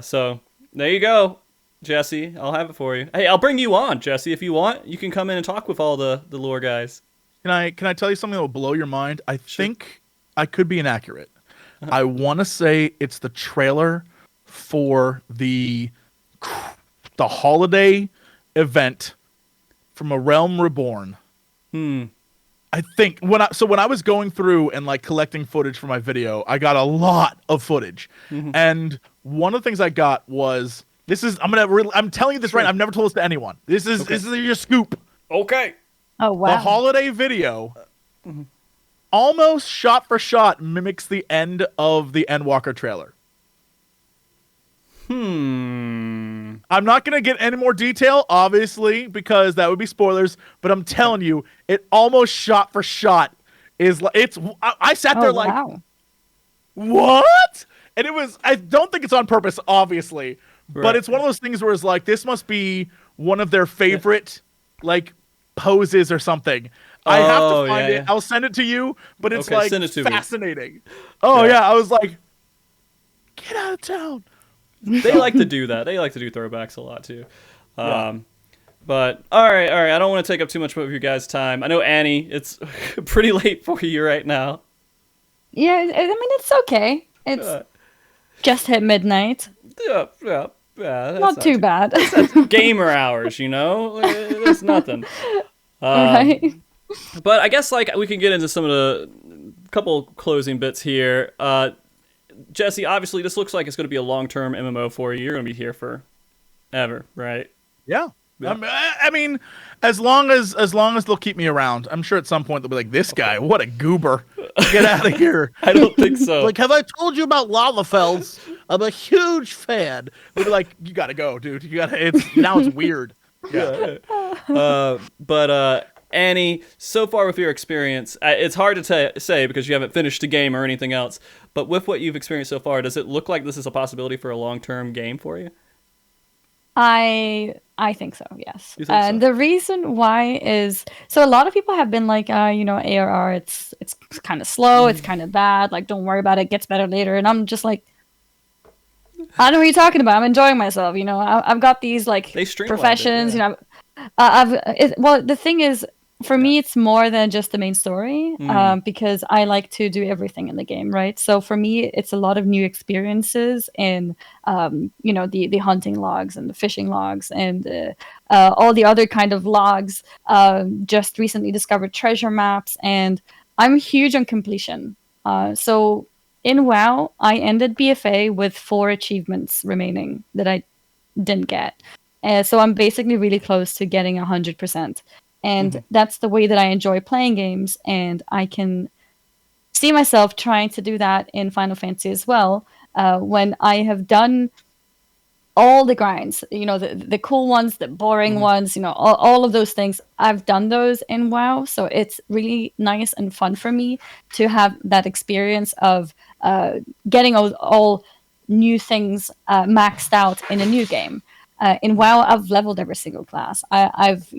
So there you go, Jesse. I'll have it for you. Hey, I'll bring you on, Jesse, if you want. You can come in and talk with all the lore guys. Can I tell you something that will blow your mind? I think I could be inaccurate. I want to say it's the trailer for the holiday event from A Realm Reborn. I think when I was going through and like collecting footage for my video, I got a lot of footage. And one of the things I got was I'm telling you this right now, I've never told this to anyone. This is your scoop. Okay. Oh wow. The holiday video almost shot for shot mimics the end of the Endwalker trailer. I'm not going to get any more detail, obviously, because that would be spoilers, but I'm telling you, it almost shot for shot is like, I sat there like, what? And it was, I don't think it's on purpose, obviously, but it's one of those things where it's like, this must be one of their favorite, like, poses or something. I have to find it. I'll send it to you, but it's like fascinating. Me. Oh yeah, I was like, get out of town. They like to do that. They like to do throwbacks a lot too. But all right. I don't want to take up too much of your guys' time. I know Annie, it's pretty late for you right now. Yeah, I mean it's okay. It's just hit midnight. Yeah. Not too bad. That's gamer hours, you know. That's nothing. Right. But I guess like we can get into some of the couple closing bits here. Jesse, obviously this looks like it's going to be a long-term MMO for you. You're going to be here for ever, right? Yeah. I mean, as long as they'll keep me around, I'm sure at some point they'll be like, this guy, what a goober. Get out of here. I don't think so. Like, have I told you about Lalafells? I'm a huge fan. They'll be like, you got to go, dude. Now it's weird. Yeah. But Annie, so far with your experience, it's hard to say because you haven't finished a game or anything else, but with what you've experienced so far, does it look like this is a possibility for a long-term game for you? I think so, yes. You think so? The reason why is, so a lot of people have been like, ARR, it's kind of slow, it's kind of bad, like, don't worry about it, gets better later, and I'm just like, I don't know what you're talking about, I'm enjoying myself, I've got these, like, professions, the thing is, for me, it's more than just the main story, because I like to do everything in the game, right? So for me, it's a lot of new experiences in, the hunting logs and the fishing logs and all the other kind of logs, just recently discovered treasure maps, and I'm huge on completion. So in WoW, I ended BFA with 4 achievements remaining that I didn't get. So I'm basically really close to getting 100%. And that's the way that I enjoy playing games, and I can see myself trying to do that in Final Fantasy as well, when I have done all the grinds, the cool ones, the boring ones, all of those things. I've done those in WoW, so it's really nice and fun for me to have that experience of getting all new things maxed out in a new game. In WoW, I've leveled every single class. I've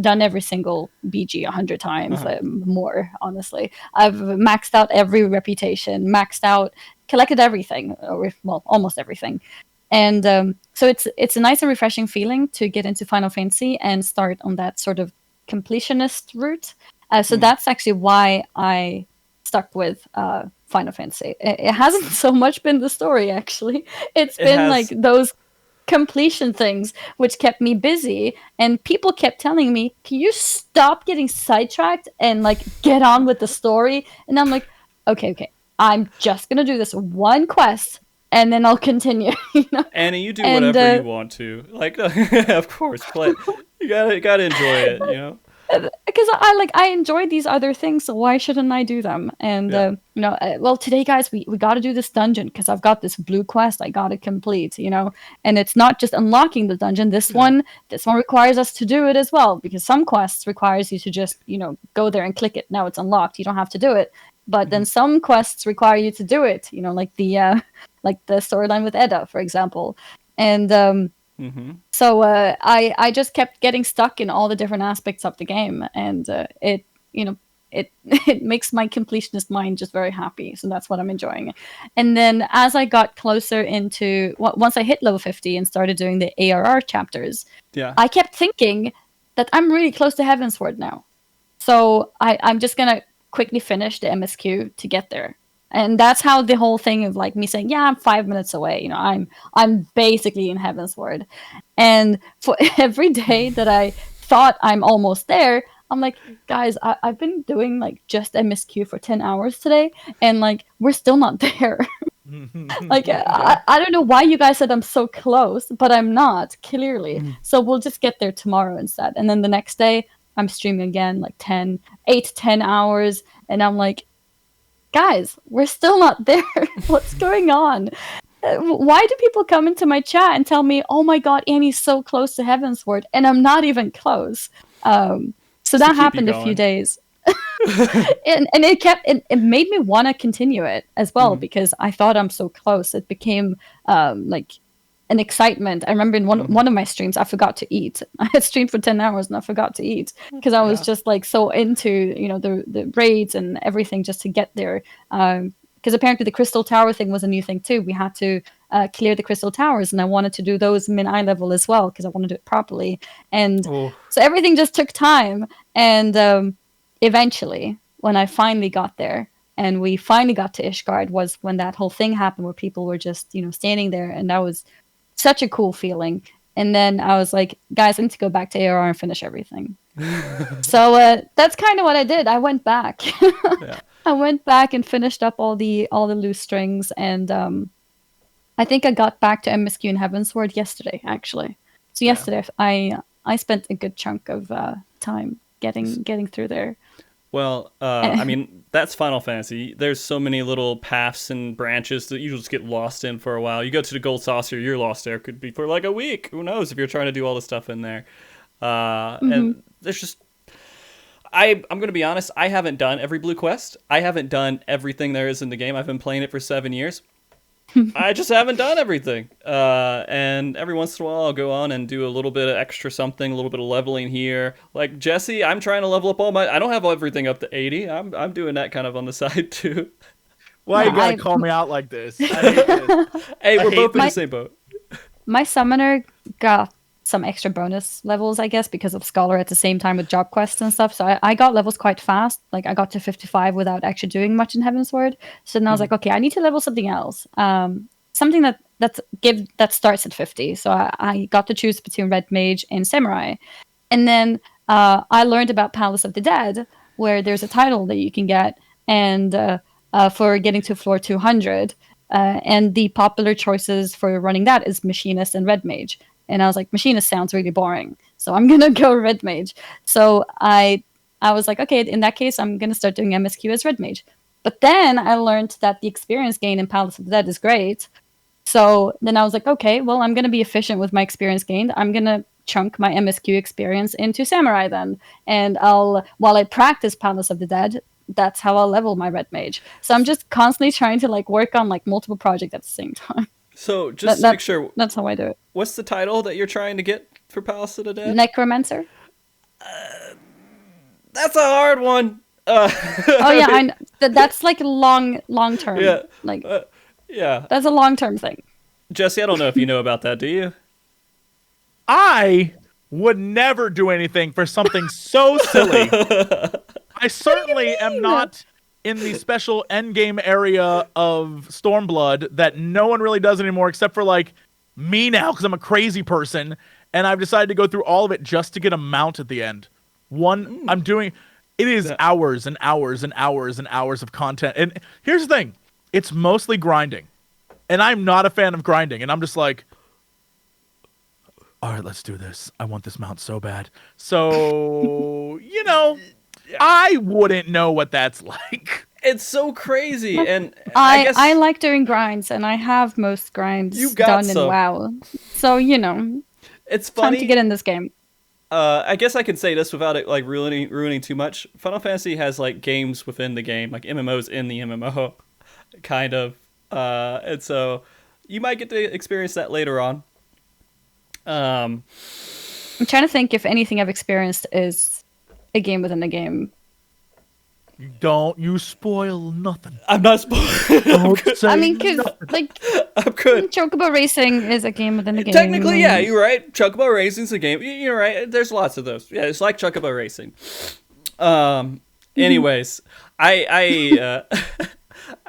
done every single BG 100 times, more honestly. I've maxed out every reputation, collected everything, or almost everything. And so it's a nice and refreshing feeling to get into Final Fantasy and start on that sort of completionist route. So that's actually why I stuck with Final Fantasy. It hasn't so much been the story, actually. It's been like those completion things which kept me busy, and people kept telling me, can you stop getting sidetracked and like get on with the story? And I'm like, okay, I'm just gonna do this one quest and then I'll continue. Annie, you do whatever you want to, like. Of course, play. You gotta enjoy it, because I enjoy these other things, so why shouldn't I do them? And well, today, guys, we got to do this dungeon because I've got this blue quest I got to complete, and it's not just unlocking the dungeon. This one requires us to do it as well, because some quests requires you to just go there and click it. Now it's unlocked. You don't have to do it. But then some quests require you to do it. Like the storyline with Edda, for example, and. So I just kept getting stuck in all the different aspects of the game, and it makes my completionist mind just very happy. So that's what I'm enjoying. And then as I got closer into once I hit level 50 and started doing the ARR chapters, I kept thinking that I'm really close to Heavensward now. So I'm just gonna quickly finish the MSQ to get there. And that's how the whole thing of like me saying, yeah, I'm 5 minutes away. I'm basically in Heavensward. And for every day that I thought I'm almost there, I'm like, guys, I've been doing like just MSQ for 10 hours today. And like, we're still not there. Like, I don't know why you guys said I'm so close, but I'm not, clearly. So we'll just get there tomorrow instead. And then the next day, I'm streaming again, like 8 to 10 hours. And I'm like, guys, we're still not there. What's going on? Why do people come into my chat and tell me, oh my god, Annie's so close to Heavensward, and I'm not even close? So that happened a few days. and it made me want to continue it as well, because I thought I'm so close. It became like an excitement. I remember in one of my streams, I forgot to eat. I had streamed for 10 hours and I forgot to eat because I was just like so into the raids and everything just to get there. Because apparently the Crystal Tower thing was a new thing too. We had to clear the Crystal Towers, and I wanted to do those eye level as well because I wanted to do it properly. And so everything just took time. And eventually, when I finally got there, and we finally got to Ishgard, was when that whole thing happened where people were just standing there, and that was such a cool feeling. And then I was like, guys, I need to go back to ARR and finish everything. So that's kind of what I did. I went back. I went back and finished up all the loose strings, and I think I got back to MSQ in Heavensward yesterday, actually. So yesterday I spent a good chunk of time getting through there. Well, I mean, that's Final Fantasy. There's so many little paths and branches that you just get lost in for a while. You go to the Gold Saucer, you're lost there. Could be for like a week. Who knows if you're trying to do all the stuff in there. And there's just... I'm going to be honest, I haven't done every Blue Quest. I haven't done everything there is in the game. I've been playing it for 7 years. I just haven't done everything. And every once in a while, I'll go on and do a little bit of extra something, a little bit of leveling here. Like Jesse, I'm trying to level up I don't have everything up to 80. I'm doing that kind of on the side too. Why you gotta call me out like this? I hate this. Hey, we're both in the same boat. My summoner got some extra bonus levels, I guess, because of Scholar at the same time with job quests and stuff. So I got levels quite fast. Like I got to 55 without actually doing much in Heavensward. So then I was like, okay, I need to level something else. Something that starts at 50. So I got to choose between Red Mage and Samurai. And then I learned about Palace of the Dead, where there's a title that you can get, and for getting to floor 200. And the popular choices for running that is Machinist and Red Mage. And I was like, Machinist sounds really boring, so I'm gonna go Red Mage. So I was like, okay, in that case, I'm gonna start doing MSQ as Red Mage. But then I learned that the experience gain in Palace of the Dead is great. So then I was like, okay, well, I'm gonna be efficient with my experience gained. I'm gonna chunk my MSQ experience into Samurai then, and while I practice Palace of the Dead, that's how I'll level my Red Mage. So I'm just constantly trying to like work on like multiple projects at the same time. So just to make sure, that's how I do it. What's the title that you're trying to get for Palace of the Dead? Necromancer. That's a hard one. Oh yeah, I know. That's like long term. Yeah, like yeah, that's a long term thing. Jesse, I don't know if you know about that. Do you? I would never do anything for something so silly. I certainly am not in the special endgame area of Stormblood that no one really does anymore except for like me now because I'm a crazy person and I've decided to go through all of it just to get a mount at the end. I'm doing it is hours and hours and hours and hours of content. And here's the thing, it's mostly grinding. And I'm not a fan of grinding. And I'm just like, all right, let's do this. I want this mount so bad. So, I wouldn't know what that's like. It's so crazy. And I like doing grinds, and I have most grinds done in WoW. So, it's time funny to get in this game. I guess I can say this without it like ruining too much. Final Fantasy has like games within the game, like MMOs in the MMO, kind of. And so you might get to experience that later on. I'm trying to think if anything I've experienced is a game within a game. You spoil nothing. I'm not spoiling. I mean, because like, I'm good. Chocobo Racing is a game within a game. Technically, yeah, you're right. Chocobo Racing's a game. You're right. There's lots of those. Yeah, it's like Chocobo Racing. Anyways, I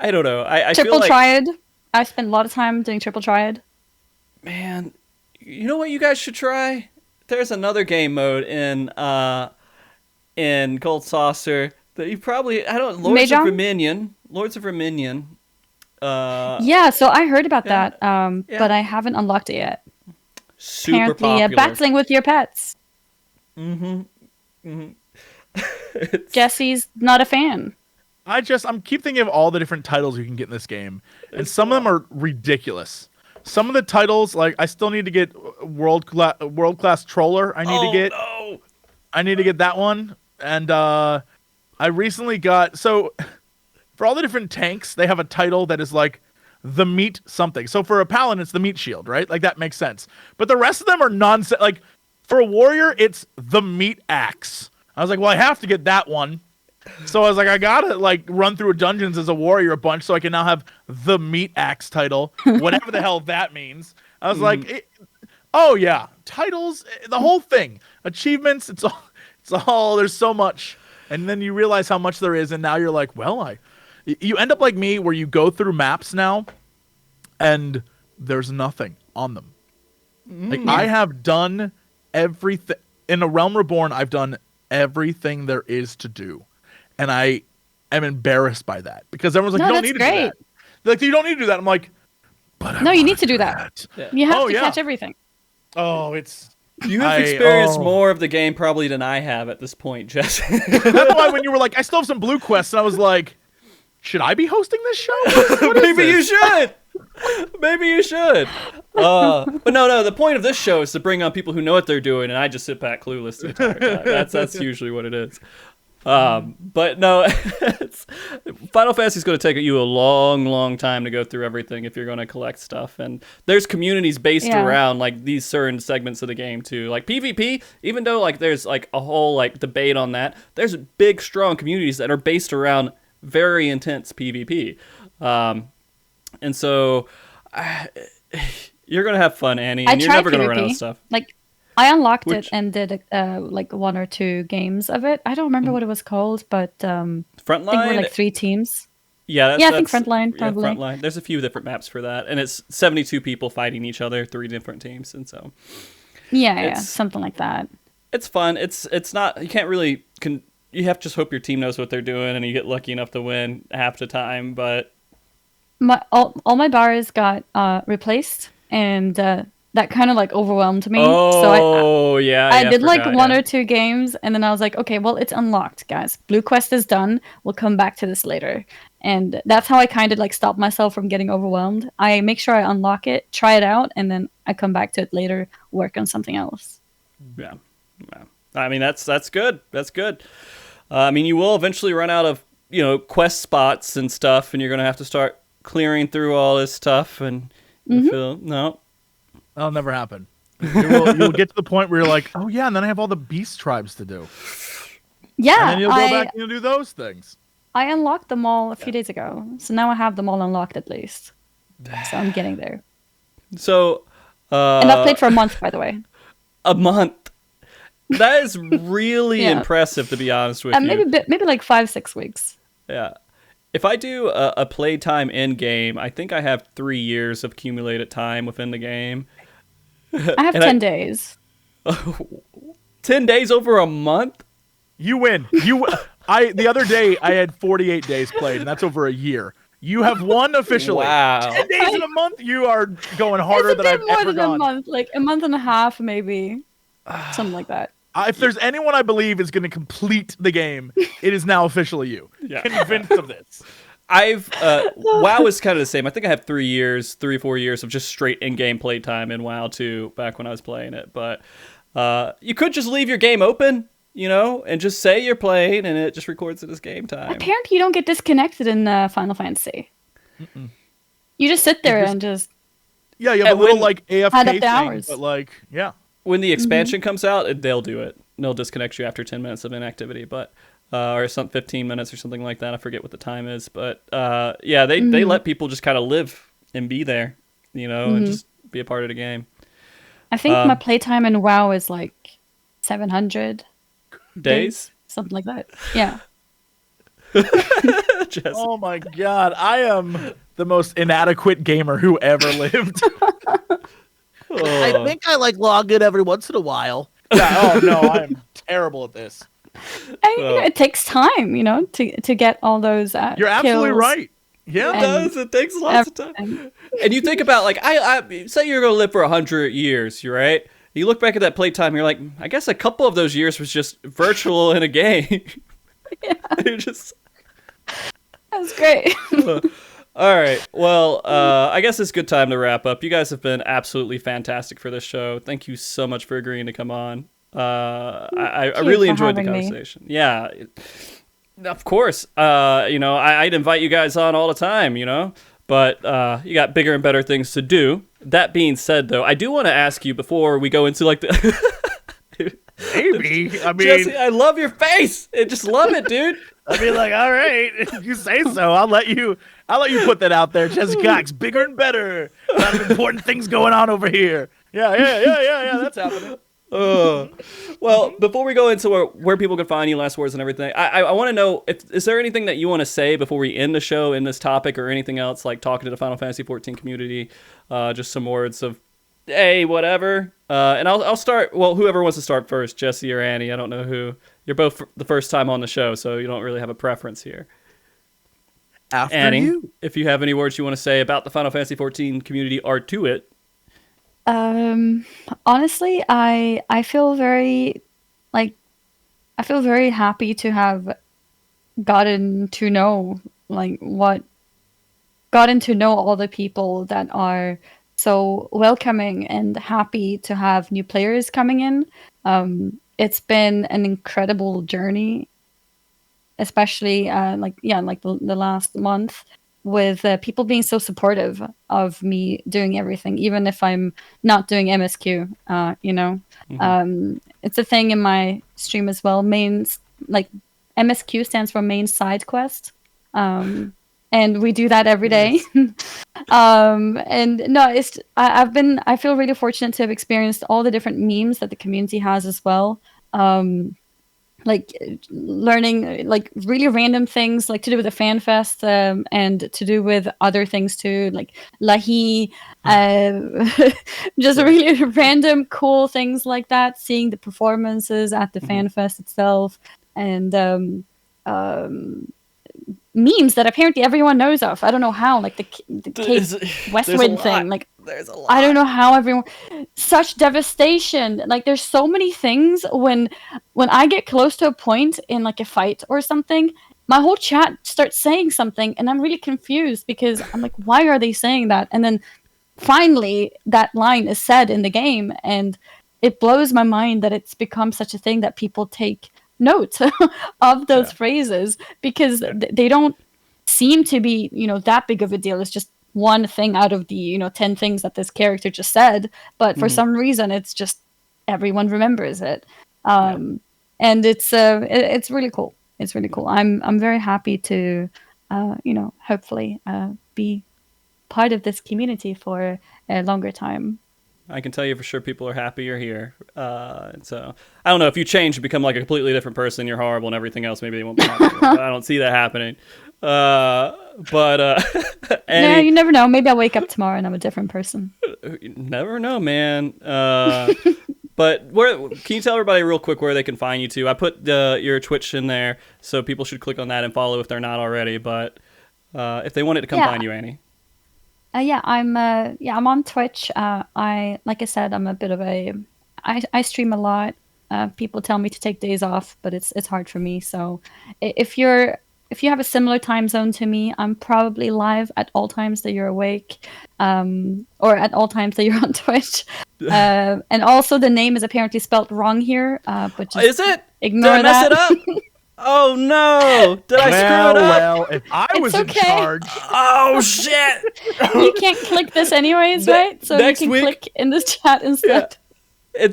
don't know. I Triple feel like, Triad. I spent a lot of time doing Triple Triad. Man, you know what you guys should try? There's another game mode in Gold Saucer that you probably Lords of Reminion. Yeah, so I heard about that, but I haven't unlocked it yet. Super apparently, popular. battling with your pets. Jesse's not a fan. I'm keep thinking of all the different titles you can get in this game, and some of them are ridiculous. Some of the titles, like I still need to get world class troller. I need to get that one, and I recently got for all the different tanks, they have a title that is like the meat something. So for a paladin, it's the meat shield, right? Like that makes sense. But the rest of them are nonsense. Like for a warrior, it's the meat axe. I was like, well, I have to get that one. So I was like, I gotta like run through dungeons as a warrior a bunch so I can now have the meat axe title, whatever the hell that means. I was like, oh yeah, titles, the whole thing, achievements. It's all. There's so much, and then you realize how much there is, and now you're like, well, you end up like me where you go through maps now, and there's nothing on them. Like I have done everything in A Realm Reborn. I've done everything there is to do. And I am embarrassed by that because everyone's like, you don't need to do that. They're like, you don't need to do that. I'm like, but no, you need to do that. Yeah. You have to catch everything. Oh, you have experienced more of the game probably than I have at this point, Jesse. That's why when you were like, I still have some blue quests, and I was like, should I be hosting this show? Maybe you should. Maybe you should. But no. The point of this show is to bring on people who know what they're doing, and I just sit back clueless the entire time. That's usually what it is. But no, Final Fantasy is going to take you a long, long time to go through everything if you're going to collect stuff. And there's communities based around like these certain segments of the game too. Like PvP, even though like there's like a whole like debate on that, there's big, strong communities that are based around very intense PvP. And so you're going to have fun, Annie, and you're never going to run out of stuff. Like, I unlocked it and did like 1 or 2 games of it. I don't remember what it was called, but Frontline. I think we're like 3 teams. Yeah, I think Frontline probably. Yeah, Frontline. There's a few different maps for that, and it's 72 people fighting each other, 3 different teams, and so. Yeah, something like that. It's fun. It's not. You can't really. You have to just hope your team knows what they're doing, and you get lucky enough to win half the time. But all my bars got replaced, and that kind of like overwhelmed me. Oh, so I did like 1 or 2 games, and then I was like, okay, well, it's unlocked, guys. Blue quest is done. We'll come back to this later. And that's how I kind of like stop myself from getting overwhelmed. I make sure I unlock it, try it out, and then I come back to it later, work on something else. Yeah. I mean, that's good. That's good. I mean, you will eventually run out of, quest spots and stuff, and you're going to have to start clearing through all this stuff. And you feel, no. That'll never happen. You'll get to the point where you're like, oh yeah, and then I have all the beast tribes to do. Yeah. And then you'll go back and you'll do those things. I unlocked them all a few days ago. So now I have them all unlocked at least. So I'm getting there. So and I've played for a month, by the way. A month? That is really impressive, to be honest with you. Maybe like 5-6 weeks. Yeah. If I do a playtime in game, I think I have 3 years of accumulated time within the game. I have 10 days. 10 days over a month? You win. The other day I had 48 days played, and that's over a year. You have won officially. Wow. 10 days in a month, you are going harder than I've ever gone. It's a bit more than a month, like a month and a half, maybe. Something like that. If there's anyone I believe is going to complete the game, it is now officially you. Yeah. Convinced of this. WoW is kind of the same. I think I have 3 or 4 years of just straight in-game playtime in WoW too, back when I was playing it. But you could just leave your game open, and just say you're playing, and it just records it as game time. Apparently, you don't get disconnected in Final Fantasy. Mm-mm. You just sit there and just... Yeah, you have a little, AFK thing, but, yeah. When the expansion comes out, they'll do it. They'll disconnect you after 10 minutes of inactivity, but or 15 minutes or something like that. I forget what the time is, but they let people just kind of live and be there, and just be a part of the game. I think my playtime in WoW is like 700 days, something like that. Yeah. Oh my god, I am the most inadequate gamer who ever lived. I think I log in every once in a while. Yeah, oh no, I am terrible at this. It takes time, to get all those You're absolutely kills. Right. Yeah, it does. It takes lots of time. And you think about, I say you're going to live for 100 years, right? You look back at that playtime, you're like, I guess a couple of those years was just virtual in a game. Yeah. You're just... That was great. All right. Well, I guess it's a good time to wrap up. You guys have been absolutely fantastic for this show. Thank you so much for agreeing to come on. I really enjoyed the conversation. Yeah, of course. I'd invite you guys on all the time, but you got bigger and better things to do. That being said, though, I do want to ask you before we go into the... Maybe. I mean, Jesse, I love your face. I just love it, dude. I mean, all right, if you say so. I'll let you put that out there. JesseCox, bigger and better. A lot of important things going on over here. Yeah, that's happening. Well, before we go into where people can find you, last words and everything, I want to know, is there anything that you want to say before we end the show in this topic, or anything else, like talking to the Final Fantasy XIV community, just some words of, hey, whatever. And I'll start, well, whoever wants to start first, Jesse or Annie, I don't know who. You're both the first time on the show, so you don't really have a preference here. After Annie, you. If you have any words you want to say about the Final Fantasy XIV community or to it. Honestly, I feel very happy to have gotten to know all the people that are so welcoming and happy to have new players coming in. It's been an incredible journey, especially the last month, with people being so supportive of me doing everything, even if I'm not doing MSQ. It's a thing in my stream as well. MSQ stands for main side quest, and we do that every day. And no, I feel really fortunate to have experienced all the different memes that the community has as well. Learning really random things to do with the fan fest, and to do with other things too, like Lahi, just really random cool things like that, seeing the performances at the fan fest itself, and memes that apparently everyone knows of. I don't know how, like the Kate Westwood thing. There's a lot. I don't know how everyone. Such devastation. There's so many things when I get close to a point in a fight or something, my whole chat starts saying something, and I'm really confused because I'm like, why are they saying that? And then finally, that line is said in the game, and it blows my mind that it's become such a thing that people take note of those phrases, because they don't seem to be that big of a deal. It's just one thing out of the 10 things that this character just said, but for some reason it's just everyone remembers it. And it's really cool. It's really cool. I'm very happy to hopefully be part of this community for a longer time. I can tell you for sure people are happy you're here. So I don't know if you change to become like a completely different person, you're horrible and everything else. Maybe they won't be happy. But I don't see that happening. Annie, yeah, you never know. Maybe I'll wake up tomorrow and I'm a different person. You never know, man. But can you tell everybody real quick where they can find you too? I put your Twitch in there, so people should click on that and follow if they're not already. But if they wanted to come find you, Annie. I'm on Twitch. Like I said, I'm a bit of I stream a lot. People tell me to take days off, but it's hard for me. So if you have a similar time zone to me, I'm probably live at all times that you're awake, or at all times that you're on Twitch. And also the name is apparently spelled wrong here. But just is it? Ignore Did I mess that. it up? Oh no! Did I screw it up? Well, if I was in charge. Oh shit! You can't click this anyways, right? So next you can week, click in this chat instead.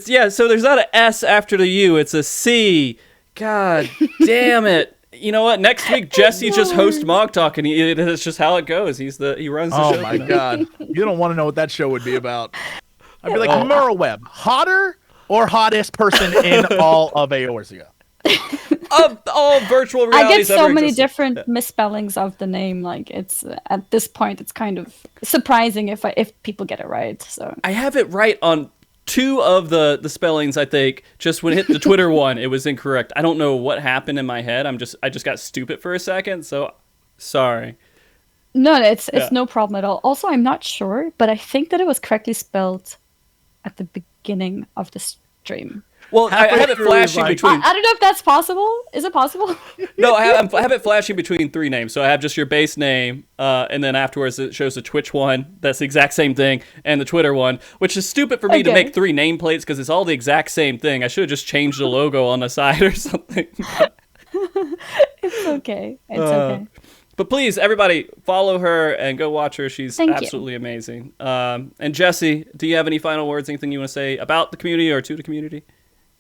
Yeah. So there's not an S after the U. It's a C. God damn it! You know what? Next week, Jesse just hosts MogTalk, and it's just how it goes. He runs the show. Oh my god! You don't want to know what that show would be about. I'd be like, Merle Webb, hotter or hottest person in all of Eorzea? Of all virtual realities I get so many existed. different misspellings of the name. Like it's at this point, it's kind of surprising if people get it right. So I have it right on 2 of the spellings. I think just when it hit the Twitter one, it was incorrect. I don't know what happened in my head. I just got stupid for a second. So sorry. No, it's no problem at all. Also, I'm not sure, but I think that it was correctly spelled at the beginning of the stream. Well, I have it flashing between. I don't know if that's possible. Is it possible? No, I have it flashing between 3 names. So I have just your base name, and then afterwards it shows the Twitch one. That's the exact same thing, and the Twitter one, which is stupid for me to make 3 nameplates because it's all the exact same thing. I should have just changed the logo on the side or something. It's okay. It's okay. But please, everybody, follow her and go watch her. She's absolutely amazing. And Jesse, do you have any final words, anything you want to say about the community or to the community?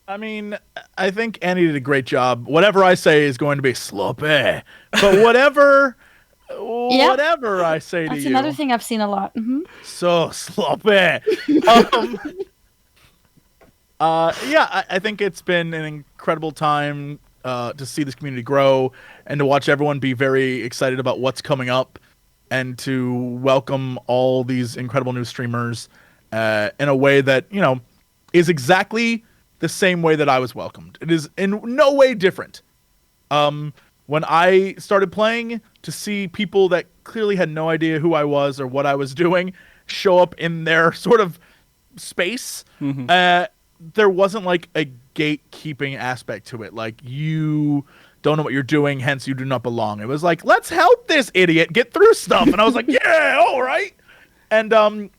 I mean, I think Annie did a great job. Whatever I say is going to be sloppy. But whatever I say to you. That's another thing I've seen a lot. Mm-hmm. So sloppy. I think it's been an incredible time to see this community grow and to watch everyone be very excited about what's coming up and to welcome all these incredible new streamers in a way that, is exactly the same way that I was welcomed. It is in no way different. When I started playing, to see people that clearly had no idea who I was or what I was doing show up in their sort of space, there wasn't like a gatekeeping aspect to it. Like, you don't know what you're doing, hence you do not belong. It was like, let's help this idiot get through stuff. And I was like, yeah, all right. And I'm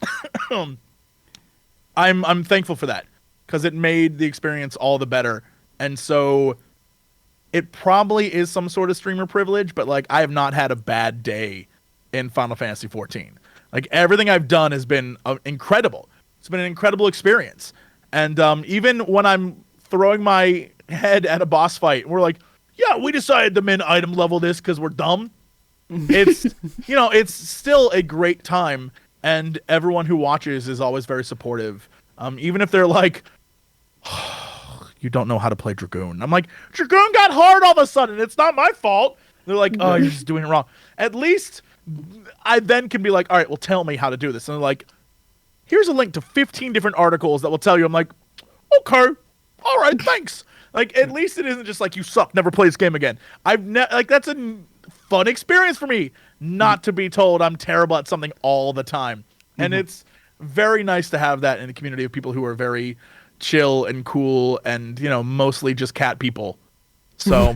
thankful for that, because it made the experience all the better. And so it probably is some sort of streamer privilege, but like, I have not had a bad day in Final Fantasy XIV. Like, everything I've done has been incredible. It's been an incredible experience. And even when I'm throwing my head at a boss fight and we're like, yeah, we decided to min item level this because we're dumb. It's, it's still a great time. And everyone who watches is always very supportive. Even if they're like, oh, you don't know how to play Dragoon. I'm like, Dragoon got hard all of a sudden. It's not my fault. They're like, oh, you're just doing it wrong. At least I then can be like, all right, well, tell me how to do this. And they're like, here's a link to 15 different articles that will tell you. I'm like, okay, all right, thanks. Like, at least it isn't just like, you suck, never play this game again. That's a fun experience for me, not to be told I'm terrible at something all the time. And it's very nice to have that in a community of people who are very chill and cool and, mostly just cat people. So,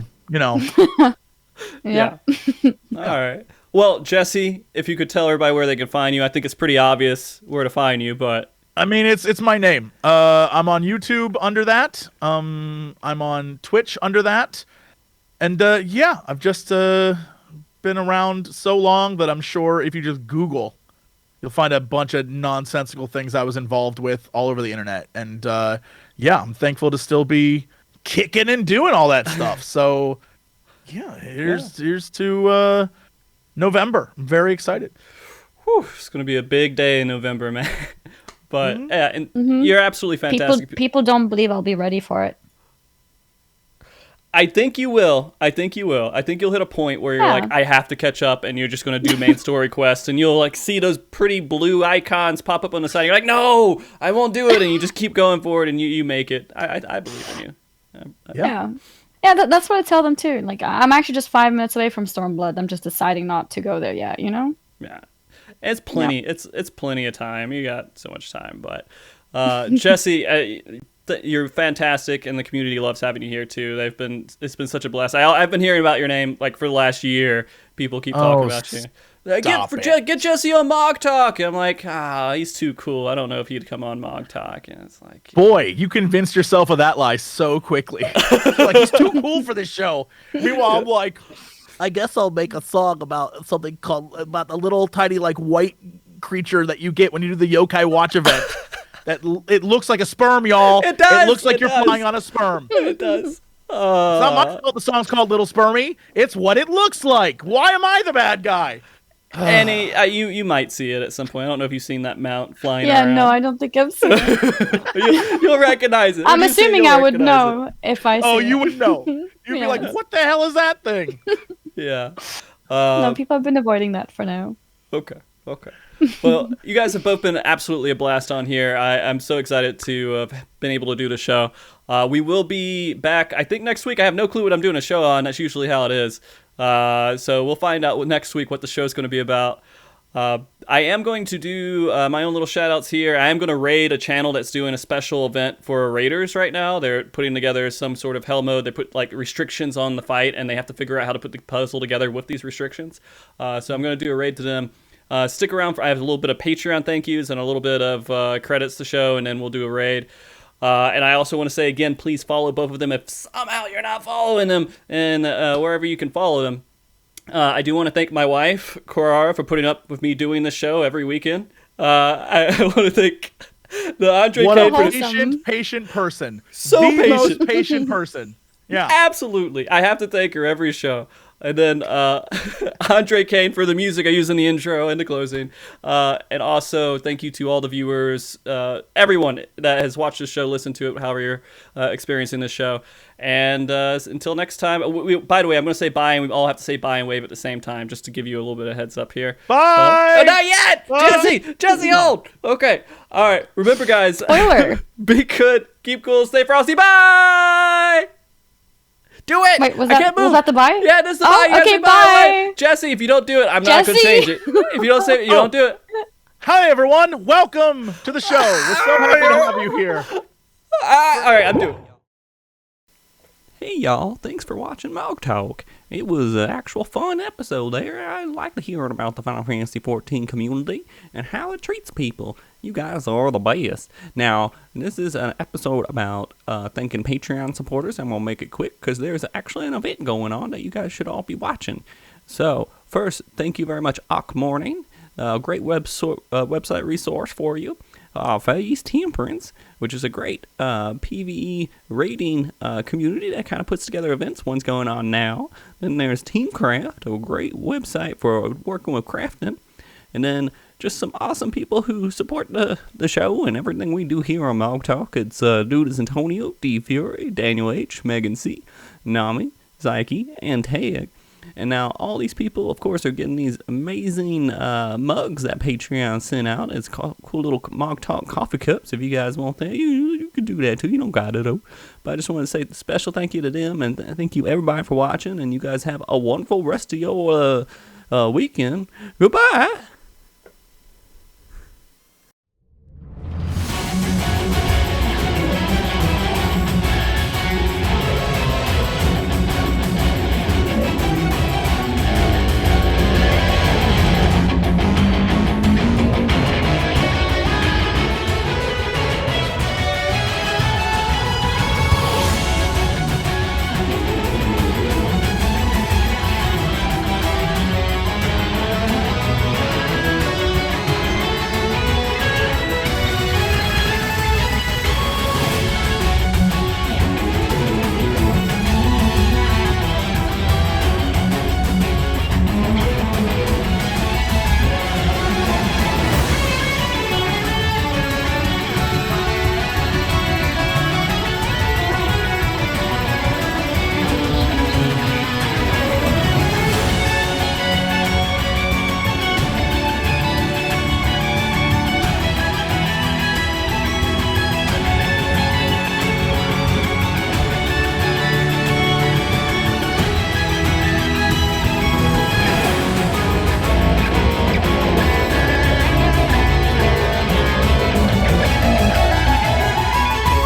Yeah. All right. Well, Jesse, if you could tell everybody where they can find you. I think it's pretty obvious where to find you, but I mean, it's my name. I'm on YouTube under that. I'm on Twitch under that. And I've just been around so long that I'm sure if you just Google, you'll find a bunch of nonsensical things I was involved with all over the internet. And I'm thankful to still be kicking and doing all that stuff. So here's to November. I'm very excited. Whew, it's going to be a big day in November, man. But yeah, and you're absolutely fantastic. People don't believe I'll be ready for it. I think you will. I think you'll hit a point where you're like, I have to catch up, and you're just going to do main story quests, and you'll like see those pretty blue icons pop up on the side. You're like, no, I won't do it, and you just keep going forward, and you make it. I believe in you. Yeah, that's what I tell them too. Like, I'm actually just 5 minutes away from Stormblood. I'm just deciding not to go there yet. You know? Yeah, it's plenty. Yeah. It's plenty of time. You got so much time, but Jesse. You're fantastic, and the community loves having you here too. It's been such a blast. I've been hearing about your name like for the last year. People keep talking about you. Get Jesse on MogTalk. I'm like, he's too cool. I don't know if he'd come on MogTalk. And it's like, boy, you convinced yourself of that lie so quickly. Like, he's too cool for this show. Meanwhile, I'm like, I guess I'll make a song about something about the little tiny like white creature that you get when you do the Yokai Watch event. That it looks like a sperm, y'all. It does. It looks like you're flying on a sperm. It does. It's not my fault the song's called Little Spermy. It's what it looks like. Why am I the bad guy? Annie, you might see it at some point. I don't know if you've seen that mount flying around. Yeah, no, I don't think I've seen it. You'll recognize it. I'm assuming I would know if I see it. Oh, you would know. You'd be like, what the hell is that thing? Yeah. No, people have been avoiding that for now. Okay. Well, you guys have both been absolutely a blast on here. I'm so excited to have been able to do the show. We will be back, I think, next week. I have no clue what I'm doing a show on. That's usually how it is. So we'll find out next week what the show's going to be about. I am going to do my own little shout-outs here. I am going to raid a channel that's doing a special event for raiders right now. They're putting together some sort of hell mode. They put like restrictions on the fight, and they have to figure out how to put the puzzle together with these restrictions. So I'm going to do a raid to them. Stick around. I have a little bit of Patreon thank yous and a little bit of credits to show, and then we'll do a raid. And I also want to say again, please follow both of them if somehow you're not following them, and wherever you can follow them. I do want to thank my wife, Korara, for putting up with me doing this show every weekend. I want to thank the Andre What K. a patient person. So the patient. most patient person. Yeah. Absolutely. I have to thank her every show. And then Andre Kane for the music I use in the intro and the closing. And also thank you to all the viewers, everyone that has watched this show, listened to it, however you're experiencing this show. And until next time, by the way, I'm going to say bye, and we all have to say bye and wave at the same time, just to give you a little bit of heads up here. Bye! Not yet! Bye. Jesse, hold! Okay. All right. Remember, guys. Spoiler. Be good, keep cool, stay frosty. Bye! Do it! Wait, was I can't move. Was that the bye? Yeah, that's the bye. Okay, bye. Jesse, if you don't do it, I'm not going to change it. If you don't say it, you don't do it. Hi, everyone. Welcome to the show. We're so happy to have you here. All right, I'm doing it. Hey, y'all. Thanks for watching MogTalk. It was an actual fun episode there. I like to hear about the Final Fantasy XIV community and how it treats people. You guys are the best. Now, this is an episode about thanking Patreon supporters, and we'll make it quick because there's actually an event going on that you guys should all be watching. So, first, thank you very much, Morning. Great website resource for you. Phase Temperance, which is a great PvE raiding community that kind of puts together events. One's going on now. Then there's Teamcraft, a great website for working with crafting. And then just some awesome people who support the show and everything we do here on MogTalk. It's Dude is Antonio, D Fury, Daniel H, Megan C, Nami, Zyke, and Tag. And now all these people, of course, are getting these amazing mugs that Patreon sent out. It's cool little MogTalk coffee cups. If you guys want that, you can do that too. You don't got it though. But I just want to say a special thank you to them, and thank you everybody for watching. And you guys have a wonderful rest of your weekend. Goodbye.